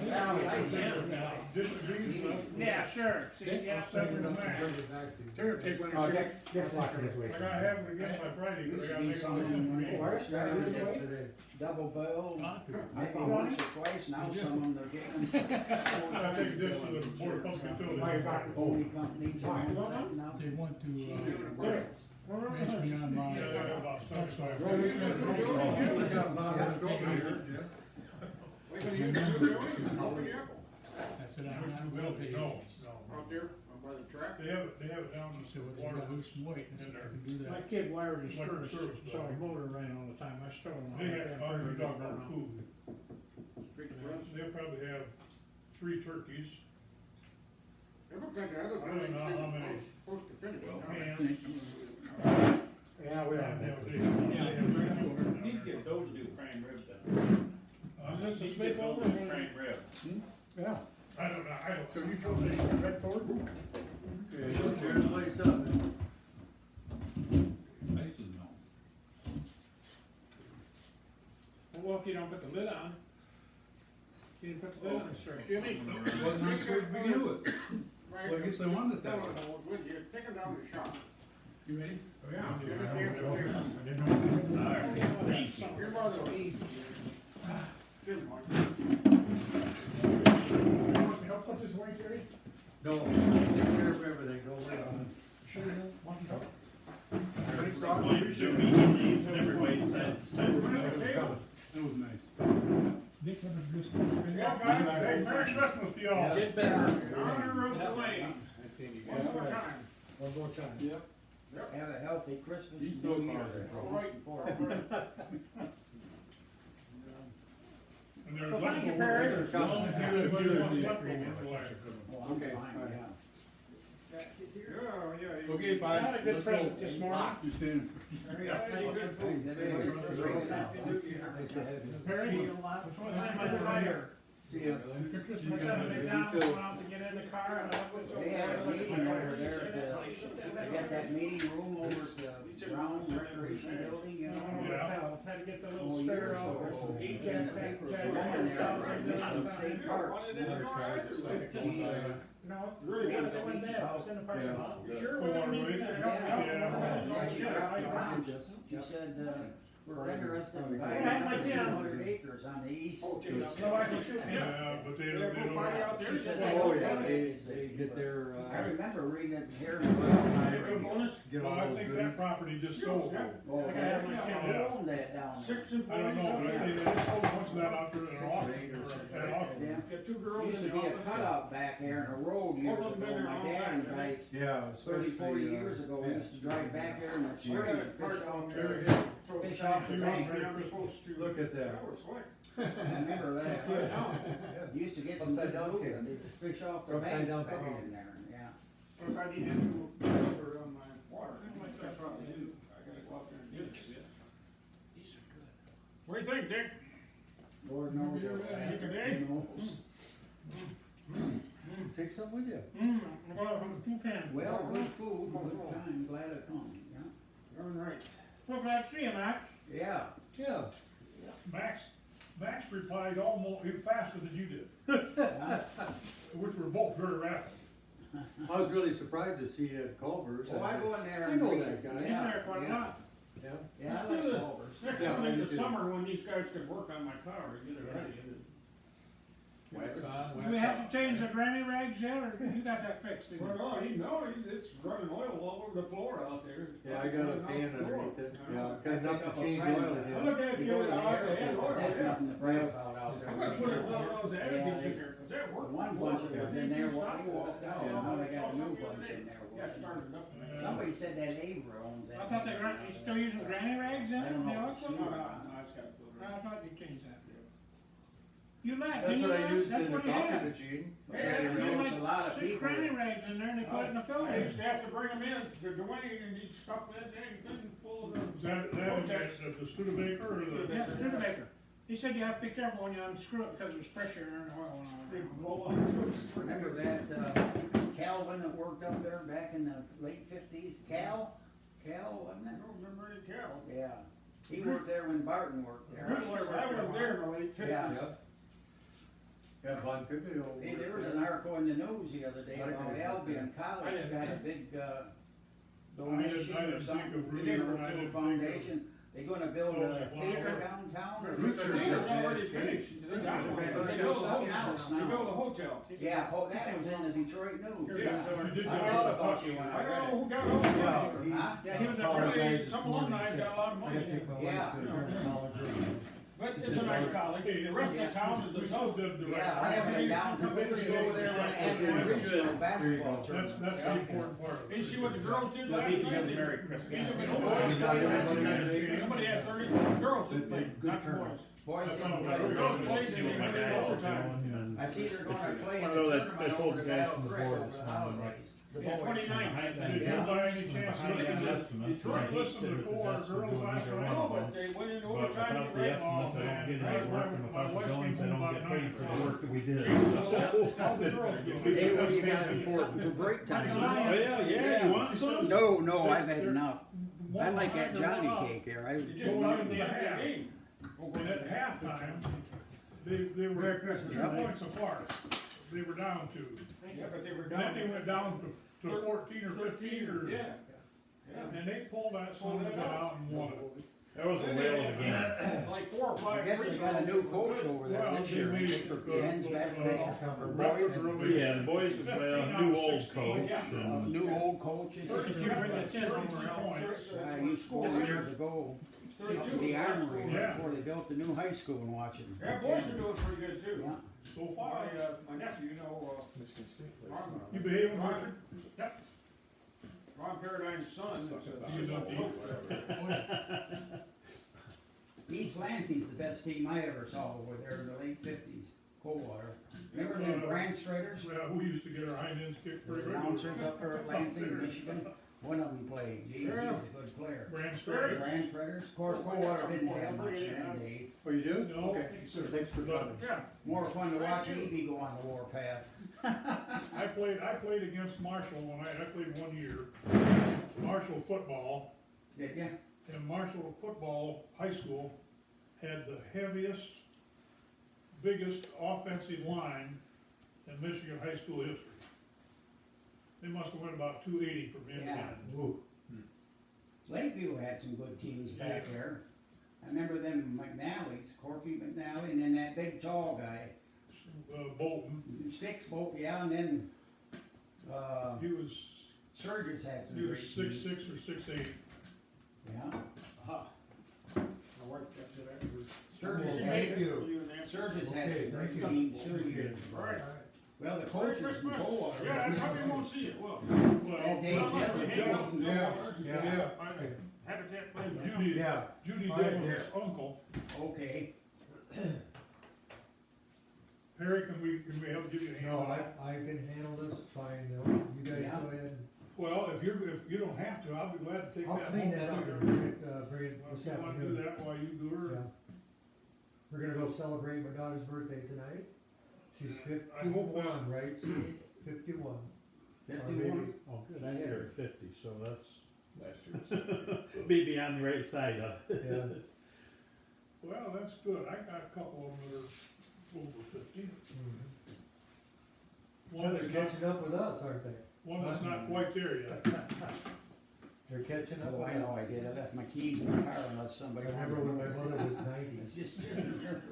Yeah. forgot to. Now, disagrees, Yeah, sure. See, yeah. I'll send you the Bring map. it back to you. Here, take one. Oh, next watching this way. I gotta have it again by Friday, Used cause I to gotta be make some it. when they started This it way today. double bill, Huh? maybe once or twice, now some of them they're getting. I take this to the Board of Public Utilities. Why you got the Phony companies, you know, setting up. They want to, There. ask me on my. Yeah, I got about stuff, so I. We got about left over here, Jim. Like when you do the open the apple. I said, I'm not gonna pay. No, Out there, by the track. they have it down She said, to well, the they water. gotta lose some weight, I said, I can do My that. kid wired his Like a furnace, service so dog. his motor ran all the time. I stole him. They have, I'm talking about food. Big spreads. They'll probably have 3 turkeys, It looked like the other I don't know how buildings many. was supposed to finish. hams. Yeah, we Yeah, have. they have Need to get those to do prime rib down. Is this a Need to get those sleepover? to do prime rib. Yeah. I don't know, I don't. So you told me to red Ford? Okay, so tear the place up. I said no. Well, if you don't put the lid on. You didn't put the lid on, sir. Jimmy. Wasn't I supposed to begin with? So I guess they wanted it that way. With you, take them down to the shop. You ready? Oh, yeah. Oh, Your mother, Jim, Help put this away, Gary? No, take care of everything, don't worry about it. You should be in leaves and everybody decides to spend. That was nice. Dick, have a good. Yeah, guys, hey, Merry Christmas to y'all. Get better. Honor of the lane. one more time. One more time. Yep. Have a healthy Christmas. These and still New Year. cars are That's All right. important. And there's Well, thank you, leftovers. Perry. As long as anybody wants leftovers for last. Oh, I'm Okay, fine, all right. yeah. Yeah. Okay, I fine. had a good Let's go. present this morning. You're saying. Good food. Everybody's bringing it out. Nice to have you. Perry, which one's in my tire? See ya. I said a McDonald's went out to get in the car and I went They had a meeting over there at they got that meeting room over at the Brown Recreation Building, you know? Yeah. Had to get the Oh, little years spare ago, out. in Each the and paper, Jack- the woman there Jack- was in state parks. She, No, Really yeah, good it went there, it was in the parking lot. Sure, we Yeah. don't need to help me out. yeah, she Yeah, dropped I- around, she said, we're interested in buying Yeah, my 200 acres on the east. Oh, Jimmy. So I can shoot me. Yeah, but they They don't, have they a party don't. out there? She said Oh, they yeah, don't they get their, I remember reading it here in Good bonus. get Well, all I those think goodies. that property just sold. Oh, I have my who owned that down there? 6 I don't know, but they sold a bunch of that out there at an auction, Acres. or at auction. Yeah. Got 2 There girls used in to the be a office. cutout back there in a road years Both of them ago. been there My all dad and night, I, Yeah, 30, 40 especially, years ago, we used to drive back there and the We're spring gonna fish park off on there. there. Fish off the bank. We're supposed to. Look at that. That was slick. I remember that. You used to get some Upside good down food cake. and they'd fish off the Upside bank down back cookies. in there, yeah. So if I needed to cover on my water, that's what I do. I gotta go out there and get it. These are good. What do you think, Dick? Lord knows. You what can happened, dig? who knows. take some with you. I'm gonna have 2 pans. Well, good food, good time, glad I come, yeah. All right. We're glad to see you, Mac. Yeah. Yeah. Max replied almost faster than you did, which were both very rapid. I was really surprised to see you at Culver's. Oh, I go in there I and. know read- that guy. He's Yeah, there quite a yeah. lot. Yeah. Yeah, I like Culver's. Next Yeah, time I in do the too. summer when these guys could work on my car and get it ready. Wax on, Do wax we have off. to change the granny rags yet, or you got that fixed? didn't you? Well, it's running oil all over the floor out there. Yeah, I got a fan underneath it. Yeah, got enough to change I oil in I it. looked at You it, go to the I like the airport, oil, that's yeah. nothing to brag about out there. I'm gonna put it one of those Yeah, additives they- in there, cause that worked. One bunch of was in there while you walked out, Yeah. now they got a new bunch in there. Yeah, started up. Somebody said that Avery owns that. I thought they were, you still using granny rags in I it, don't the know oil if it's filter? true. No, it's got to filter. I thought you changed that. You let, That's didn't you what I let, used that's in the what you coffee had. machine. Yeah, you you know, like it's a lot of 6 people. granny rags in there and they put it in the I filter. used to have to bring them in to Dwayne and he'd stuff that dang thing full of the. Is that at the Studebaker or the? Yeah, Studebaker. He said you have to be careful when you unscrew it because there's pressure in the oil They and blow all up. Remember that, Calvin that worked up there back in the late fifties, Cal, wasn't I it? don't remember any cow. Yeah, he worked there when Barton worked there. I was there in the late Yeah. fifties. Yeah, Von Pippin. Hey, there was an article in the news the other day about Albion College got a big, donation I or didn't something, think of they Rudy, did I a didn't think of- foundation. They're gonna build Oh, a the theater flower. downtown or Roots something. are Theater's good. already finished. They got They're one. gonna They do built a something hotel. else They now. built a hotel. Yeah, oh, that was in the Detroit News. Yeah. You did I you thought have about a you when I I don't read know it. who got all the money. Huh? Yeah, he was at Apologized Berkeley. this Some morning, alumni he got a lot of said, I money. gotta take my wife Yeah. to a different college. But it's a nice college. The rest of the town is We a still south. did the right. Yeah, I haven't been down to Windsor over there when they had the original basketball That's tournament. the important part of it. And see what the girls did Let last me night? give They- Merry Christmas. they took it Yeah. over. Somebody had 30 girls that played, not Good boys. Boys That's didn't all play. right. Girls played, they went in overtime. I see they're gonna play in one the of those that tournament there's over old the guys Battle from the Creek board over this the morning, holidays. The Yeah, boys. 29. Did you Yeah. by any chance Behind listen the to, estimates, Detroit I hate listened to civic four possessed for girls doing last either night? No, one. but they went into But overtime without to the break. estimates, I don't get any work, and if I was going, I don't get paid for the work that we did. How the girls do? Hey, what do you got, something for break time? Oh, yeah, you want some? No, I've had enough. I One like that behind or one Johnny up. cake there, They just Going won into the the end of half. the game. And at halftime, they were 2 points apart. They were down 2. Yeah, but they were Then down. they went down to 14 or 15 or. Yeah. Yeah. And they pulled that son of a gun out and won it. That was the Then they Wales had, again. Like 4 or 5. I guess they got a new coach over there Well, this they year, made for it, men's basketball, for record boys. early. Yeah, the boys, well, new old coach, Yeah. and New old coaches. First, you bring the tin over 32 points. I used 4 years ago, up to the armory Yeah. before they built the new high school and watching. Yeah, boys are doing pretty good too. Yeah. So far, My nephew, you know, you behaving, Roger? Ron Paradine's son, He's up to you. East Lansing's the best team I ever saw over there in the late fifties, Coldwater. Remember them Brand Straders? We used to get our hind ends kicked The pretty good. announcers up there at Lansing, Michigan, one of them played, he was a good player. Brand Straders. Brand Straders, of course, Coldwater didn't have much in them days. Oh, you do? No. Okay, so thanks for coming. yeah. More fun to watch Eby go on the warpath. I played against Marshall when I played 1 year. Marshall football, Did ya? and Marshall football, high school, had the heaviest, biggest offensive line in Michigan high school history. They must have went about 280 from end to Yeah. end. Lakeview had some good teams back there. I remember them McNally's, Corky McNally, and then that big tall guy, Bolton, Sticks Boat, yeah, and then, he was Surges had some He was great teams. 6'6" or 6'8". Yeah, Aha. My wife kept it afterwards. Sturgis Thank had, you. Surges had Okay, some thank great you. teams too. Alright. Well, the Merry coaches from Christmas. Coldwater. Yeah, I probably won't see it, well. That Dave Well, Dillon, hey, Dillon from yeah, Coldwater. yeah. Habitat plays Judy, Yeah, Judy All right, Dillon's uncle. Okay, Harry, can we help give you a hand? no, on I that? can handle this fine, though. You guys Yeah. go ahead. Well, if you don't have to, I'll be glad to take I'll that clean home that up too. and bring it Well, this if you wanna do afternoon. that while you do her. Yeah. We're gonna go celebrate my daughter's birthday tonight. She's I hope 51, right? Steve? 51. Or 51. maybe- Oh, good, I had her at 50, so that's. Last year. be on the right side of it. Yeah. Well, that's good, I got a couple of them that are over 50. Well, One they're that's not, catching up with us, aren't they? one that's not quite there yet. They're catching up Oh, with I know I us. did, I left my keys in the car unless I somebody. remember when my wanted mother them. was 90. It's just sitting here.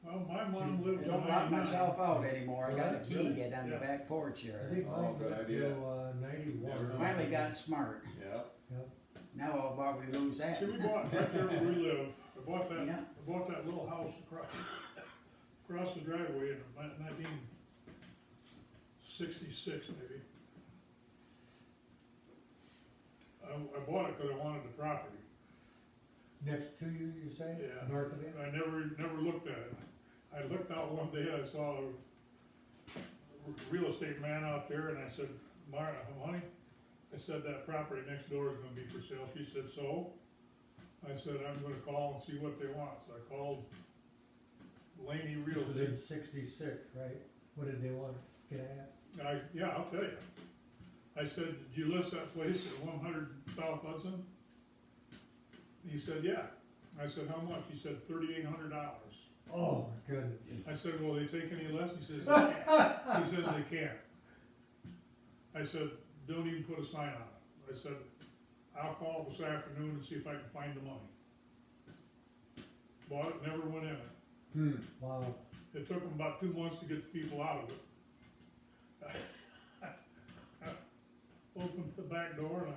Well, my mom I lived to don't lock 99. myself out anymore, I got a key, Really? get on the Yeah. back porch I here. think Oh, mine good lived idea. till 91. Finally got smart, Yeah. now I'll probably lose that. See, we bought, right there where we live, I bought that, Yeah. I bought that little house across the driveway in 1966 maybe. I bought it because I wanted the property. Next to you, you say? Yeah. North of it? I never looked at it. I looked out one day, I saw a real estate man out there, and I said, honey, I said, that property next door is gonna be for sale. She said, so? I said, I'm gonna call and see what they want. So I called Laney This Real was Estate. in 66, right? What did they want? Can I ask? Yeah, I'll tell you. I said, did you list that place at 100 South Hudson? He said, yeah. I said, how much? He said, $3,800. Oh, my goodness. I said, will they take any less? He says, they can't. He says they can't. I said, don't even put a sign on it. I said, I'll call this afternoon and see if I can find the money. Bought it, never went in it. Wow. It took them about 2 months to get the people out of it. I opened the back door and I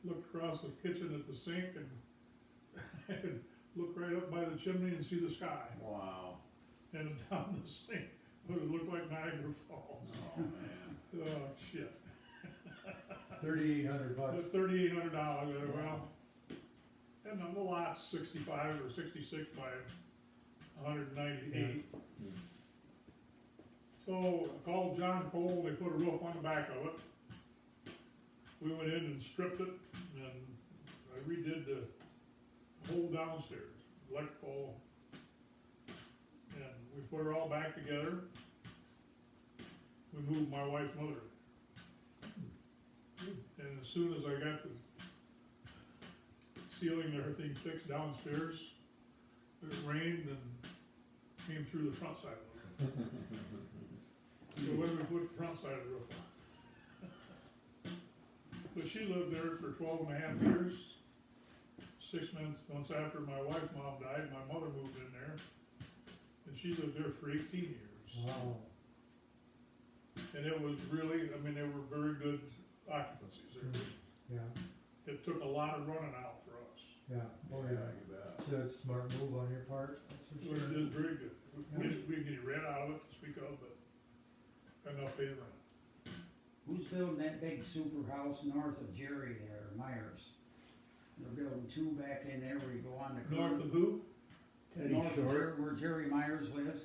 looked across the kitchen at the sink and I could look right up by the chimney and see the sky. Wow. And down the sink, it looked like Niagara Falls. Oh, man. Oh, shit. $3,800. But $3,800, well, and the lot's 65 or 66 by 198. So I called John Cole, they put a roof on the back of it. We went in and stripped it, and I redid the whole downstairs, electrical, and we put her all back together. We moved my wife's mother. And as soon as I got the ceiling and everything fixed downstairs, it rained and came through the front side of the roof. So when we put the front side of the roof on. But she lived there for 12 and a half years. 6 months after my wife's mom died, my mother moved in there. And she lived there for 18 years. Wow. And it was really, I mean, they were very good occupancies. Yeah, It took a lot of running out for us. yeah. Oh, Yeah, yeah. you bet. So it's a smart move on your part, that's for It sure. was just very good. We get rent out of it to speak of, but enough pay the rent. Who's building that big super house north of Jerry there, Myers? They're building two back in there where you go on the curb. North of who? Teddy North of Short. where Jerry Myers lives,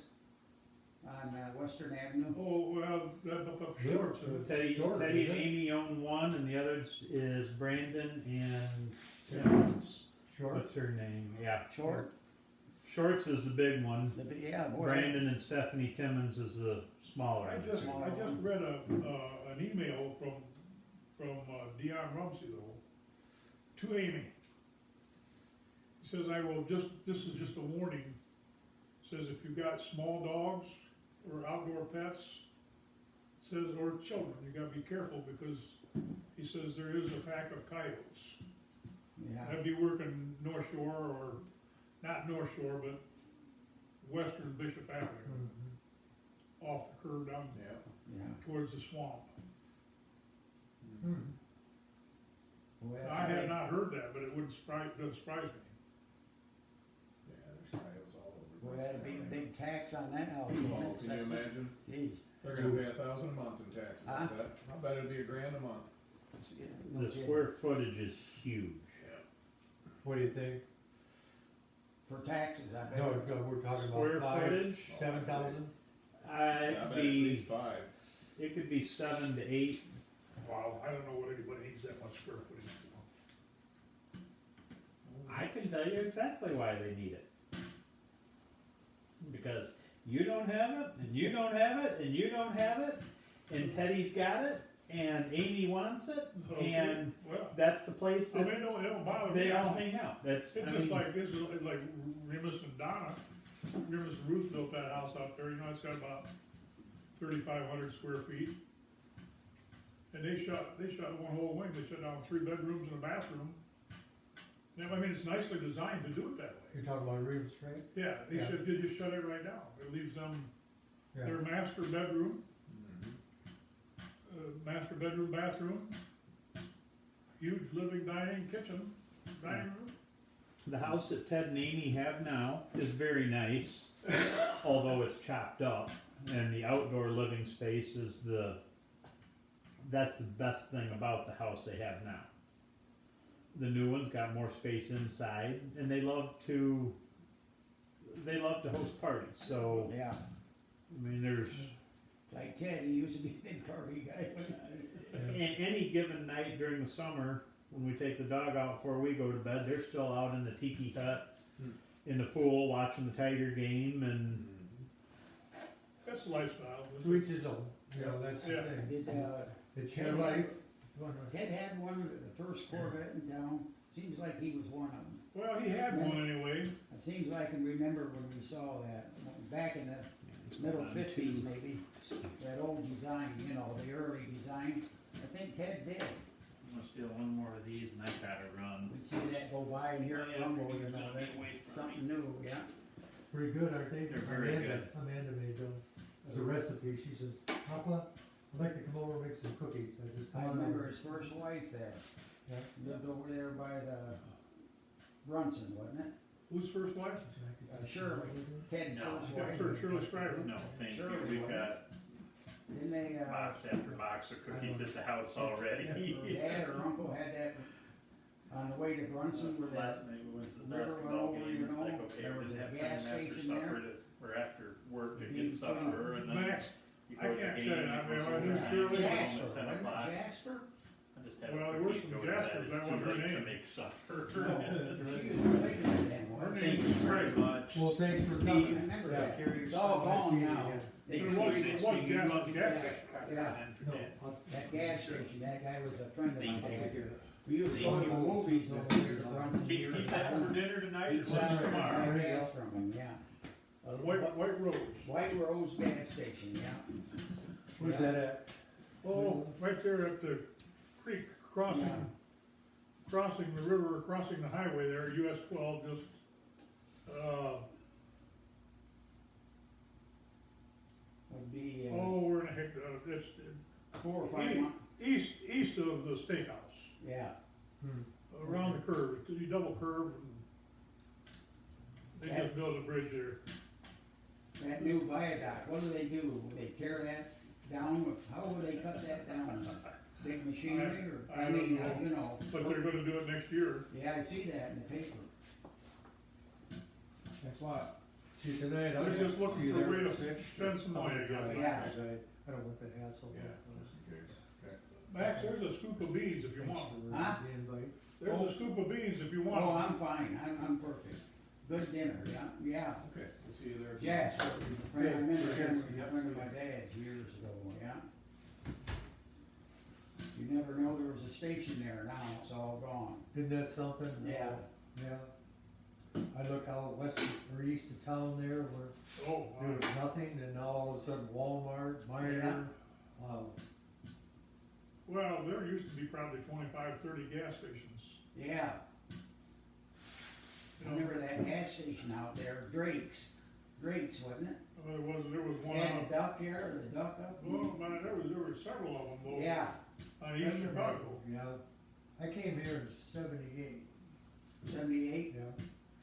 on Western Avenue. Oh, well, that up Yeah, short, so Teddy, Short, Teddy isn't and it? Amy own one, and the other is Brandon and Timmons. Short. What's her name? Yeah, Short, Shorts is the big one. yeah, boy. Brandon and Stephanie Timmons is the smaller. I just read an email from Dion Rumsey though, to Amy. He says, this is just a warning. Says if you've got small dogs or outdoor pets, says, or children, you gotta be careful because he says there is a pack of coyotes. Yeah, I'd be working North Shore or, not North Shore, but western Bishop Avenue, off the curb down Yeah. yeah. towards the swamp. Hmm. Boy, that's I a had big- not heard that, but it doesn't surprise me. Yeah, there's coyotes all over. Boy, that'd be a big tax on that house. Oh, can you imagine? Jeez. They're gonna pay $1,000 a month in taxes, I Huh? bet. I bet it'd be $1,000 a month. No The kidding. square footage is huge. What do you think? For taxes, I bet. No, we're talking Square about footage? 7,000? It I could bet at be, least 5. it could be 7 to 8. Wow, I don't know what anybody needs that much square footage for. I can tell you exactly why they need it. Because you don't have it, and you don't have it, and you don't have it, and Teddy's got it, and Amy wants it, Okay, and well, that's the place I that mean, it don't bother me. they all hang out. That's, It's I just mean, like, this is like Remus and Donna, Remus and Ruth built that house out there, you know, it's got about 3,500 square feet. And they shut one whole wing, they shut down 3 bedrooms and a bathroom. Now, I mean, it's nicely designed to do it that way. You're talking about Real Street? Yeah, they Yeah. should, they just shut it right down, it leaves them Yeah. their master bedroom, bathroom, huge living, dining, kitchen, dining room. the house that Ted and Amy have now is very nice, although it's chopped up, and the outdoor living space is that's the best thing about the house they have now. The new one's got more space inside, and they love to host parties, so, Yeah, I mean, there's, like Ted, he used to be a big party guy. any given night during the summer, when we take the dog out before we go to bed, they're still out in the tiki hut, in the pool, watching the Tiger game, and That's the lifestyle. To each his own, you know, that's the Yeah. thing. Did, It's your life. Ted had one, the first Corvette in town, seems like he was one of them. Well, he had one anyway. It seems like I can remember when we saw that, back in the middle fifties maybe, that old design, you know, the early design. I think Ted did. I'm gonna steal one more of these and I gotta run. We'd see that go by and hear it rumble, you know, that, something new, yeah. Pretty good, aren't they? They're very good. Amanda made those. As a recipe, she says, Papa, I'd like to come over and make some cookies. I says, I come on remember over. his first wife there, Yeah. lived over there by the Brunson, wasn't it? Whose first wife? Shirley, Ted's No. first Yeah, wife. Shirley Stryker. No, thank you, Sure. we've got Didn't they, box after box of cookies at the house already. her dad or uncle had that on the way to Brunson where that Last night we went to the river basketball went over, game, you it's like, know, okay, there we're was gonna a have gas time after station supper there. or after work to Being get supper, and then Max, you I go to the can't game, tell you, you I go mean, I somewhere knew at Shirley- Jasper, 10 wasn't o'clock. it Jasper? I just had Well, a there were cookie, some go to bed, Jaspers, it's that too wasn't her late to name. make supper. She was related to them, Her wasn't name she? is Very Stryker. much. Well, thanks for I coming. remember Yeah. that. Carry It's yourself. all gone Yeah. now. They There was, there was they- Jasper's gas station. Yeah, And No, forget. I'll- that gas station, that guy was a friend of Thank mine. you. We used to go to the movies over there to Brunson. Keep that for dinner tonight, He or was lunch buying tomorrow. gas from him, yeah. White Rose. White Rose gas station, yeah. Where's that at? Oh, right there at the creek crossing, Yeah. crossing the river, crossing the highway there, US 12, just, Would be, oh, where in the heck, it's 4 or 5 months, east of the steakhouse, yeah. around the curve, you double curve, and they just built a bridge there. That new viaduct, what do? Would they tear that down with, how would they cut that down? Big machinery or, I I don't mean, know. you know. But they're gonna do it next year. Yeah, I see that in the paper. That's what? See, tonight, They're I'm just looking see you for a there way to at 6. spend some money, I guess. Yeah. I don't want the hassle. Max, there's a scoop of beans if you Thanks want. for Huh? the invite. There's a scoop of beans if you want. Oh, I'm fine, I'm perfect. Good dinner, yeah. Okay, we'll see you there. Jasper, I remember him, he was a friend of my dad's years ago, yeah. You never know, there was a station there, now it's all gone. Isn't that something? Yeah. Yeah. I look out west or east of town there where Oh, there was nothing and now all of a sudden Walmart, Meijer, wow. well, there used to be probably 25, 30 gas stations. Yeah, You know, remember that gas station out there, Drake's, wasn't it? there was one Had out, the duck there, or the duck up? well, man, there were several of them, though. Yeah, On East Chicago. Yeah. I came here in 78, 78, yeah.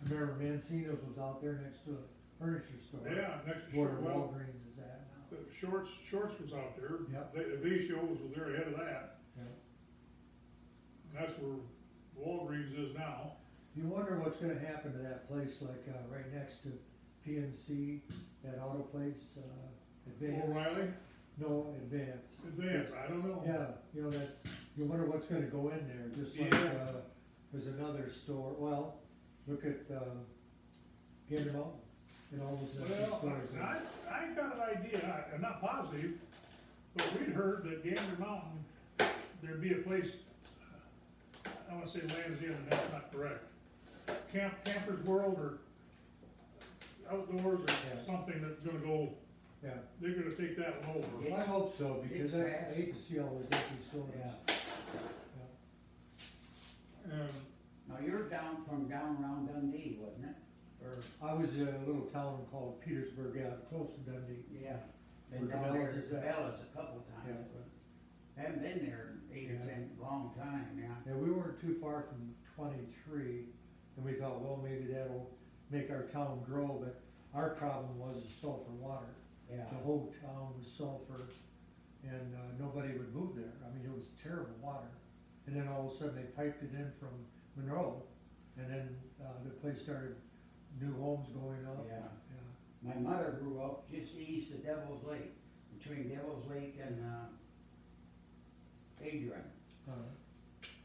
I remember Mancino's was out there next to a furniture store. Yeah, next to Where Short, well, Walgreens is at now. Shorts was out there. Yep. Vicios was there ahead of that. Yeah. And that's where Walgreens is now. You wonder what's gonna happen to that place like, right next to PNC, that auto place, Advance? O'Reilly, No, Advance. Advance, I don't know. Yeah, you know, that, you wonder what's gonna go in there, just like, Yeah. there's another store, well, look at, Gander Mountain, and all those next Well, stores. I got an idea, I'm not positive, but we'd heard that Gander Mountain there'd be a place, I wanna say Land's End, and that's not correct. Campers World or Outdoors or Yeah. something that's gonna go, Yeah, they're gonna take that one over. I hope so, because I fast. hate to see all those empty stores. Yeah. And Now, you're down around Dundee, wasn't it? Or, I was in a little town called Petersburg, out close to Dundee. yeah, been Where down there Cabela's to is at. Cabela's a couple times, Yeah. but haven't been there in 8 or Yeah. 10, long time, yeah. Yeah, we weren't too far from 23, and we thought, well, maybe that'll make our town grow, but our problem was the sulfur water. Yeah, The whole town was sulfur, and, nobody would move there. I mean, it was terrible water. And then all of a sudden, they piped it in from Monroe, and then, the place started, new homes going up. Yeah. Yeah. my mother grew up just east of Devil's Lake, between Devil's Lake and, Adrian.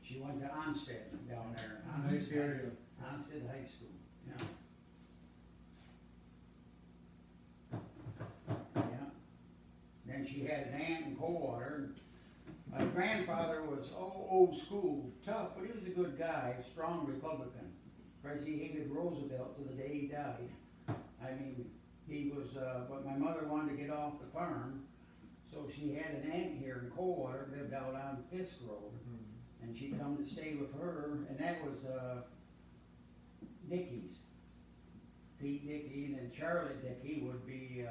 She went to Onstead down there. Nice area. Onstead High School, yeah. Yeah. Then she had an aunt in Coldwater. My grandfather was old school, tough, but he was a good guy, strong Republican. Cause he hated Roosevelt to the day he died. I mean, he was, but my mother wanted to get off the farm, so she had an aunt here in Coldwater, lived out on Fisk Road. And she come to stay with her, and that was, Dickey's. Pete Dickey, and then Charlie Dickey would be,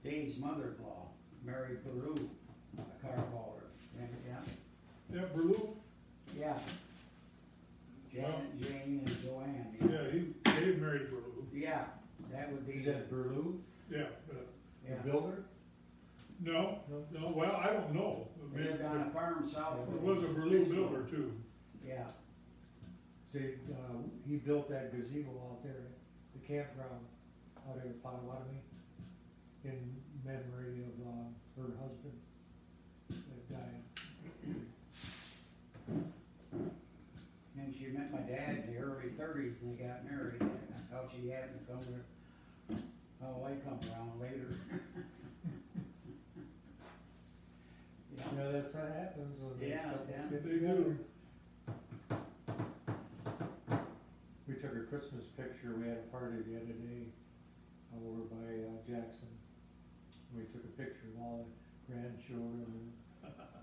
Dave's mother-in-law, Mary Peru, a car hauler, yeah, that Berlou, yeah. Janet, Jane, and Joanne, Dave married Berlou, yeah, that would be, Is that Berlou, yeah, yeah. the builder? no, well, I don't know. They lived on a farm south of. It was a Berlou builder too. Yeah, See, he built that gazebo out there, at the campground out there at Potawatomi, in memory of, her husband that died. and she met my dad in the early 30s, and they got married, and that's how she happened to come there. How I come around later. Yeah, that's what happens when these Yeah, couples yeah. get They together. do. We took a Christmas picture, we had a party the other day over by Jackson. We took a picture of all the grandchildren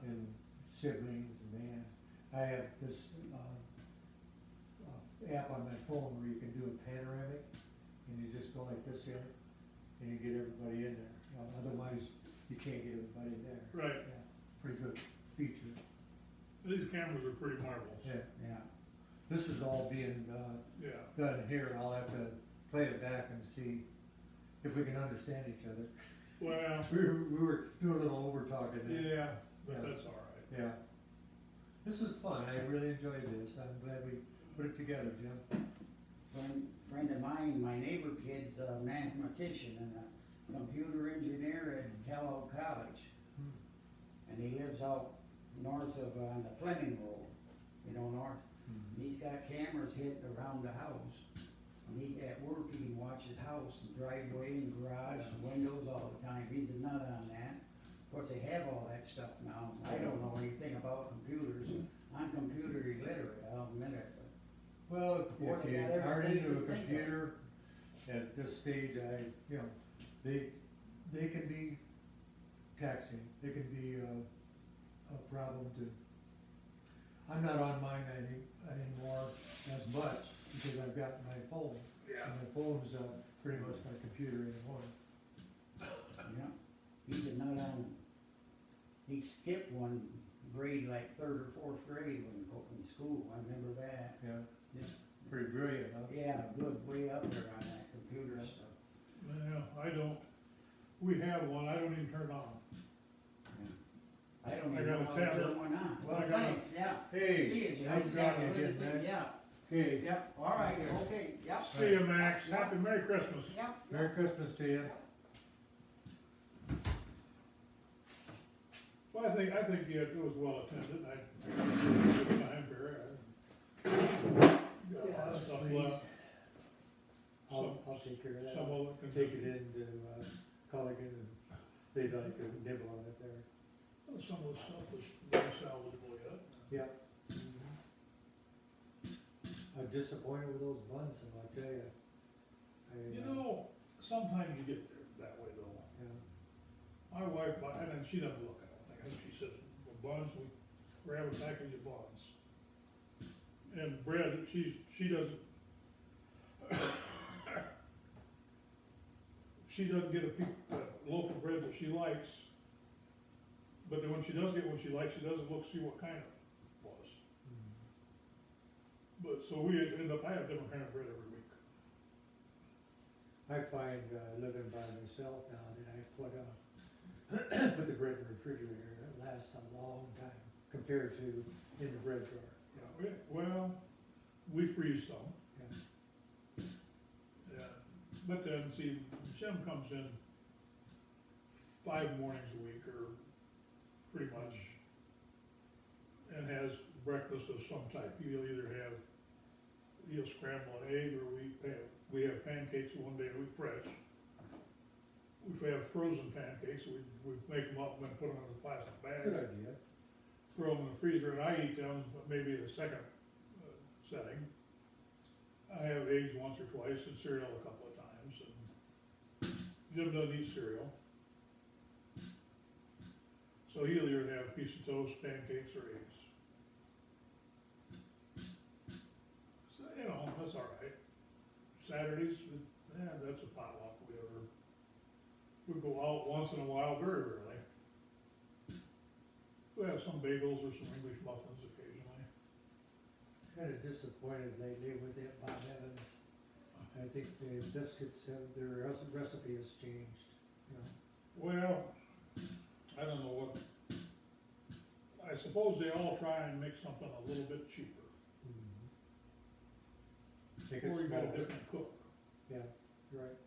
and siblings, and man, I have this, app on my phone where you can do a panoramic, and you just go like this here, and you get everybody in there. Otherwise, you can't get everybody in there. Right, Yeah, pretty good feature. these cameras are pretty marvelous. Yeah, Yeah, this is all being, Yeah, done here. I'll have to play it back and see if we can understand each other. well, We were doing a little over talking there. yeah, but Yeah. that's all right. Yeah. This was fun. I really enjoyed this. I'm glad we put it together, Jim. friend of mine, my neighbor kid's a mathematician and a computer engineer at Kellogg College. And he lives out north of, on the Fleming Road, north. And he's got cameras hidden around the house. And he, at work, he can watch his house, and driveway and garage and windows all the time. He's a nut on that. Of course, they have all that stuff now. I don't know anything about computers. I'm computer illiterate, I'll admit it. Well, Boy, if they you got aren't everything into you a can think of. computer at this stage, they can be taxing. They can be a problem to. I'm not on mine anymore as much because I've got my phone. Yeah. And my phone's pretty much my computer anymore. Yeah, he's a nut on, he skipped one grade, like third or fourth grade in school, I remember that. Yeah, Just, pretty brilliant, huh? yeah, good, way up there on that computer stuff. Well, I don't, we have one, I don't even turn it on. I don't I even got know a how to tablet. turn one on. Well, I got a- thanks, yeah. Hey, See you, Jim. nice talking to you, Yeah, Jim, man. Yeah, Hey, yep, all right, okay, yep. See you, Max, happy Merry Christmas. Yep. Merry Christmas to you. Well, I think, yeah, it was well attended, good time here. Got a lot of stuff left. I'll take care of that. Some of it can Take it into, Culligan, and they'd like to nibble on it there. Some of the stuff was very salvageable yet. Yeah. I'm disappointed with those buns, though, I tell you. You know, sometimes you get there that way though. Yeah. My wife, and then she doesn't look, I think she says, "Well, buns, we grab a package of buns. And bread, she doesn't, she doesn't get a loaf of bread that she likes. But then when she does get one she likes, she doesn't look, see what kind it was. But, so we end up, I have different kind of bread every week. I find, living by myself now, that I put the bread in the refrigerator, it lasts a long time compared to in the bread drawer. Yeah, well, we freeze some. Yeah. Yeah, but then, see, Jim comes in 5 mornings a week, or pretty much, and has breakfast of some type. He'll scramble an egg, or we have pancakes one day a week fresh. If we have frozen pancakes, we make them up and then put them in a plastic bag. Good idea. Throw them in the freezer, and I eat them, but maybe the second setting. I have eggs once or twice, and cereal a couple of times, and Jim doesn't eat cereal. So he'll either have a piece of toast, pancakes, or eggs. So, you know, that's all right. Saturdays, that's a potluck, we go out once in a while, very rarely. We have some bagels or some English muffins occasionally. Kinda disappointed lately with that Bob Evans. I think the biscuits, their recipe has changed, you know. Well, I don't know what, I suppose they all try and make something a little bit cheaper. Make it Or you got a smaller. different cook. Yeah, you're right.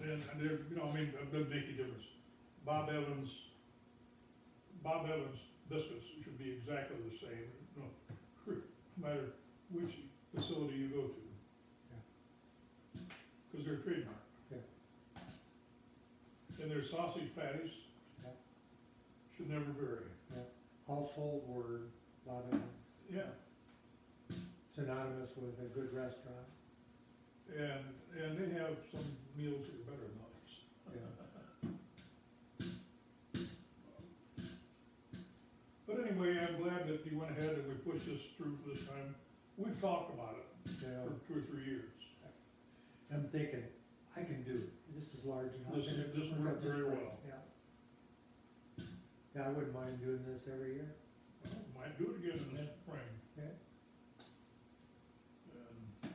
And they're, you know, I mean, it doesn't make any difference. Bob Evans biscuits should be exactly the same, no matter which facility you go to. Cause they're trademark. Yeah. And their sausage patties Yeah. should never vary. Household word, Bob Evans. Yeah, Synonymous with a good restaurant. and they have some meals that are better than others. Yeah. But anyway, I'm glad that you went ahead and we pushed this through for this time. We've talked about it Yeah. for 2 or 3 years. I'm thinking, I can do it. This is large enough. This worked very well. Yeah. Yeah, I wouldn't mind doing this every year. Well, might do it again in the spring. Yeah. And,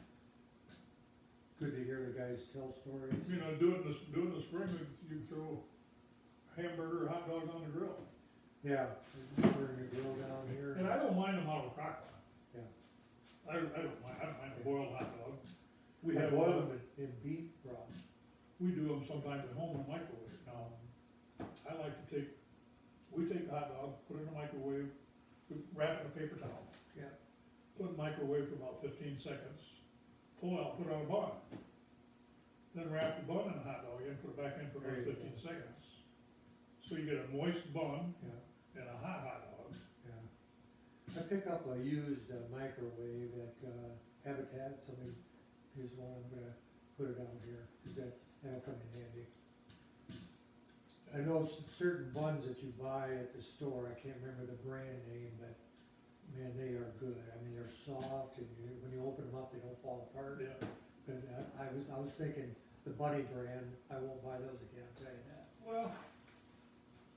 Good to hear the guys tell stories. you know, do it in the spring, you throw hamburger or hot dogs on the grill. Yeah, we're gonna grill down here. And I don't mind them out of a crock pot. Yeah. I don't mind a boiled hot dog. We I have, boil them in beef broth. we do them sometimes at home in the microwave. Now, I like to we take a hot dog, put it in the microwave, we wrap it in a paper towel. Yeah. Put it in the microwave for about 15 seconds, pull it out, put it on a bun. Then wrap the bun in the hot dog again, put it back in for There another you 15 go. seconds. So you get a moist bun Yeah, and a hot dog. yeah. I pick up a used microwave at Habitat, somebody gives one, I'm gonna put it out here, cause that'll come in handy. I know certain buns that you buy at the store, I can't remember the brand name, but man, they are good. I mean, they're soft and when you open them up, they don't fall apart. Yeah. But I was thinking the Buddy brand, I won't buy those again, I'll tell you that. Well,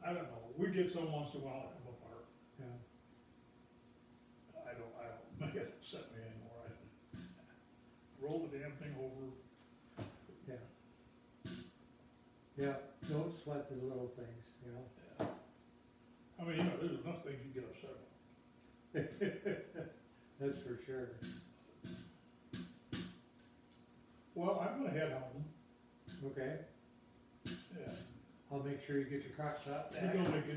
I don't know, we get some once in a while that come apart. Yeah. I don't make it upset me anymore. Roll the damn thing over. Yeah. Yeah, don't sweat the little things, you know? Yeah. I mean, you know, there's enough things you get upset about. That's for sure. Well, I'm gonna head home. Okay, Yeah. I'll make sure you get your crock pot You back. don't have to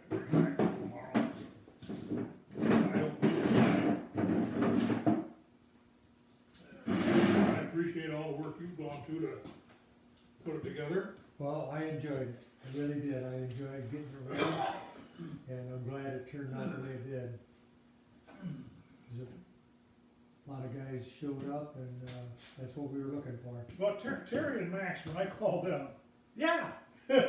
bring it back tomorrow. I don't need it. I appreciate all the work you've gone to put it together. Well, I enjoyed it. I really did, I enjoyed getting around, and I'm glad it turned out the way it did. 'Cause a lot of guys showed up, and, that's what we were looking for. Well, Terry and Max, when I call them, Yeah! and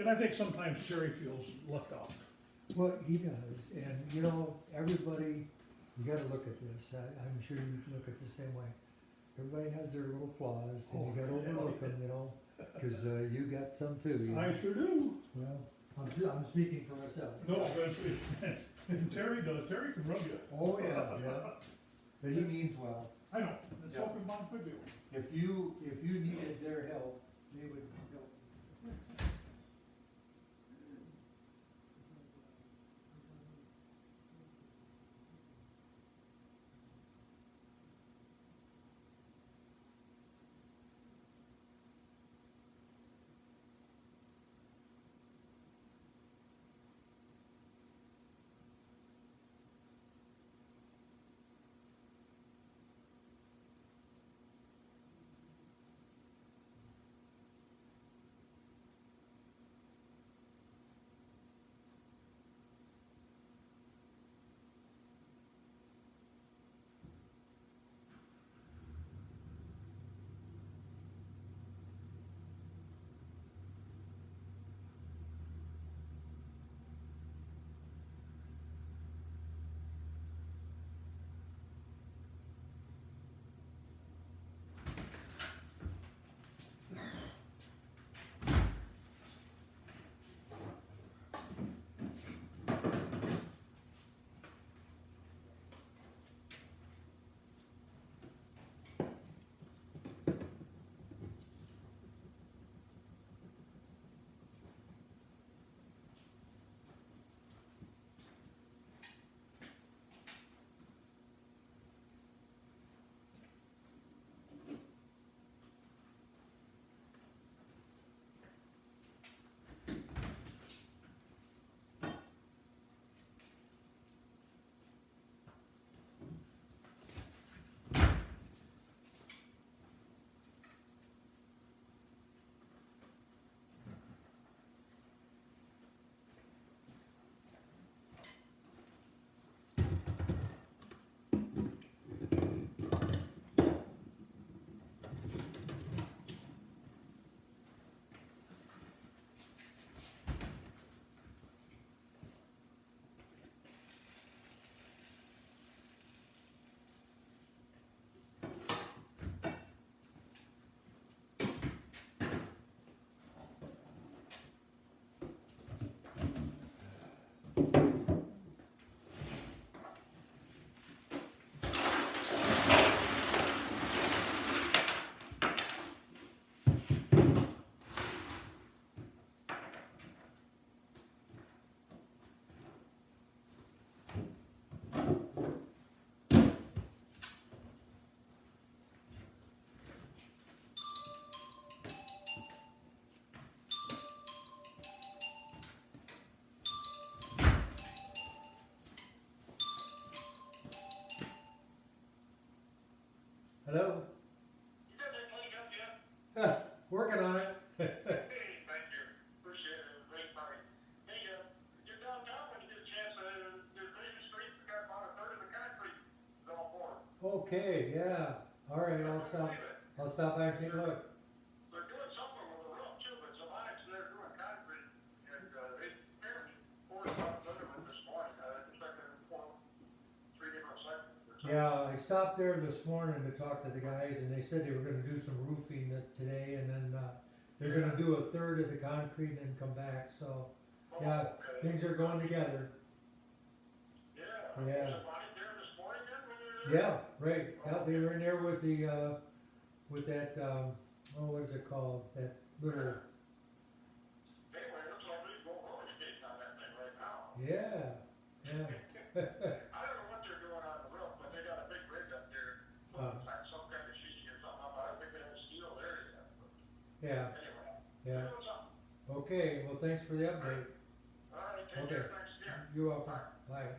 I think sometimes Terry feels left out. Well, he does, and you know, everybody, you gotta look at this, I'm sure you look at it the same way. Everybody has their little flaws, and you gotta overlook them, you know, cause, you got some too, you know. I sure do. Well, I'm speaking for myself. No, but and Terry does, Terry can rub you. Oh, yeah, but he means well. I know, that's Yeah. helping Mom could do. If you needed their help, they would help. Hello? You got that cleaned up yet? Working on it. Hey, thank you, appreciate it, great party. Hey, you're downtown when you get a chance, there's David Street, we got about a third of the concrete is all poured. Okay, yeah, all right, I'll stop by and take a look. They're doing something with the roof too, but Zelonics, they're doing concrete, and, they apparently poured about a third of it this morning, expecting to pour 3 different sections. Yeah, I stopped there this morning to talk to the guys, and they said they were gonna do some roofing today, and then, they're gonna do a third of the concrete and then come back, so, yeah, things are going together. Yeah. Yeah. Was Zelonic there this morning then, when you were there? Yeah, right, yeah, they were in there with the, with that, what is it called, that little, Anyway, it looks like we're going roller skating on that thing right now. yeah, yeah. I don't know what they're doing on the roof, but they got a big rig up there, putting like some kind of sheet or something up, I don't think they have steel there yet, but Yeah, anyway. yeah, Doing something. okay, well, thanks for the update. All right, take Okay. care, thanks again. You're welcome, bye.